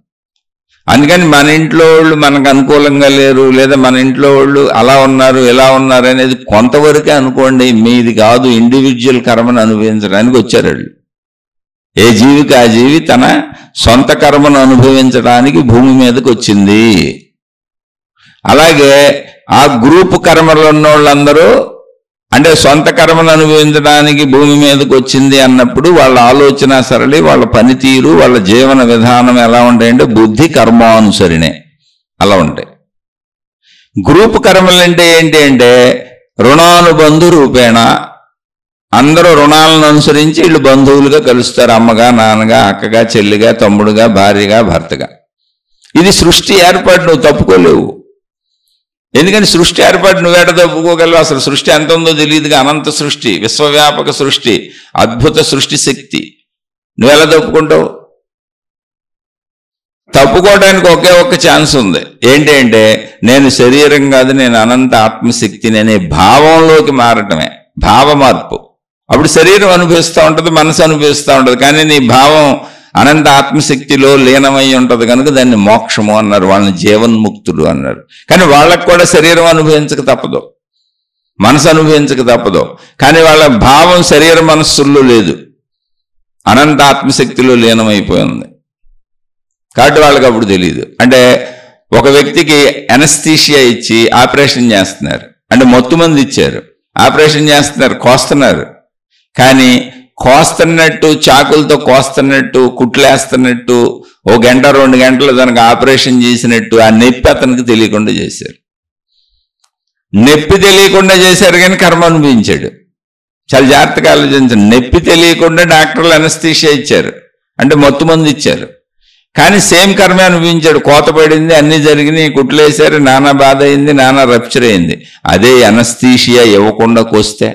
అందుకని మన ఇంట్లో వాళ్ళు మనకు అనుకూలంగా లేరు, లేదా మన ఇంట్లో వాళ్ళు అలా ఉన్నారు ఇలా ఉన్నారు అనేది కొంతవరకే అనుకోండి, మీది కాదు. ఇండివిజువల్ కర్మను అనుభవించడానికి వచ్చారు వాళ్ళు. ఏ జీవికి ఆ జీవి తన సొంత కర్మను అనుభవించడానికి భూమి మీదకి వచ్చింది. అలాగే ఆ గ్రూప్ కర్మలు ఉన్న వాళ్ళందరూ అంటే సొంత కర్మను అనుభవించడానికి భూమి మీదకి వచ్చింది అన్నప్పుడు వాళ్ళ ఆలోచన సరళి, వాళ్ళ పనితీరు, వాళ్ళ జీవన విధానం ఎలా ఉంటాయంటే బుద్ధి కర్మానుసరినే అలా ఉంటాయి. గ్రూప్ కర్మలు అంటే ఏంటి అంటే రుణానుబంధు రూపేణ, అందరూ రుణాలను అనుసరించి వీళ్ళు బంధువులుగా కలుస్తారు. అమ్మగా, నాన్నగా, అక్కగా, చెల్లిగా, తమ్ముడుగా, భార్యగా, భర్తగా. ఇది సృష్టి ఏర్పాటు, నువ్వు తప్పుకోలేవు. ఎందుకని సృష్టి ఏర్పాటు నువ్వేట తప్పుకోగలవు? అసలు సృష్టి ఎంత ఉందో తెలియదుగా. అనంత సృష్టి, విశ్వవ్యాపక సృష్టి, అద్భుత సృష్టి శక్తి, నువ్వెలా తప్పుకుంటావు? తప్పుకోవడానికి ఒకే ఒక్క ఛాన్స్ ఉంది. ఏంటి అంటే నేను శరీరం కాదు, నేను అనంత ఆత్మశక్తిని అనే భావంలోకి మారటమే, భావ మార్పు. అప్పుడు శరీరం అనుభవిస్తూ ఉంటుంది, మనసు అనుభవిస్తూ ఉంటుంది. కానీ నీ భావం అనంత ఆత్మశక్తిలో లీనమై ఉంటుంది కనుక దాన్ని మోక్షము అన్నారు, వాళ్ళని జీవన్ముక్తుడు అన్నారు. కానీ వాళ్ళకు కూడా శరీరం అనుభవించక తప్పదు, మనసు అనుభవించక తప్పదు. కానీ వాళ్ళ భావం శరీర మనస్సుల్లో లేదు, అనంత ఆత్మశక్తిలో లీనమైపోయింది. కాబట్టి వాళ్ళకి అప్పుడు తెలియదు. అంటే ఒక వ్యక్తికి ఎనస్థీషియా ఇచ్చి ఆపరేషన్ చేస్తున్నారు, అంటే మొత్తం మంది ఇచ్చారు, ఆపరేషన్ చేస్తున్నారు, కోస్తున్నారు. కానీ కోస్తున్నట్టు, చాకులతో కోస్తున్నట్టు, కుట్లేస్తున్నట్టు, 1 గంట 2 గంటలు దానికి ఆపరేషన్ చేసినట్టు ఆ నొప్పి అతనికి తెలియకుండా చేశారు. నొప్పి తెలియకుండా చేశారు కానీ కర్మ అనుభవించాడు. చాలా జాగ్రత్తగా ఆలోచించండి. నొప్పి తెలియకుండా డాక్టర్లు అనస్థీషియా ఇచ్చారు, అంటే మొత్తం మంది ఇచ్చారు. కానీ సేమ్ కర్మే అనుభవించాడు. కోత పడింది, అన్నీ జరిగినాయి, కుట్లేశారు, నానా బాధ అయింది, నానా రప్చర్ అయింది. అదే అనస్థీషియా ఇవ్వకుండా కోస్తే,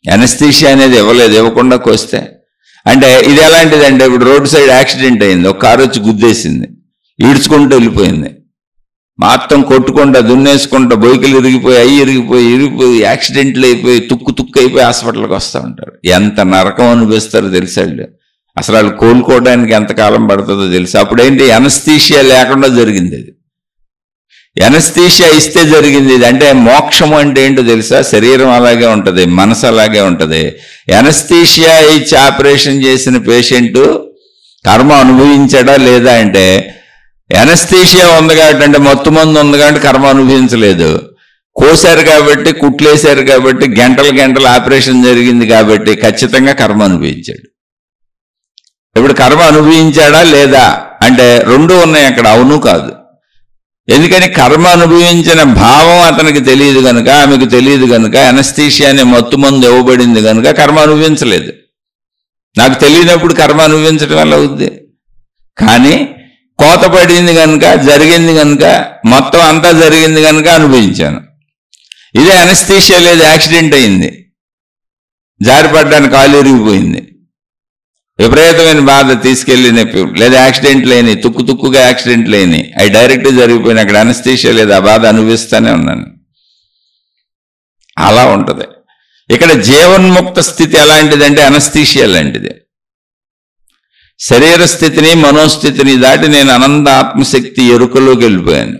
అనస్థీషియా అనేది ఇవ్వకుండా కోస్తే అంటే ఇది ఎలాంటిదంటే ఇప్పుడు రోడ్డు సైడ్ యాక్సిడెంట్ అయింది, ఒక కారు వచ్చి గుద్దేసింది, ఈడ్చుకుంటూ వెళ్ళిపోయింది, మొత్తం కొట్టుకుంటా దున్నేసుకుంటా బొయ్యికలు ఇరిగిపోయి యాక్సిడెంట్లు అయిపోయి తుక్కు అయిపోయి హాస్పిటల్కి వస్తూ ఉంటారు. ఎంత నరకం అనిపిస్తారో తెలిసాడు. అసలు వాళ్ళు కోలుకోవడానికి ఎంతకాలం పడుతుందో తెలుసు. అప్పుడేంటి అనస్థీషియా లేకుండా జరిగింది అది. ఎనస్థీషియా ఇస్తే జరిగింది ఇది. అంటే మోక్షము అంటే ఏంటో తెలుసా? శరీరం అలాగే ఉంటుంది, మనసు అలాగే ఉంటుంది. ఎనస్థీషియా ఇచ్చి ఆపరేషన్ చేసిన పేషెంట్ కర్మ అనుభవించాడా లేదా అంటే, ఎనస్థీషియా ఉంది కాబట్టి, అంటే మత్తు మందు ఉంది కాబట్టి కర్మ అనుభవించలేదు. కోసారు కాబట్టి, కుట్లేశారు కాబట్టి, గంటలు ఆపరేషన్ జరిగింది కాబట్టి ఖచ్చితంగా కర్మ అనుభవించాడు. ఇప్పుడు కర్మ అనుభవించాడా లేదా అంటే రెండు ఉన్నాయి అక్కడ, అవును కాదు. ఎందుకని కర్మ అనుభవించిన భావం అతనికి తెలియదు కనుక, ఆమెకు తెలియదు కనుక, ఎనస్థీషియా అనే మత్తు మందు ఇవ్వబడింది కనుక కర్మ అనుభవించలేదు. నాకు తెలియనప్పుడు కర్మ అనుభవించడం వల్ల అవుద్ది. కానీ కోత పడింది కనుక, జరిగింది కనుక, మొత్తం అంతా జరిగింది కనుక అనుభవించాను. ఇదే ఎనస్థీషియా లేదు, యాక్సిడెంట్ అయింది, జారిపడ్డానికి కాలు ఇరిగిపోయింది, విపరీతమైన బాధ, తీసుకెళ్లి నొప్పి, లేదా యాక్సిడెంట్ లేని తుక్కుగా యాక్సిడెంట్ లేని అవి డైరెక్ట్ జరిగిపోయిన, అక్కడ ఎనస్థీషియా లేదు, ఆ బాధ అనుభవిస్తూనే ఉన్నాను. అలా ఉంటుంది. ఇక్కడ జీవన్ముక్త స్థితి ఎలాంటిదంటే ఎనస్థీషియా లాంటిది. శరీర స్థితిని మనోస్థితిని దాటి నేను అనంత ఆత్మశక్తి ఎరుకలోకి వెళ్ళిపోయాను.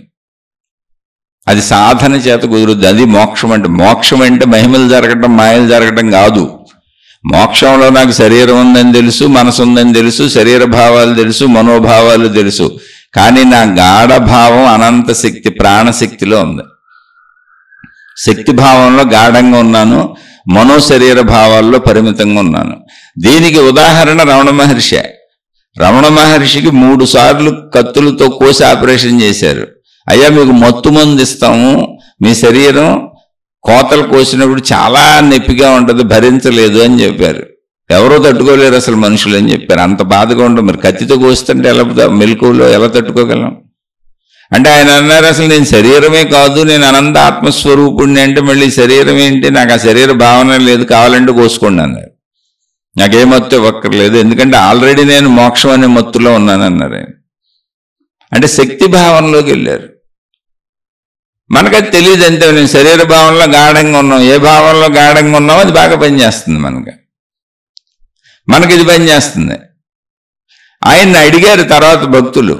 అది సాధన చేత కుదురుద్ది. అది మోక్షం అంటే. మోక్షం అంటే మహిమలు జరగటం, మాయలు జరగటం కాదు. మోక్షంలో నాకు శరీరం ఉందని తెలుసు, మనసు ఉందని తెలుసు, శరీర భావాలు తెలుసు, మనోభావాలు తెలుసు. కానీ నా గాఢ భావం అనంత శక్తి, ప్రాణశక్తిలో ఉంది. శక్తి భావంలో గాఢంగా ఉన్నాను, మనోశరీర భావాల్లో పరిమితంగా ఉన్నాను. దీనికి ఉదాహరణ రమణ మహర్షి. రమణ మహర్షికి 3 సార్లు కత్తులతో కోసి ఆపరేషన్ చేశారు. అయ్యా మీకు మత్తు మందు ఇస్తాము, మీ శరీరం కోతలు కోసినప్పుడు చాలా నొప్పిగా ఉంటుంది, భరించలేదు అని చెప్పారు. ఎవరో తట్టుకోలేరు అసలు మనుషులు అని చెప్పారు. అంత బాధగా ఉంటుంది. మరి కత్తితో కోస్తుంటే ఎలా, మెలకువలో ఎలా తట్టుకోగలం అంటే ఆయన అన్నారు, అసలు నేను శరీరమే కాదు, నేను అనంత ఆత్మస్వరూపుణ్ణి. అంటే మళ్ళీ శరీరం ఏంటి, నాకు ఆ శరీర భావన లేదు, కావాలంటే కోసుకోండి అన్నారు. నాకే మత్తు ఇవ్వక్కర్లేదు, ఎందుకంటే ఆల్రెడీ నేను మోక్షం అనే మత్తులో ఉన్నాను అన్నారు ఆయన. అంటే శక్తి భావనలోకి వెళ్ళారు. మనకది తెలియదు అంతే. నేను శరీర భావనలో గాఢంగా ఉన్నాం, ఏ భావనలో గాఢంగా ఉన్నామో అది బాగా పనిచేస్తుంది మనకి ఇది పనిచేస్తుంది. ఆయన్ని అడిగారు తర్వాత భక్తులు,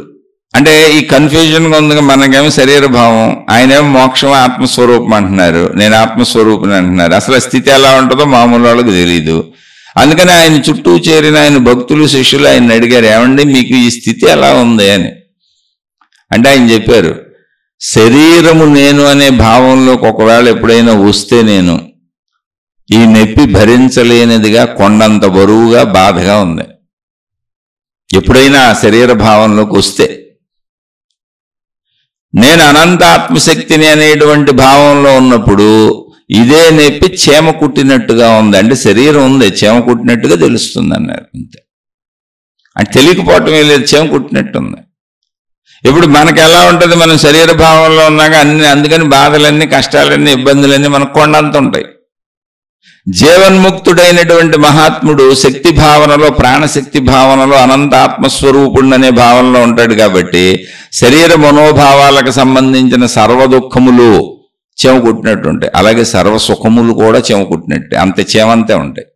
అంటే ఈ కన్ఫ్యూజన్గా ఉంది, మనకేమో శరీర భావం, ఆయనేమో మోక్షం ఆత్మస్వరూపం అంటున్నారు, నేను ఆత్మస్వరూపం అంటున్నారు. అసలు ఆ స్థితి ఎలా ఉంటుందో మామూలు వాళ్ళకి తెలియదు. అందుకని ఆయన చుట్టూ చేరిన ఆయన భక్తులు శిష్యులు ఆయన అడిగారు, ఏమండి మీకు ఈ స్థితి ఎలా ఉంది అని. అంటే ఆయన చెప్పారు, శరీరము నేను అనే భావంలోకి ఒకవేళ ఎప్పుడైనా వస్తే నేను ఈ నొప్పి భరించలేనిదిగా, కొండంత బరువుగా, బాధగా ఉంది. ఎప్పుడైనా ఆ శరీర భావంలోకి వస్తే నేను అనంత ఆత్మశక్తిని అనేటువంటి భావంలో ఉన్నప్పుడు ఇదే నొప్పి చీమ కుట్టినట్టుగా ఉంది. అంటే శరీరం ఉంది, చీమ కుట్టినట్టుగా తెలుస్తుంది అన్నారు. అంతే. అంటే తెలియకపోవటమే లేదు, చీమ కుట్టినట్టు ఉంది. ఇప్పుడు మనకు ఎలా ఉంటుంది, మనం శరీర భావంలో ఉన్నాక అందుకని బాధలన్నీ, కష్టాలన్నీ, ఇబ్బందులన్నీ మనకు కొండంత ఉంటాయి. జీవన్ముక్తుడైనటువంటి మహాత్ముడు శక్తి భావనలో, ప్రాణశక్తి భావనలో, అనంత ఆత్మస్వరూపుడు అనే భావనలో ఉంటాడు కాబట్టి శరీర మనోభావాలకు సంబంధించిన సర్వ దుఃఖములు చెమ కుట్టినట్టు ఉంటాయి. అలాగే సర్వ సుఖములు కూడా చెమ కుట్టినట్టే, అంతే, చేమంతే ఉంటాయి.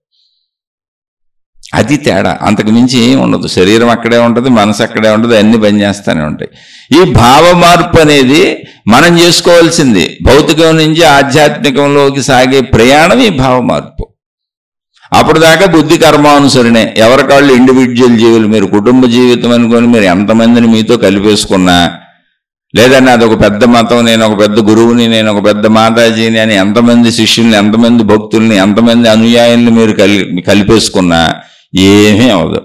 అది తేడా, అంతకు మించి ఏం ఉండదు. శరీరం అక్కడే ఉంటుంది, మనసు అక్కడే ఉంటుంది, అన్ని పనిచేస్తూనే ఉంటాయి. ఈ భావ మార్పు అనేది మనం చేసుకోవాల్సింది. భౌతికం నుంచి ఆధ్యాత్మికంలోకి సాగే ప్రయాణం ఈ భావ మార్పు. అప్పుడు దాకా బుద్ధి కర్మానుసరణే, ఎవరికాళ్ళు ఇండివిజువల్ జీవులు. మీరు కుటుంబ జీవితం అనుకొని మీరు ఎంతమందిని మీతో కలిపేసుకున్నా, లేదంటే అదొక పెద్ద మతం, నేను ఒక పెద్ద గురువుని, నేను ఒక పెద్ద మాతాజీని అని ఎంతమంది శిష్యుల్ని, ఎంతమంది భక్తుల్ని, ఎంతమంది అనుయాయుల్ని మీరు కలిపేసుకున్నా ఏమీ అవదు.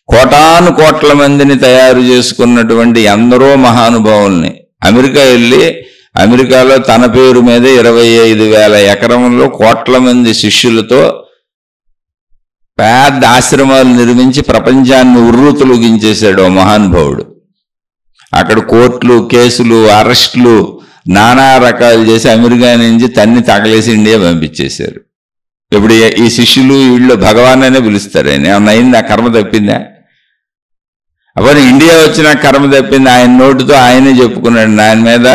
కోటాను కోట్ల మందిని తయారు చేసుకున్నటువంటి ఎందరో మహానుభావుల్ని అమెరికా వెళ్ళి, అమెరికాలో తన పేరు మీద 25,000 ఎకరంలో కోట్ల మంది శిష్యులతో పెద్ద ఆశ్రమాలు నిర్మించి ప్రపంచాన్ని ఉర్రూతలూగించేశాడు ఓ మహానుభావుడు. అక్కడ కోర్టులు, కేసులు, అరెస్టులు, నానా రకాలు చేసి అమెరికా నుంచి తన్ని తగలేసి ఇండియా పంపించేశారు. ఇప్పుడు ఈ శిష్యులు వీళ్ళు భగవాన్ అనే పిలుస్తారు. ఆయన ఏమన్నా అయింది, ఆ కర్మ తప్పిందా? అప్పుడు ఇండియా వచ్చిన కర్మ తప్పింది. ఆయన నోటితో ఆయనే చెప్పుకున్నాడు, ఆయన మీద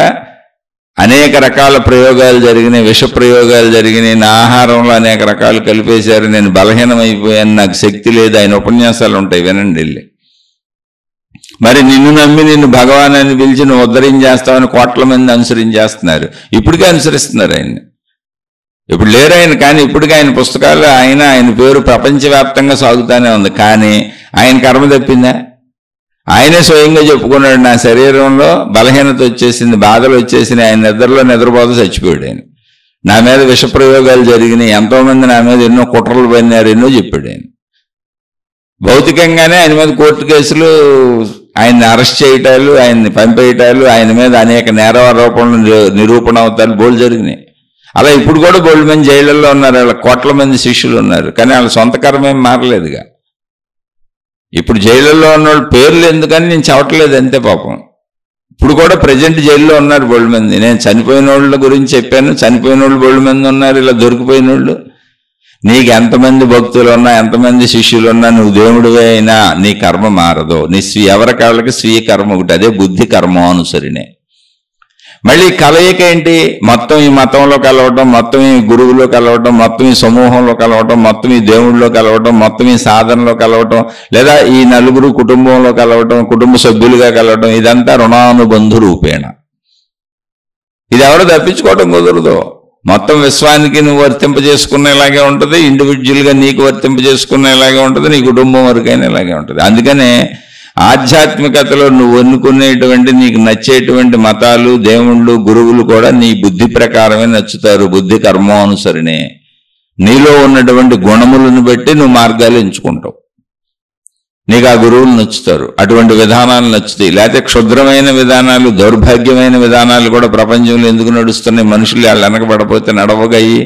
అనేక రకాల ప్రయోగాలు జరిగినాయి, విష ప్రయోగాలు జరిగినాయి, నా ఆహారంలో అనేక రకాలు కలిపేశారు, నేను బలహీనం అయిపోయాను, నాకు శక్తి లేదు. ఆయన ఉపన్యాసాలు ఉంటాయి, వినండి వెళ్ళి. మరి నిన్ను నమ్మి నిన్ను భగవాన్ అని పిలిచి నువ్వు ఉద్ధరించేస్తావని కోట్ల మంది అనుసరించేస్తున్నారు. ఇప్పటికే అనుసరిస్తున్నారు ఆయన్ని. ఇప్పుడు లేరు ఆయన, కానీ ఇప్పటికీ ఆయన పుస్తకాలు ఆయన పేరు ప్రపంచవ్యాప్తంగా సాగుతూనే ఉంది. కానీ ఆయన కర్మ తప్పిందా? ఆయనే స్వయంగా చెప్పుకున్నాడు, నా శరీరంలో బలహీనత వచ్చేసింది, బాధలు వచ్చేసింది, ఆయన నిద్రలో నిద్రపోతూ చచ్చిపోయాడు. ఆయన నా మీద విషప్రయోగాలు జరిగినాయి, ఎంతోమంది నా మీద ఎన్నో కుట్రలు పడినారు, ఎన్నో చెప్పాడు ఆయన. భౌతికంగానే ఆయన మీద కోర్టు కేసులు, ఆయన్ని అరెస్ట్ చేయటాలు, ఆయన్ని పంపేయటాలు, ఆయన మీద అనేక నేరారోపణలు నిరూపణ అవుతారు, బోల్డ్ జరిగినాయి. అలా ఇప్పుడు కూడా బోల్డ్ మంది జైళ్ళల్లో ఉన్నారు, వాళ్ళ కోట్ల మంది శిష్యులు ఉన్నారు. కానీ వాళ్ళ సొంత కర్మ ఏం మారలేదుగా. ఇప్పుడు జైళ్ళల్లో ఉన్న వాళ్ళ పేర్లు ఎందుకని నేను చెప్పట్లేదు అంతే. పాపం ఇప్పుడు కూడా ప్రజెంట్ జైల్లో ఉన్నారు బోల్డ్ మంది. నేను చనిపోయిన వాళ్ళ గురించి చెప్పాను, చనిపోయిన వాళ్ళు బోల్డ్ మంది ఉన్నారు, ఇలా దొరికిపోయిన వాళ్ళు. నీకు ఎంతమంది భక్తులు ఉన్నా, ఎంతమంది శిష్యులు ఉన్నా, నువ్వు దేవుడివే అయినా నీ కర్మ మారదు. నీ ఎవరికి వాళ్ళకి స్వీయ కర్మ ఒకటి, అదే బుద్ధి కర్మానుసరినే. మళ్ళీ కలయిక ఏంటి? మొత్తం ఈ మతంలో కలవటం, మొత్తం ఈ గురువులో కలవటం, మొత్తం ఈ సమూహంలో కలవటం, మొత్తం ఈ దేవుళ్ళలో కలవటం, మొత్తం ఈ సాధనలో కలవటం, లేదా ఈ నలుగురు కుటుంబంలో కలవటం, కుటుంబ సభ్యులుగా కలవటం, ఇదంతా రుణానుబంధు రూపేణ. ఇది ఎవరు తప్పించుకోవటం కుదరదు. మొత్తం విశ్వానికి నువ్వు వర్తింపజేసుకునేలాగే ఉంటుంది, ఇండివిజువల్గా నీకు వర్తింపజేసుకునేలాగే ఉంటుంది, నీ కుటుంబం వరకైనా ఇలాగే ఉంటుంది. అందుకనే ఆధ్యాత్మికతలో నువ్వు ఎన్నుకునేటువంటి నీకు నచ్చేటువంటి మతాలు, దేవుళ్ళు, గురువులు కూడా నీ బుద్ధి ప్రకారమే నచ్చుతారు. బుద్ధి కర్మానుసరినే. నీలో ఉన్నటువంటి గుణములను బట్టి నువ్వు మార్గాలు ఎంచుకుంటావు. నీకు ఆ గురువులు నచ్చుతారు, అటువంటి విధానాలు నచ్చుతాయి. లేకపోతే క్షుద్రమైన విధానాలు, దౌర్భాగ్యమైన విధానాలు కూడా ప్రపంచంలో ఎందుకు నడుస్తున్నాయి? మనుషులు వాళ్ళు వెనకబడపోతే నడవగయ్యి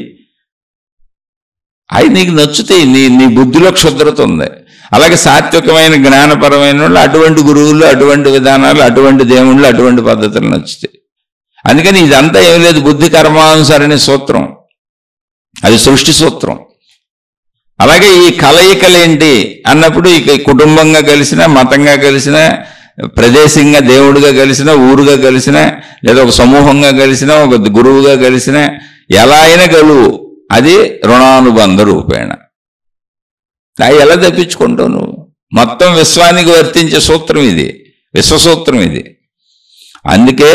అవి నీకు నచ్చుతాయి. నీ బుద్ధిలో క్షుద్రత ఉంది. అలాగే సాత్వికమైన జ్ఞానపరమైన వాళ్ళు అటువంటి గురువులు, అటువంటి విధానాలు, అటువంటి దేవుళ్ళు, అటువంటి పద్ధతులు నచ్చుతాయి. అందుకని ఇదంతా ఏం లేదు, బుద్ధి కర్మానుసరణ సూత్రం, అది సృష్టి సూత్రం. అలాగే ఈ కలయికలేంటి అన్నప్పుడు ఇక కుటుంబంగా కలిసిన, మతంగా కలిసిన, ప్రదేశంగా దేవుడిగా కలిసిన, ఊరుగా కలిసిన, లేదా ఒక సమూహంగా కలిసిన, ఒక గురువుగా కలిసిన, ఎలా అయినా గలువు. అది రుణానుబంధ రూపేణ. ఎలా తప్పించుకుంటావు నువ్వు? మొత్తం విశ్వానికి వర్తించే సూత్రం ఇది, విశ్వసూత్రం ఇది. అందుకే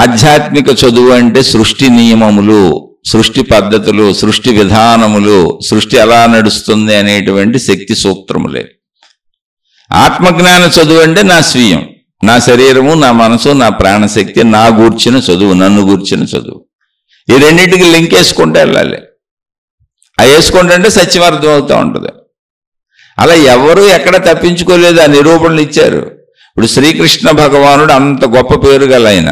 ఆధ్యాత్మిక చదువు అంటే సృష్టి నియమములు, సృష్టి పద్ధతులు, సృష్టి విధానములు, సృష్టి ఎలా నడుస్తుంది అనేటువంటి శక్తి సూత్రములే. ఆత్మజ్ఞాన చదువు అంటే నా స్వీయం, నా శరీరము, నా మనసు, నా ప్రాణశక్తి, నా గూర్చిన చదువు, నన్ను గూర్చిన చదువు. ఈ రెండింటికి లింక్ వేసుకుంటే వెళ్ళాలి. ఆ వేసుకుంటే సత్యవార్థం అవుతూ ఉంటుంది. అలా ఎవరు ఎక్కడ తప్పించుకోలేదు, ఆ నిరూపణలు ఇచ్చారు. ఇప్పుడు శ్రీకృష్ణ భగవానుడు అంత గొప్ప పేరు గల ఆయన,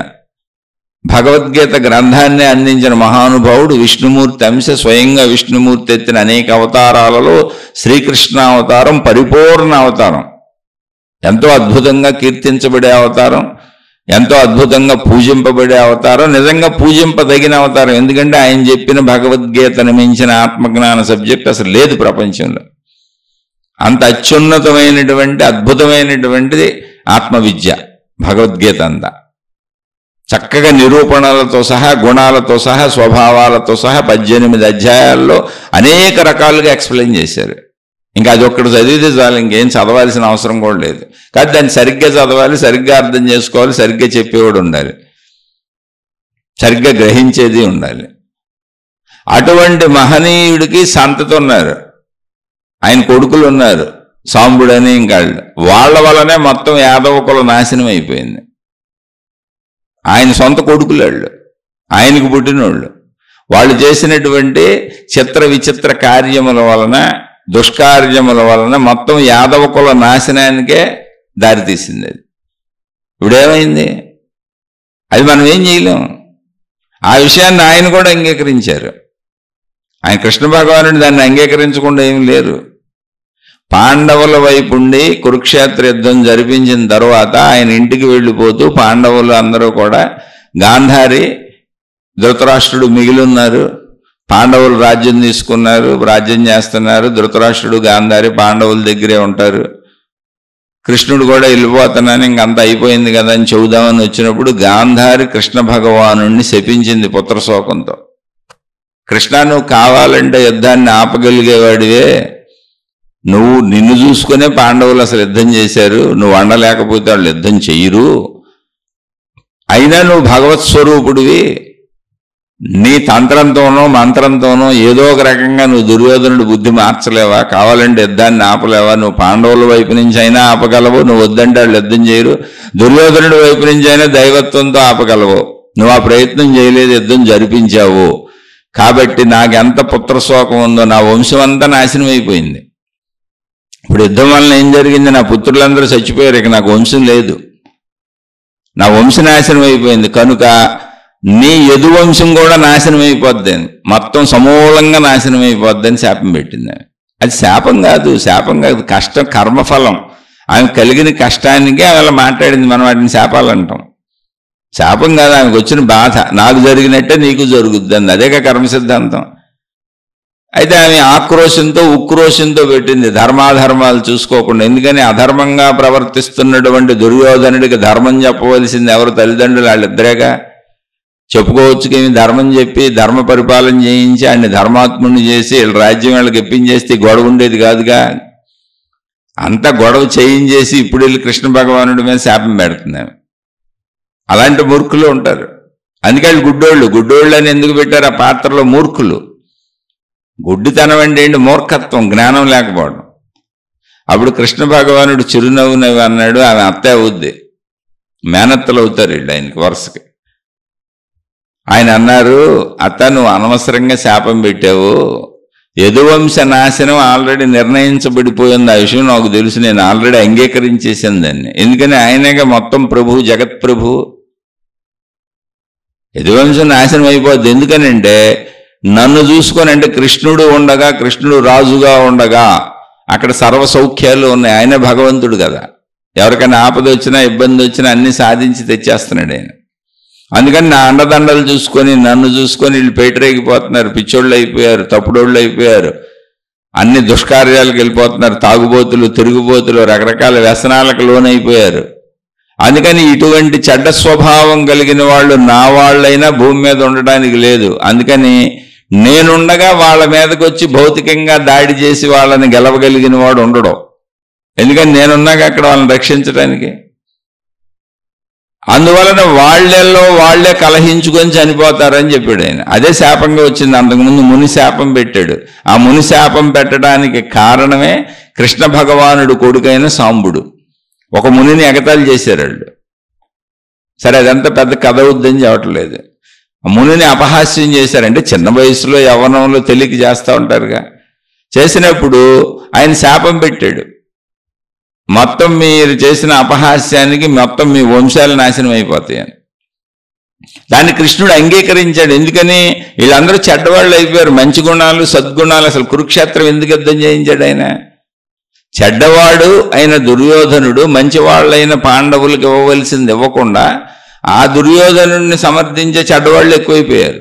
భగవద్గీత గ్రంథాన్ని అందించిన మహానుభావుడు, విష్ణుమూర్తి అంశ, స్వయంగా విష్ణుమూర్తి ఎత్తిన అనేక అవతారాలలో శ్రీకృష్ణ అవతారం పరిపూర్ణ అవతారం. ఎంతో అద్భుతంగా కీర్తించబడే అవతారం, ఎంతో అద్భుతంగా పూజింపబడే అవతారం, నిజంగా పూజింపదగిన అవతారం. ఎందుకంటే ఆయన చెప్పిన భగవద్గీతను మించిన ఆత్మజ్ఞాన సబ్జెక్ట్ అసలు లేదు ప్రపంచంలో. అంత అత్యున్నతమైనటువంటి అద్భుతమైనటువంటిది ఆత్మవిద్య భగవద్గీత అంతా. చక్కగా నిరూపణలతో సహా, గుణాలతో సహా, స్వభావాలతో సహా 18 అధ్యాయాల్లో అనేక రకాలుగా ఎక్స్ప్లెయిన్ చేశారు. ఇంకా అది ఒక్కటి చదివితే చాలు, ఇంకేం చదవాల్సిన అవసరం కూడా లేదు. కానీ దాన్ని సరిగ్గా చదవాలి, సరిగ్గా అర్థం చేసుకోవాలి, సరిగ్గా చెప్పేవాడు ఉండాలి, సరిగ్గా గ్రహించేది ఉండాలి. అటువంటి మహనీయుడికి సంతతి ఉన్నారు, ఆయన కొడుకులు ఉన్నారు, సాంబుడని ఇంకా వాళ్ళ వల్లనే మొత్తం యాదవ కుల నాశనం అయిపోయింది. ఆయన సొంత కొడుకులు వాళ్ళు, ఆయనకు పుట్టినోళ్ళు. వాళ్ళు చేసినటువంటి చిత్ర విచిత్ర కార్యముల వలన, దుష్కార్యముల వలన మొత్తం యాదవ కుల నాశనానికే దారితీసింది. అది ఇప్పుడేమైంది? అది మనం ఏం చేయలేం. ఆ విషయాన్ని ఆయన కూడా అంగీకరించారు. ఆయన కృష్ణ భగవానుడు దాన్ని అంగీకరించకుండా ఏమి లేరు. పాండవుల వైపు ఉండి కురుక్షేత్ర యుద్ధం జరిపించిన తర్వాత ఆయన ఇంటికి వెళ్ళిపోతూ పాండవులు అందరూ కూడా, గాంధారి, ధృతరాష్ట్రుడు మిగిలి ఉన్నారు, పాండవులు రాజ్యం తీసుకున్నారు, రాజ్యం చేస్తున్నారు. ధృతరాష్ట్రుడు, గాంధారి పాండవుల దగ్గరే ఉంటారు. కృష్ణుడు కూడా వెళ్ళిపోతున్నాను, ఇంకంతా అయిపోయింది కదా అని చెబుదామని వచ్చినప్పుడు గాంధారి కృష్ణ భగవానుణ్ణి శపించింది పుత్రశోకంతో. కృష్ణ, నువ్వు కావాలంటే యుద్ధాన్ని ఆపగలిగేవాడివే, నువ్వు నిన్ను చూసుకునే పాండవులు అసలు యుద్ధం చేశారు, నువ్వు వండలేకపోతే వాళ్ళు యుద్ధం చెయ్యరు. అయినా నువ్వు భగవత్ స్వరూపుడివి, నీ తంత్రంతోనో మంత్రంతోనో ఏదో ఒక రకంగా నువ్వు దుర్యోధనుడి బుద్ధి మార్చలేవా? కావాలంటే యుద్ధాన్ని ఆపలేవా? నువ్వు పాండవుల వైపు నుంచి అయినా ఆపగలవు, నువ్వు వద్దంటే వాళ్ళు యుద్ధం చేయరు. దుర్యోధనుడి వైపు నుంచి అయినా దైవత్వంతో ఆపగలవు, నువ్వు ఆ ప్రయత్నం చేయలేదు, యుద్ధం జరిపించావు. కాబట్టి నాకెంత పుత్రశోకం ఉందో, నా వంశం అంతా నాశనం అయిపోయింది. ఇప్పుడు యుద్ధం వలన ఏం జరిగింది? నా పుత్రులందరూ చచ్చిపోయారు, ఇక నాకు వంశం లేదు, నా వంశనాశనం అయిపోయింది. కనుక నీ యదువంశం కూడా నాశనం అయిపోద్ది, మొత్తం సమూలంగా నాశనం అయిపోద్దని శాపం పెట్టింది. అది శాపం కాదు, కష్టం, కర్మఫలం. ఆమె కలిగిన కష్టానికి ఆమె మాట్లాడింది. మనం వాటిని శాపాలు అంటాం. శాపం కాదు, ఆమెకు వచ్చిన బాధ. నాకు జరిగినట్టే నీకు జరుగుద్ది అంది, అదేగా కర్మ సిద్ధాంతం. అయితే ఆమె ఆక్రోశంతో ఉక్రోశంతో పెట్టింది, ధర్మాధర్మాలు చూసుకోకుండా. ఎందుకని అధర్మంగా ప్రవర్తిస్తున్నటువంటి దుర్యోధనుడికి ధర్మం చెప్పవలసింది ఎవరు? తల్లిదండ్రులు, వాళ్ళిద్దరేగా. చెప్పుకోవచ్చుకి ధర్మం చెప్పి ధర్మ పరిపాలన చేయించి ఆయన్ని ధర్మాత్ముడిని చేసి వీళ్ళ రాజ్యం వీళ్ళకి ఎప్పించేస్తే గొడవ ఉండేది కాదుగా. అంత గొడవ చేయించేసి ఇప్పుడు వెళ్ళి కృష్ణ భగవానుడి మీద శాపం పెడుతుంది. అలాంటి మూర్ఖులు ఉంటారు. అందుకే వాళ్ళు గుడ్డోళ్ళు అని ఎందుకు పెట్టారు ఆ పాత్రలో? మూర్ఖులు. గుడ్డితనం అంటే ఏంటి? మూర్ఖత్వం, జ్ఞానం లేకపోవడం. అప్పుడు కృష్ణ భగవానుడు చిరునవ్వునవి అన్నాడు, ఆమె అత్తే అవుద్ది, మేనత్తలు అవుతారు వీళ్ళు ఆయనకి వరుసకి. ఆయన అన్నారు, అత్త నువ్వు అనవసరంగా శాపం పెట్టావు, యదువంశ నాశనం ఆల్రెడీ నిర్ణయించబడిపోయింది, ఆ విషయం నాకు తెలుసు, నేను ఆల్రెడీ అంగీకరించేసాను దాన్ని. ఎందుకని ఆయనగా మొత్తం ప్రభువు, జగత్ ప్రభువు. యదువంశం నాశనం అయిపోద్ది. ఎందుకనంటే నన్ను చూసుకొని, అంటే కృష్ణుడు ఉండగా, కృష్ణుడు రాజుగా ఉండగా అక్కడ సర్వ సౌఖ్యాలు ఉన్నాయి. ఆయన భగవంతుడు కదా, ఎవరికైనా ఆపద వచ్చినా ఇబ్బంది వచ్చినా అన్ని సాధించి తెచ్చేస్తున్నాడు ఆయన. అందుకని నా అండదండలు చూసుకొని, నన్ను చూసుకొని వీళ్ళు పేటరేగిపోతున్నారు, పిచ్చోళ్ళు అయిపోయారు, తప్పుడోళ్ళు అయిపోయారు, అన్ని దుష్కార్యాలకు వెళ్ళిపోతున్నారు, తాగుబోతులు, తిరుగుబోతులు, రకరకాల వ్యసనాలకు లోనైపోయారు. అందుకని ఇటువంటి చెడ్డ స్వభావం కలిగిన వాళ్ళు నా వాళ్ళైనా భూమి మీద ఉండడానికి లేదు. అందుకని నేనుండగా వాళ్ళ మీదకి వచ్చి భౌతికంగా దాడి చేసి వాళ్ళని గెలవగలిగిన వాడు ఉండడు. ఎందుకని నేనున్నాక అక్కడ వాళ్ళని రక్షించడానికి. అందువలన వాళ్ళల్లో వాళ్లే కలహించుకొని చనిపోతారని చెప్పాడు ఆయన. అదే శాపంగా వచ్చింది. అంతకుముందు ముని శాపం పెట్టాడు. ఆ ముని శాపం పెట్టడానికి కారణమే కృష్ణ భగవానుడు కొడుకైన సాంబుడు. ఒక మునిని ఎగతాళి చేశారు వాళ్ళు. సరే, అదంతా పెద్ద కథ వద్దని చెప్పట్లేదు. ఆ మునిని అపహాస్యం చేశారంటే చిన్న వయసులో యవ్వనంలో తెలియక చేస్తూ ఉంటారుగా. చేసినప్పుడు ఆయన శాపం పెట్టాడు, మొత్తం మీరు చేసిన అపహాస్యానికి మొత్తం మీ వంశాలు నాశనం అయిపోతాయని. దాన్ని కృష్ణుడు అంగీకరించాడు. ఎందుకని? వీళ్ళందరూ చెడ్డవాళ్ళు అయిపోయారు. మంచి గుణాలు, సద్గుణాలు, అసలు కురుక్షేత్రం ఎందుకు యుద్ధం చేయించాడు ఆయన? చెడ్డవాడు అయిన దుర్యోధనుడు మంచివాళ్ళైన పాండవులకు ఇవ్వవలసింది ఇవ్వకుండా ఆ దుర్యోధనుడిని సమర్థించే చెడ్డవాళ్ళు ఎక్కువైపోయారు.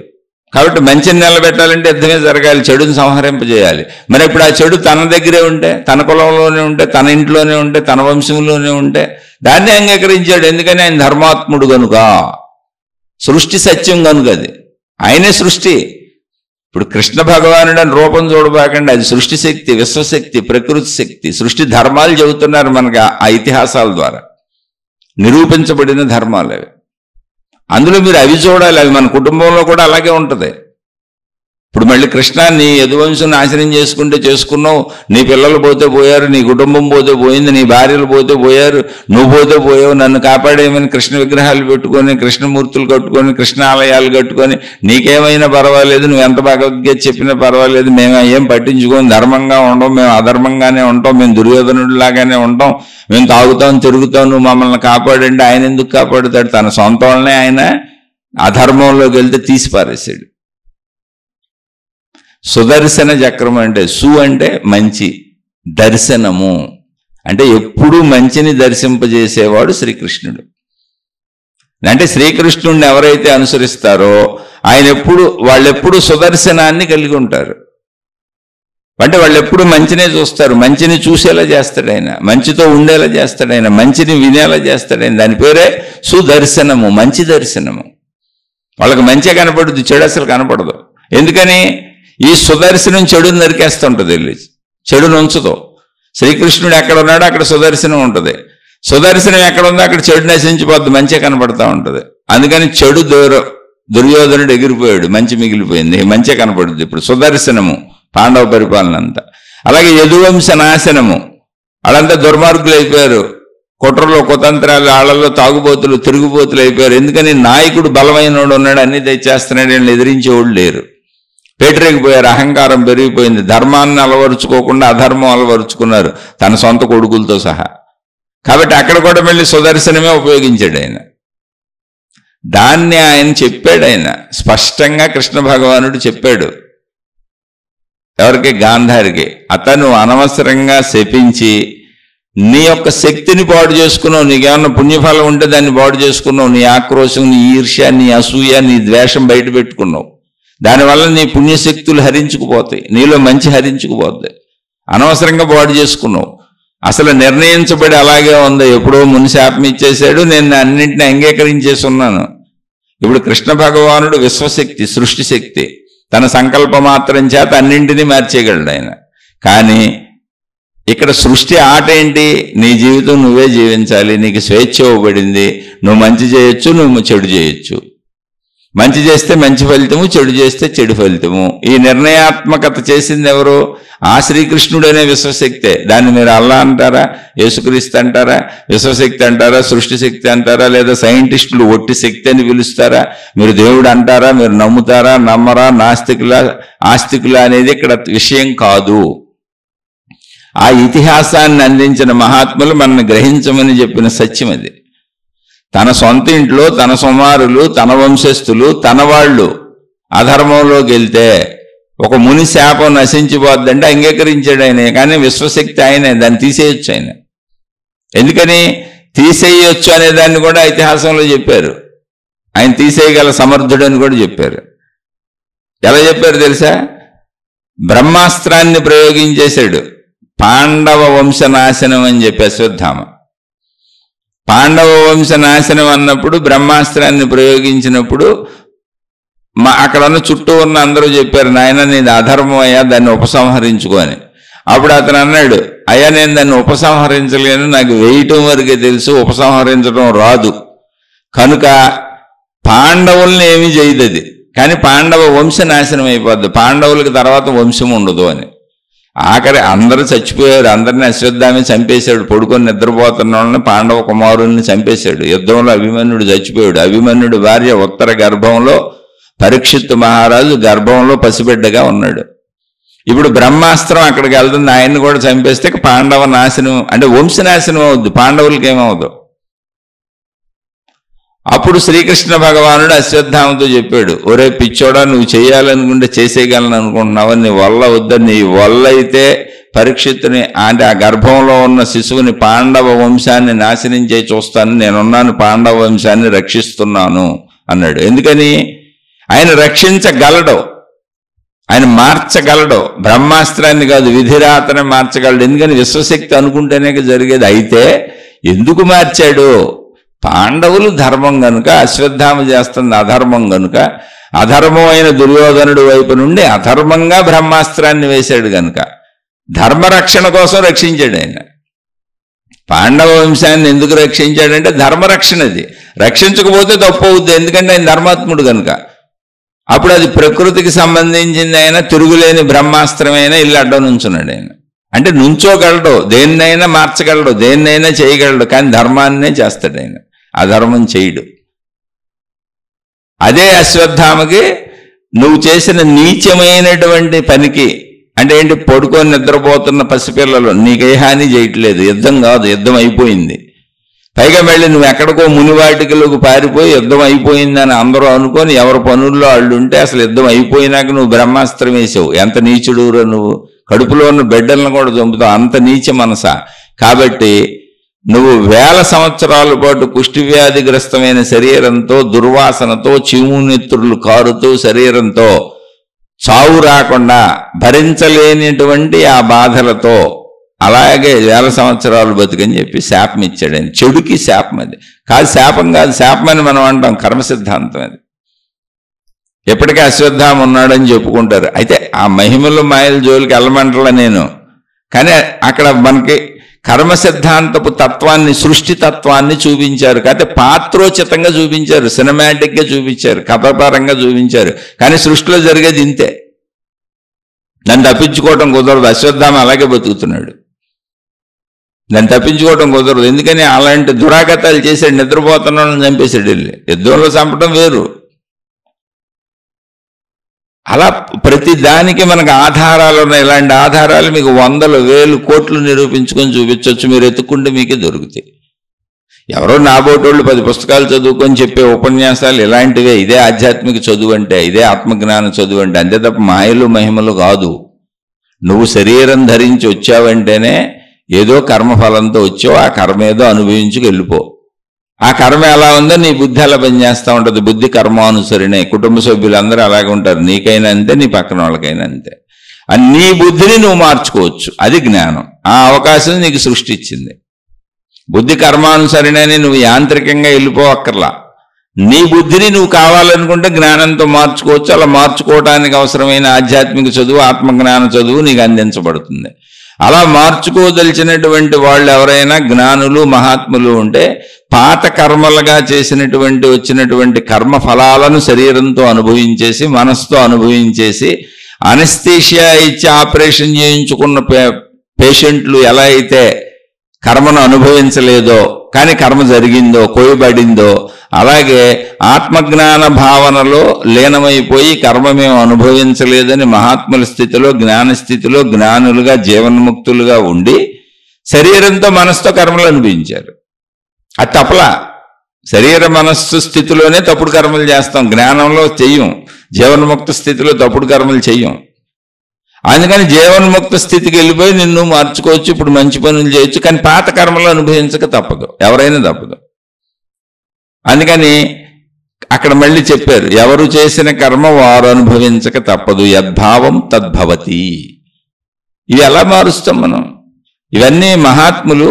కాబట్టి మంచిని నిలబెట్టాలంటే యుద్ధమే జరగాలి, చెడుని సంహరింపజేయాలి. మరి ఇప్పుడు ఆ చెడు తన దగ్గరే ఉంటే, తన కులంలోనే ఉంటే, తన ఇంట్లోనే ఉంటే, తన వంశంలోనే ఉంటే దాన్ని అంగీకరించాడు. ఎందుకని? ఆయన ధర్మాత్ముడు కనుక, సృష్టి సత్యం కనుక, అది ఆయనే సృష్టి. ఇప్పుడు కృష్ణ భగవానుడు అని రూపం చూడబాకండి, అది సృష్టి శక్తి, విశ్వశక్తి, ప్రకృతి శక్తి. సృష్టి ధర్మాలు చెబుతున్నారు మనకు ఆ ఇతిహాసాల ద్వారా నిరూపించబడిన ధర్మాలు అవి. అందులో మీరు అవి చూడాలి. అవి మన కుటుంబంలో కూడా అలాగే ఉంటుంది. ఇప్పుడు మళ్ళీ కృష్ణ నీ యదువంశం నాశనం చేసుకుంటే చేసుకున్నావు, నీ పిల్లలు పోతే పోయారు, నీ కుటుంబం పోతే పోయింది, నీ భార్యలు పోతే పోయారు, నువ్వు పోతే పోయావు, నన్ను కాపాడేమని కృష్ణ విగ్రహాలు పెట్టుకొని, కృష్ణమూర్తులు కట్టుకొని, కృష్ణ ఆలయాలు కట్టుకొని నీకేమైనా పర్వాలేదు, నువ్వు ఎంత భగవద్గీత చెప్పినా పర్వాలేదు, మేము ఏం పట్టించుకొని ధర్మంగా ఉండం, మేము అధర్మంగానే ఉంటాం, మేము దుర్యోధనుడిలాగానే ఉంటాం, మేము తాగుతాం తిరుగుతాం, నువ్వు మమ్మల్ని కాపాడండి. ఆయన ఎందుకు కాపాడుతాడు? తన సొంత వాళ్ళనే ఆయన అధర్మంలోకి వెళ్తే తీసి పారేశాడు. సుదర్శన చక్రం అంటే, సు అంటే మంచి, దర్శనము అంటే ఎప్పుడూ మంచిని దర్శింపజేసేవాడు శ్రీకృష్ణుడు. అంటే శ్రీకృష్ణుడిని ఎవరైతే అనుసరిస్తారో వాళ్ళెప్పుడు సుదర్శనాన్ని కలిగి ఉంటారు. అంటే వాళ్ళు ఎప్పుడు మంచినే చూస్తారు, మంచిని చూసేలా చేస్తాడు ఆయన, మంచితో ఉండేలా చేస్తాడు ఆయన, మంచిని వినేలా చేస్తాడు ఆయన. దాని పేరే సుదర్శనము, మంచి దర్శనము. వాళ్ళకి మంచిగా కనపడుద్ది, చెడు అసలు కనపడదు. ఎందుకని? ఈ సుదర్శనం చెడుని నరికేస్తుంటుంది, వెళ్ళి చెడును ఉంచదు. శ్రీకృష్ణుడు ఎక్కడ ఉన్నాడో అక్కడ సుదర్శనం ఉంటుంది. సుదర్శనం ఎక్కడ ఉందో అక్కడ చెడు నశించిపోద్ది, మంచిగా కనపడతా ఉంటుంది. అందుకని చెడు దుర్యోధనుడు ఎగిరిపోయాడు, మంచి మిగిలిపోయింది, మంచిగా కనపడుద్ది. ఇప్పుడు సుదర్శనము పాండవ పరిపాలన అంతా. అలాగే యదువంశ నాశనము, వాళ్ళంతా దుర్మార్గులు అయిపోయారు, కుట్రలో కుతంత్రాలు, ఆళ్లలో తాగుబోతులు తిరుగుబోతులు అయిపోయారు. ఎందుకని నాయకుడు బలమైనోడు ఉన్నాడు, అన్ని తెచ్చేస్తున్నాడు, వీళ్ళని ఎదిరించేవాళ్ళు లేరు, పేటరేగిపోయారు, అహంకారం పెరిగిపోయింది, ధర్మాన్ని అలవరుచుకోకుండా అధర్మం అలవరుచుకున్నారు తన సొంత కొడుకులతో సహా. కాబట్టి అక్కడ కూడా మళ్ళీ సుదర్శనమే ఉపయోగించాడు ఆయన. దాన్ని ఆయన చెప్పాడు, ఆయన స్పష్టంగా కృష్ణ భగవానుడు చెప్పాడు ఎవరికి? గాంధారికి. అతను అనవసరంగా శపించి నీ యొక్క శక్తిని పాడు చేసుకున్నావు, నీకేమన్నా పుణ్యఫలం ఉంటే దాన్ని పాడు చేసుకున్నావు, నీ ఆక్రోశం, నీ ఈర్ష్య, నీ అసూయ, నీ ద్వేషం బయట పెట్టుకున్నావు. దానివల్ల నీ పుణ్యశక్తులు హరించుకుపోతాయి, నీలో మంచి హరించుకుపోతాయి. అనవసరంగా పాడు చేసుకున్నావు. అసలు నిర్ణయించబడి అలాగే ఉంది, ఎప్పుడో ముని శాపం ఇచ్చేశాడు, నేను అన్నింటినీ అంగీకరించేసి ఉన్నాను. ఇప్పుడు కృష్ణ భగవానుడు విశ్వశక్తి, సృష్టి శక్తి, తన సంకల్ప మాత్రం చేత అన్నింటినీ మార్చేయగలడు ఆయన. కానీ ఇక్కడ సృష్టి ఆట ఏంటి? నీ జీవితం నువ్వే జీవించాలి, నీకు స్వేచ్ఛ ఇవ్వబడింది, నువ్వు మంచి చేయొచ్చు, నువ్వు చెడు చేయొచ్చు. మంచి చేస్తే మంచి ఫలితము, చెడు చేస్తే చెడు ఫలితము. ఈ నిర్ణయాత్మకత చేసింది ఎవరు? ఆ శ్రీకృష్ణుడనే విశ్వశక్తే. దాన్ని మీరు అల్లా అంటారా, యేసుక్రీస్తు అంటారా, విశ్వశక్తి అంటారా, సృష్టి శక్తి అంటారా, లేదా సైంటిస్టులు ఒట్టి శక్తి అని పిలుస్తారా? మీరు దేవుడు అంటారా? మీరు నమ్ముతారా, నమ్మరా, నాస్తికులా, ఆస్తికులా అనేది ఇక్కడ విషయం కాదు. ఆ ఇతిహాసాన్ని అందించిన మహాత్ములు మనల్ని గ్రహించమని చెప్పిన సత్యం అది. తన సొంత ఇంట్లో తన సుమారులు, తన వంశస్థులు, తన వాళ్ళు అధర్మంలోకి వెళ్తే ఒక ముని శాపం నశించిపోద్దంటే అంగీకరించాడు ఆయన. కానీ విశ్వశక్తి ఆయనే, దాన్ని తీసేయొచ్చు ఆయన. ఎందుకని తీసేయొచ్చు అనే దాన్ని కూడా ఇతిహాసంలో చెప్పారు. ఆయన తీసేయగల సమర్థుడని కూడా చెప్పారు. ఎలా చెప్పారు తెలుసా? బ్రహ్మాస్త్రాన్ని ప్రయోగించేశాడు. పాండవ వంశనాశనం అని చెప్పి అశ్వత్థామ. పాండవ వంశనాశనం అన్నప్పుడు బ్రహ్మాస్త్రాన్ని ప్రయోగించినప్పుడు అక్కడ ఉన్న చుట్టూ ఉన్న అందరూ చెప్పారు, నాయన నీది అధర్మం అయ్యా, దాన్ని ఉపసంహరించుకో అని. అప్పుడు అతను అన్నాడు, అయ్యా నేను దాన్ని ఉపసంహరించలేను, నాకు వేయటం వరకే తెలుసు, ఉపసంహరించడం రాదు, కనుక పాండవుల్ని ఏమీ చేయదు అది, కానీ పాండవ వంశనాశనం అయిపోద్ది, పాండవులకి తర్వాత వంశం ఉండదు అని. ఆఖరి అందరూ చచ్చిపోయారు, అందరినీ అశ్వత్థామే చంపేశాడు. పడుకొని నిద్రపోతున్న వాళ్ళని పాండవ కుమారుల్ని చంపేశాడు. యుద్ధంలో అభిమన్యుడు చచ్చిపోయాడు. అభిమన్యుడు భార్య ఉత్తర గర్భంలో పరీక్షిత్తు మహారాజు గర్భంలో పసిబిడ్డగా ఉన్నాడు. ఇప్పుడు బ్రహ్మాస్త్రం అక్కడికి వెళ్తుంది, ఆయన్ని కూడా చంపేస్తే పాండవ నాశనం అంటే వంశనాశనం అవుద్ది, పాండవులకి ఏమవుదు. అప్పుడు శ్రీకృష్ణ భగవానుడు అశ్వత్థామతో చెప్పాడు, ఒరే పిచ్చోడా, నువ్వు చేయాలనుకుంటే చేసేయగలను అనుకుంటున్నావు, నీ వల్ల వద్దని, నీ వల్ల అయితే పరీక్షిత్తుని అంటే ఆ గర్భంలో ఉన్న శిశువుని పాండవ వంశాన్ని నాశనం చేసి చూస్తాను, నేనున్నాను, పాండవ వంశాన్ని రక్షిస్తున్నాను అన్నాడు. ఎందుకని? ఆయన రక్షించగలడు, ఆయన మార్చగలడు, బ్రహ్మాస్త్రాన్ని కాదు విధిరాతని మార్చగలడు. ఎందుకని? విశ్వశక్తి అనుకుంటేనే జరిగేది. అయితే ఎందుకు మార్చాడు? పాండవులు ధర్మం గనుక, అశ్వత్థామ చేస్తుంది అధర్మం గనుక, అధర్మమైన దుర్యోధనుడి వైపు నుండి అధర్మంగా బ్రహ్మాస్త్రాన్ని వేశాడు గనుక ధర్మరక్షణ కోసం రక్షించాడు ఆయన. పాండవ వంశాన్ని ఎందుకు రక్షించాడంటే ధర్మరక్షణది. రక్షించకపోతే తప్పు అవుద్ది, ఎందుకంటే ఆయన ధర్మాత్ముడు కనుక. అప్పుడు అది ప్రకృతికి సంబంధించింది అయినా, తిరుగులేని బ్రహ్మాస్త్రమైన ఇల్లు అడ్డం నుంచున్నాడు ఆయన. అంటే నుంచోగలడు, దేన్నైనా మార్చగలడు, దేన్నైనా చేయగలడు, కానీ ధర్మాన్నే చేస్తాడు ఆయన, అధర్మం చేయడు. అదే అశ్వత్థామకి నువ్వు చేసిన నీచమైనటువంటి పనికి అంటే ఏంటి? పడుకొని నిద్రపోతున్న పసిపిల్లలు నీకే హాని చేయట్లేదు, యుద్ధం కాదు, యుద్ధం అయిపోయింది. పైగా మళ్ళీ నువ్వు ఎక్కడికో మునివాటికలోకి పారిపోయి యుద్ధం అయిపోయిందని అందరూ అనుకొని ఎవరి పనుల్లో వాళ్ళు ఉంటే అసలు యుద్ధం అయిపోయినాక నువ్వు బ్రహ్మాస్త్రం వేసావు. ఎంత నీచుడురా నువ్వు, కడుపులో ఉన్న బిడ్డలను కూడా చంపుతావు, అంత నీచ మనసా. కాబట్టి నువ్వు 1000 సంవత్సరాల పాటు కుష్ఠవ్యాధిగ్రస్తమైన శరీరంతో, దుర్వాసనతో, చీమునెత్తురులు కారుతూ శరీరంతో, చావు రాకుండా భరించలేనిటువంటి ఆ బాధలతో అలాగే 1000 సంవత్సరాలు బతుకని చెప్పి శాపం ఇచ్చాడు ఆయన. చెడుకి శాపం అది కాదు, శాపం కాదు, శాపం అని మనం అంటాం, కర్మ సిద్ధాంతం అది. ఎప్పటికీ అశ్వత్థామ ఉన్నాడని చెప్పుకుంటారు. అయితే ఆ మహిమలు మాయల జోలికి వెళ్ళమంటలా నేను, కానీ అక్కడ మనకి కర్మ సిద్ధాంతపు తత్వాన్ని, సృష్టి తత్వాన్ని చూపించారు. కాకపోతే పాత్రోచితంగా చూపించారు, సినిమాటిక్గా చూపించారు, కథపరంగా చూపించారు. కానీ సృష్టిలో జరిగేది ఇంతే. దాన్ని తప్పించుకోవటం కుదరదు. అశ్వత్థామ అలాగే బతుకుతున్నాడు. దాన్ని తప్పించుకోవటం కుదరదు. ఎందుకని అలాంటి దురాగతాలు చేశాడు. నిద్రపోతున్నాను చంపేశాడు వెళ్ళి. యుద్ధంలో చంపడం వేరు. అలా ప్రతి దానికి మనకు ఆధారాలు ఉన్నాయి. ఇలాంటి ఆధారాలు మీకు 100,000 1,000 కోట్లు నిరూపించుకొని చూపించవచ్చు. మీరు ఎత్తుక్కుంటే మీకే దొరుకుతాయి. ఎవరో నాబోటోళ్ళు 10 పుస్తకాలు చదువుకొని చెప్పే ఉపన్యాసాలు ఇలాంటివే. ఇదే ఆధ్యాత్మిక చదువు అంటే, ఇదే ఆత్మజ్ఞాన చదువు అంటే. అంతే తప్ప మాయలు మహిమలు కాదు. నువ్వు శరీరం ధరించి వచ్చావంటేనే ఏదో కర్మఫలంతో వచ్చావు. ఆ కర్మ ఏదో అనుభవించుకు వెళ్ళిపో. ఆ కర్మ ఎలా ఉందో నీ బుద్ధి అలా పనిచేస్తూ ఉంటుంది. బుద్ధి కర్మానుసరినే. కుటుంబ సభ్యులందరూ అలాగే ఉంటారు. నీకైనా అంతే, నీ పక్కన వాళ్ళకైనా అంతే. నీ బుద్ధిని నువ్వు మార్చుకోవచ్చు. అది జ్ఞానం. ఆ అవకాశం నీకు సృష్టి ఇచ్చింది. బుద్ధి కర్మానుసరినని నువ్వు యాంత్రికంగా వెళ్ళిపోవక్కర్లా. నీ బుద్ధిని నువ్వు కావాలనుకుంటే జ్ఞానంతో మార్చుకోవచ్చు. అలా మార్చుకోవడానికి అవసరమైన ఆధ్యాత్మిక చదువు, ఆత్మజ్ఞాన చదువు నీకు అందించబడుతుంది. అలా మార్చుకోదలిచినటువంటి వాళ్ళు ఎవరైనా జ్ఞానులు, మహాత్ములు ఉంటే పాత కర్మలుగా చేసినటువంటి వచ్చినటువంటి కర్మ ఫలాలను శరీరంతో అనుభవించేసి, మనసుతో అనుభవించేసి, అనస్థీషియా ఇచ్చి ఆపరేషన్ చేయించుకున్న పేషెంట్లు ఎలా అయితే కర్మను అనుభవించలేదో కానీ కర్మ జరిగిందో, కోయబడిందో, అలాగే ఆత్మజ్ఞాన భావనలో లీనమైపోయి కర్మ మేము అనుభవించలేదని మహాత్ముల స్థితిలో, జ్ఞాన స్థితిలో జ్ఞానులుగా, జీవన్ముక్తులుగా ఉండి శరీరంతో మనసుతో కర్మలు అనుభవించారు. అది తప్పలా. శరీర మనస్సు స్థితిలోనే తప్పుడు కర్మలు చేస్తాం, జ్ఞానంలో చెయ్యం. జీవన్ముక్త స్థితిలో తప్పుడు కర్మలు చెయ్యం. అందుకని జీవన్ముక్త స్థితికి వెళ్ళిపోయి నిన్ను మార్చుకోవచ్చు, ఇప్పుడు మంచి పనులు చేయొచ్చు. కానీ పాత కర్మలు అనుభవించక తప్పదు, ఎవరైనా తప్పదు. అందుకని అక్కడ మళ్ళీ చెప్పారు, ఎవరు చేసిన కర్మ వారు అనుభవించక తప్పదు, యద్భావం తద్భవతి. ఇవి ఎలా మారుస్తాం మనం? ఇవన్నీ మహాత్ములు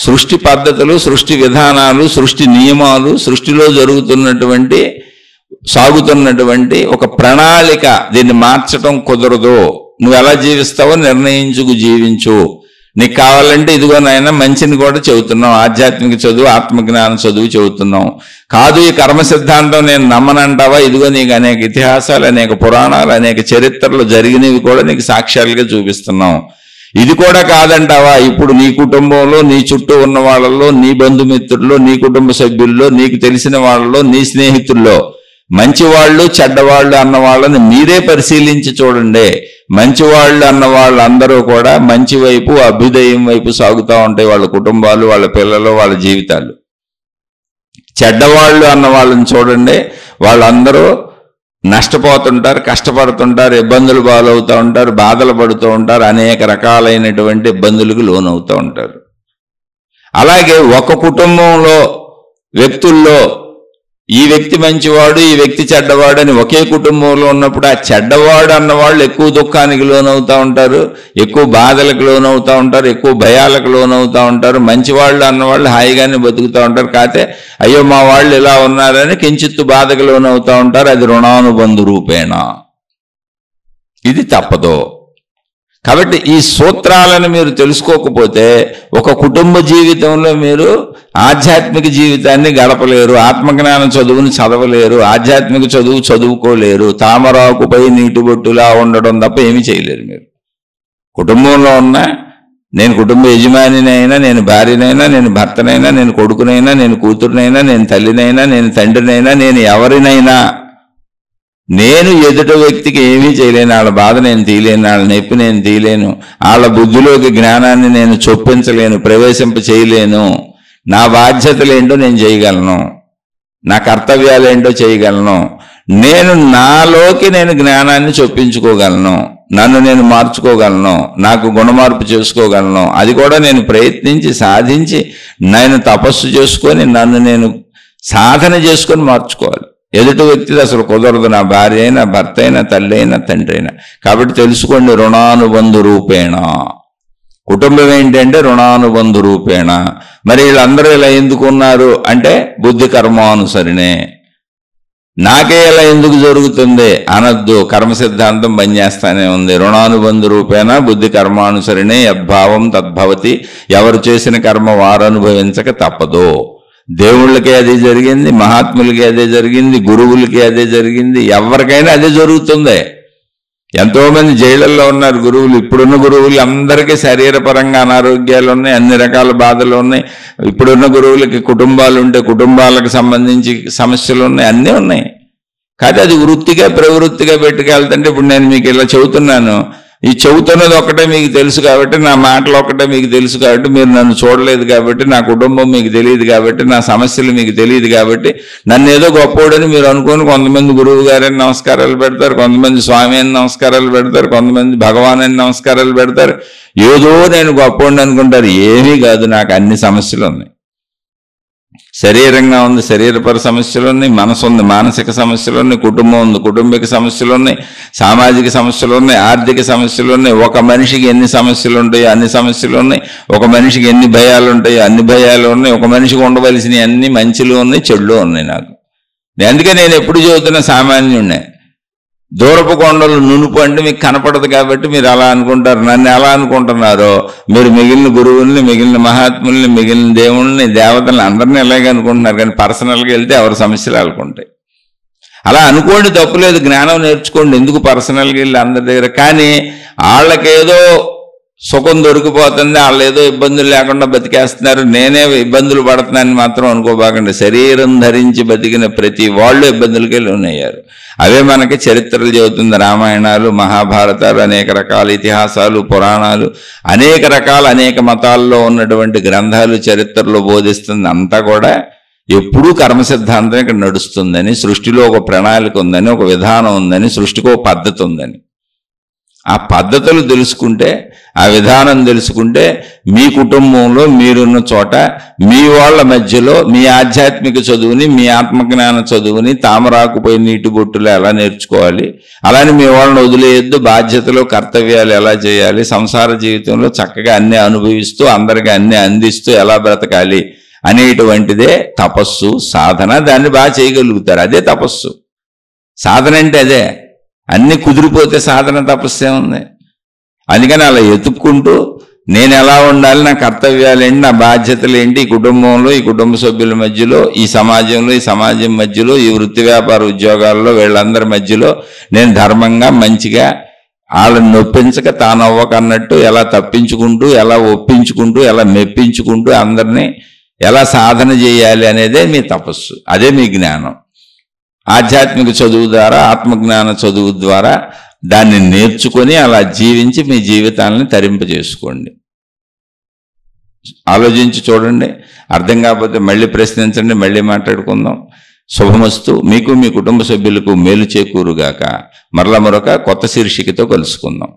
సృష్టి పద్ధతులు, సృష్టి విధానాలు, సృష్టి నియమాలు, సృష్టిలో జరుగుతున్నటువంటి సాగుతున్నటువంటి ఒక ప్రణాళిక. దీన్ని మార్చడం కుదరదు. నువ్వు ఎలా జీవిస్తావో నిర్ణయించుకు జీవించు. నీకు కావాలంటే ఇదిగో నాయన మంచిని కూడా చెబుతున్నావు, ఆధ్యాత్మిక చదువు, ఆత్మజ్ఞాన చదువు చెబుతున్నావు. కాదు ఈ కర్మ సిద్ధాంతం నేను నమ్మనంటావా? ఇదిగో నీకు అనేక ఇతిహాసాలు, అనేక పురాణాలు, అనేక చరిత్రలు జరిగినవి కూడా నీకు సాక్ష్యాలుగా చూపిస్తున్నాం. ఇది కూడా కాదంటావా? ఇప్పుడు నీ కుటుంబంలో, నీ చుట్టూ ఉన్న వాళ్ళల్లో, నీ బంధుమిత్రుల్లో, నీ కుటుంబ సభ్యుల్లో, నీకు తెలిసిన వాళ్ళలో, నీ స్నేహితుల్లో మంచివాళ్ళు, చెడ్డవాళ్ళు అన్న వాళ్ళని మీరే పరిశీలించి చూడండి. మంచివాళ్ళు అన్న వాళ్ళందరూ కూడా మంచి వైపు, అభ్యుదయం వైపు సాగుతూ ఉంటాయి వాళ్ళ కుటుంబాలు, వాళ్ళ పిల్లలు, వాళ్ళ జీవితాలు. చెడ్డవాళ్ళు అన్న వాళ్ళని చూడండి, వాళ్ళందరూ నష్టపోతుంటారు, కష్టపడుతుంటారు, ఇబ్బందులు పాలవుతూ ఉంటారు, బాధలు పడుతూ ఉంటారు, అనేక రకాలైనటువంటి ఇబ్బందులకు లోనవుతూ ఉంటారు. అలాగే ఒక కుటుంబంలో వ్యక్తుల్లో ఈ వ్యక్తి మంచివాడు, ఈ వ్యక్తి చెడ్డవాడు అని ఒకే కుటుంబంలో ఉన్నప్పుడు ఆ చెడ్డవాడు అన్నవాళ్ళు ఎక్కువ దుఃఖానికి లోనవుతూ ఉంటారు, ఎక్కువ బాధలకు లోనవుతూ ఉంటారు, ఎక్కువ భయాలకు లోనవుతూ ఉంటారు. మంచివాళ్ళు అన్నవాళ్ళు హాయిగానే బతుకుతూ ఉంటారు. కాకపోతే అయ్యో మా వాళ్ళు ఇలా ఉన్నారని కించిత్తు బాధకు లోనవుతూ ఉంటారు. అది రుణానుబంధ రూపేణ. ఇది తప్పదు. కాబట్టి ఈ సూత్రాలను మీరు తెలుసుకోకపోతే ఒక కుటుంబ జీవితంలో మీరు ఆధ్యాత్మిక జీవితాన్ని గడపలేరు, ఆత్మజ్ఞాన చదువుని చదవలేరు, ఆధ్యాత్మిక చదువు చదువుకోలేరు. తామరాకుపై నీటి బొట్టులా ఉండడం తప్ప ఏమీ చేయలేరు మీరు. కుటుంబంలో ఉన్న నేను కుటుంబ యజమానినైనా, నేను భార్యనైనా, నేను భర్తనైనా, నేను కొడుకునైనా, నేను కూతురునైనా, నేను తల్లినైనా, నేను తండ్రినైనా, నేను ఎవరినైనా నేను ఎదుట వ్యక్తికి ఏమీ చేయలేను. వాళ్ళ బాధ నేను తీయలేను, వాళ్ళ నొప్పి నేను తీయలేను, వాళ్ళ బుద్ధిలోకి జ్ఞానాన్ని నేను చొప్పించలేను, ప్రవేశింప చేయలేను. నా బాధ్యతలేంటో నేను చేయగలను, నా కర్తవ్యాలేంటో చేయగలను. నేను నాలోకి నేను జ్ఞానాన్ని చొప్పించుకోగలను, నన్ను నేను మార్చుకోగలను, నాకు గుణమార్పు చేసుకోగలను. అది కూడా నేను ప్రయత్నించి సాధించి నేను తపస్సు చేసుకొని నన్ను నేను సాధన చేసుకొని మార్చుకోవాలి. ఎదుటి వ్యక్తిది అసలు కుదరదు. నా భార్య అయినా, భర్త అయినా, తల్లి అయినా, తండ్రి అయినా. కాబట్టి తెలుసుకోండి, రుణానుబంధ రూపేణ. కుటుంబం ఏంటంటే రుణానుబంధ రూపేణ. మరి వీళ్ళందరూ ఇలా ఎందుకున్నారు అంటే బుద్ధి కర్మానుసరినే. నాకే ఇలా ఎందుకు జరుగుతుంది అనద్దు. కర్మ సిద్ధాంతం పనిచేస్తానే ఉంది. రుణానుబంధ రూపేణ బుద్ధి కర్మానుసరిణే యద్భావం తద్భవతి. ఎవరు చేసిన కర్మ వారు అనుభవించక తప్పదు. దేవుళ్ళకి అదే జరిగింది, మహాత్ములకి అదే జరిగింది, గురువులకి అదే జరిగింది, ఎవరికైనా అదే జరుగుతుంది. ఎంతోమంది జైళ్ళల్లో ఉన్నారు గురువులు. ఇప్పుడున్న గురువులు అందరికీ శరీరపరంగా అనారోగ్యాలు ఉన్నాయి, అన్ని రకాల బాధలు ఉన్నాయి. ఇప్పుడున్న గురువులకి కుటుంబాలు ఉంటే కుటుంబాలకు సంబంధించి సమస్యలు ఉన్నాయి, అన్నీ ఉన్నాయి. కానీ అది వృత్తిగా ప్రవృత్తిగా పెట్టుకెళ్తుంటే ఇప్పుడు నేను మీకు ఇలా చెబుతున్నాను. ఈ చెబుతున్నది ఒకటే మీకు తెలుసు కాబట్టి, నా మాటలు ఒకటే మీకు తెలుసు కాబట్టి, మీరు నన్ను చూడలేదు కాబట్టి, నా కుటుంబం మీకు తెలియదు కాబట్టి, నా సమస్యలు మీకు తెలియదు కాబట్టి, నన్ను ఏదో గొప్పోడని మీరు అనుకొని కొంతమంది గురువు గారని నమస్కారాలు పెడతారు, కొంతమంది స్వామి అని నమస్కారాలు పెడతారు, కొంతమంది భగవాన్ అని నమస్కారాలు పెడతారు. ఏదో నేను గొప్పోడిని అనుకుంటారు. ఏమీ కాదు, నాకు అన్ని సమస్యలు ఉన్నాయి. శరీరంగా ఉంది, శరీరపర సమస్యలు ఉన్నాయి. మనసు ఉంది, మానసిక సమస్యలు ఉన్నాయి. కుటుంబం ఉంది, కుటుంబిక సమస్యలు ఉన్నాయి. సామాజిక సమస్యలు ఉన్నాయి, ఆర్థిక సమస్యలు ఉన్నాయి. ఒక మనిషికి ఎన్ని సమస్యలు ఉంటాయో అన్ని సమస్యలు ఉన్నాయి. ఒక మనిషికి ఎన్ని భయాలు ఉంటాయో అన్ని భయాలు ఉన్నాయి. ఒక మనిషికి ఉండవలసినవి అన్ని మంచిలు ఉన్నాయి, చెడులు ఉన్నాయి. నాకు అందుకే నేను ఎప్పుడు చెబుతున్నా సామాన్యుడినే. దూరపు కొండలు నునుపు అంటే మీకు కనపడదు కాబట్టి మీరు అలా అనుకుంటారు. నన్ను ఎలా అనుకుంటున్నారో మీరు మిగిలిన గురువుల్ని, మిగిలిన మహాత్ముల్ని, మిగిలిన దేవుళ్ళని, దేవతల్ని అందరినీ ఎలాగే అనుకుంటున్నారు. కానీ పర్సనల్గా వెళ్తే ఎవరి సమస్యలు అనుకుంటాయి. అలా అనుకోండి, తప్పులేదు. జ్ఞానం నేర్చుకోండి. ఎందుకు పర్సనల్గా వెళ్ళి అందరి దగ్గర? కానీ వాళ్ళకేదో సుఖం దొరికిపోతుంది, వాళ్ళు ఏదో ఇబ్బందులు లేకుండా బతికేస్తున్నారు, నేనే ఇబ్బందులు పడుతున్నానని మాత్రం అనుకోబాకండి. శరీరం ధరించి బతికిన ప్రతి వాళ్ళు ఇబ్బందులకే లోనయ్యారు. అవే మనకి చరిత్రలు చెబుతుంది. రామాయణాలు, మహాభారతాలు, అనేక రకాల ఇతిహాసాలు, పురాణాలు, అనేక రకాల అనేక మతాల్లో ఉన్నటువంటి గ్రంథాలు చరిత్రలో బోధిస్తుంది. అంతా కూడా ఎప్పుడూ కర్మ సిద్ధాంతం ఇక్కడ నడుస్తుందని, సృష్టిలో ఒక ప్రణాళిక ఉందని, ఒక విధానం ఉందని, సృష్టికి ఒక పద్ధతి ఉందని. ఆ పద్ధతులు తెలుసుకుంటే, ఆ విధానం తెలుసుకుంటే, మీ కుటుంబంలో మీరున్న చోట మీ వాళ్ళ మధ్యలో మీ ఆధ్యాత్మిక చదువుని, మీ ఆత్మజ్ఞాన చదువుని తామరాకుపై నీటి బొట్టులు ఎలా నేర్చుకోవాలి, అలానే మీ వాళ్ళని వదిలేయద్దు, బాధ్యతలు కర్తవ్యాలు ఎలా చేయాలి, సంసార జీవితంలో చక్కగా అన్నీ అనుభవిస్తూ అందరికీ అన్నీ అందిస్తూ ఎలా బ్రతకాలి అనేటువంటిదే తపస్సు, సాధన. దాన్ని బాగా చేయగలుగుతారు. అదే తపస్సు. సాధన అంటే అదే. అన్నీ కుదిరిపోతే సాధన తపస్సే ఉంది. అందుకని అలా ఎత్తుక్కుంటూ నేను ఎలా ఉండాలి, నా కర్తవ్యాలు ఏంటి, నా బాధ్యతలు ఏంటి, ఈ కుటుంబంలో, ఈ కుటుంబ సభ్యుల మధ్యలో, ఈ సమాజంలో, ఈ సమాజం మధ్యలో, ఈ వృత్తి వ్యాపార ఉద్యోగాల్లో వీళ్ళందరి మధ్యలో నేను ధర్మంగా మంచిగా వాళ్ళని నొప్పించక తానవ్వకన్నట్టు ఎలా తప్పించుకుంటూ, ఎలా ఒప్పించుకుంటూ, ఎలా మెప్పించుకుంటూ అందరినీ ఎలా సాధన చేయాలి అనేదే మీ తపస్సు. అదే మీ జ్ఞానం. ఆధ్యాత్మిక చదువు ద్వారా, ఆత్మజ్ఞాన చదువు ద్వారా దాన్ని నేర్చుకొని అలా జీవించి మీ జీవితాలను తరింపజేసుకోండి. ఆలోచించి చూడండి. అర్థం కాకపోతే మళ్ళీ ప్రశ్నించండి, మళ్ళీ మాట్లాడుకుందాం. శుభమస్తు. మీకు మీ కుటుంబ సభ్యులకు మేలు చేకూరుగాక. మరలా మరొక కొత్త శీర్షికతో కలుసుకుందాం.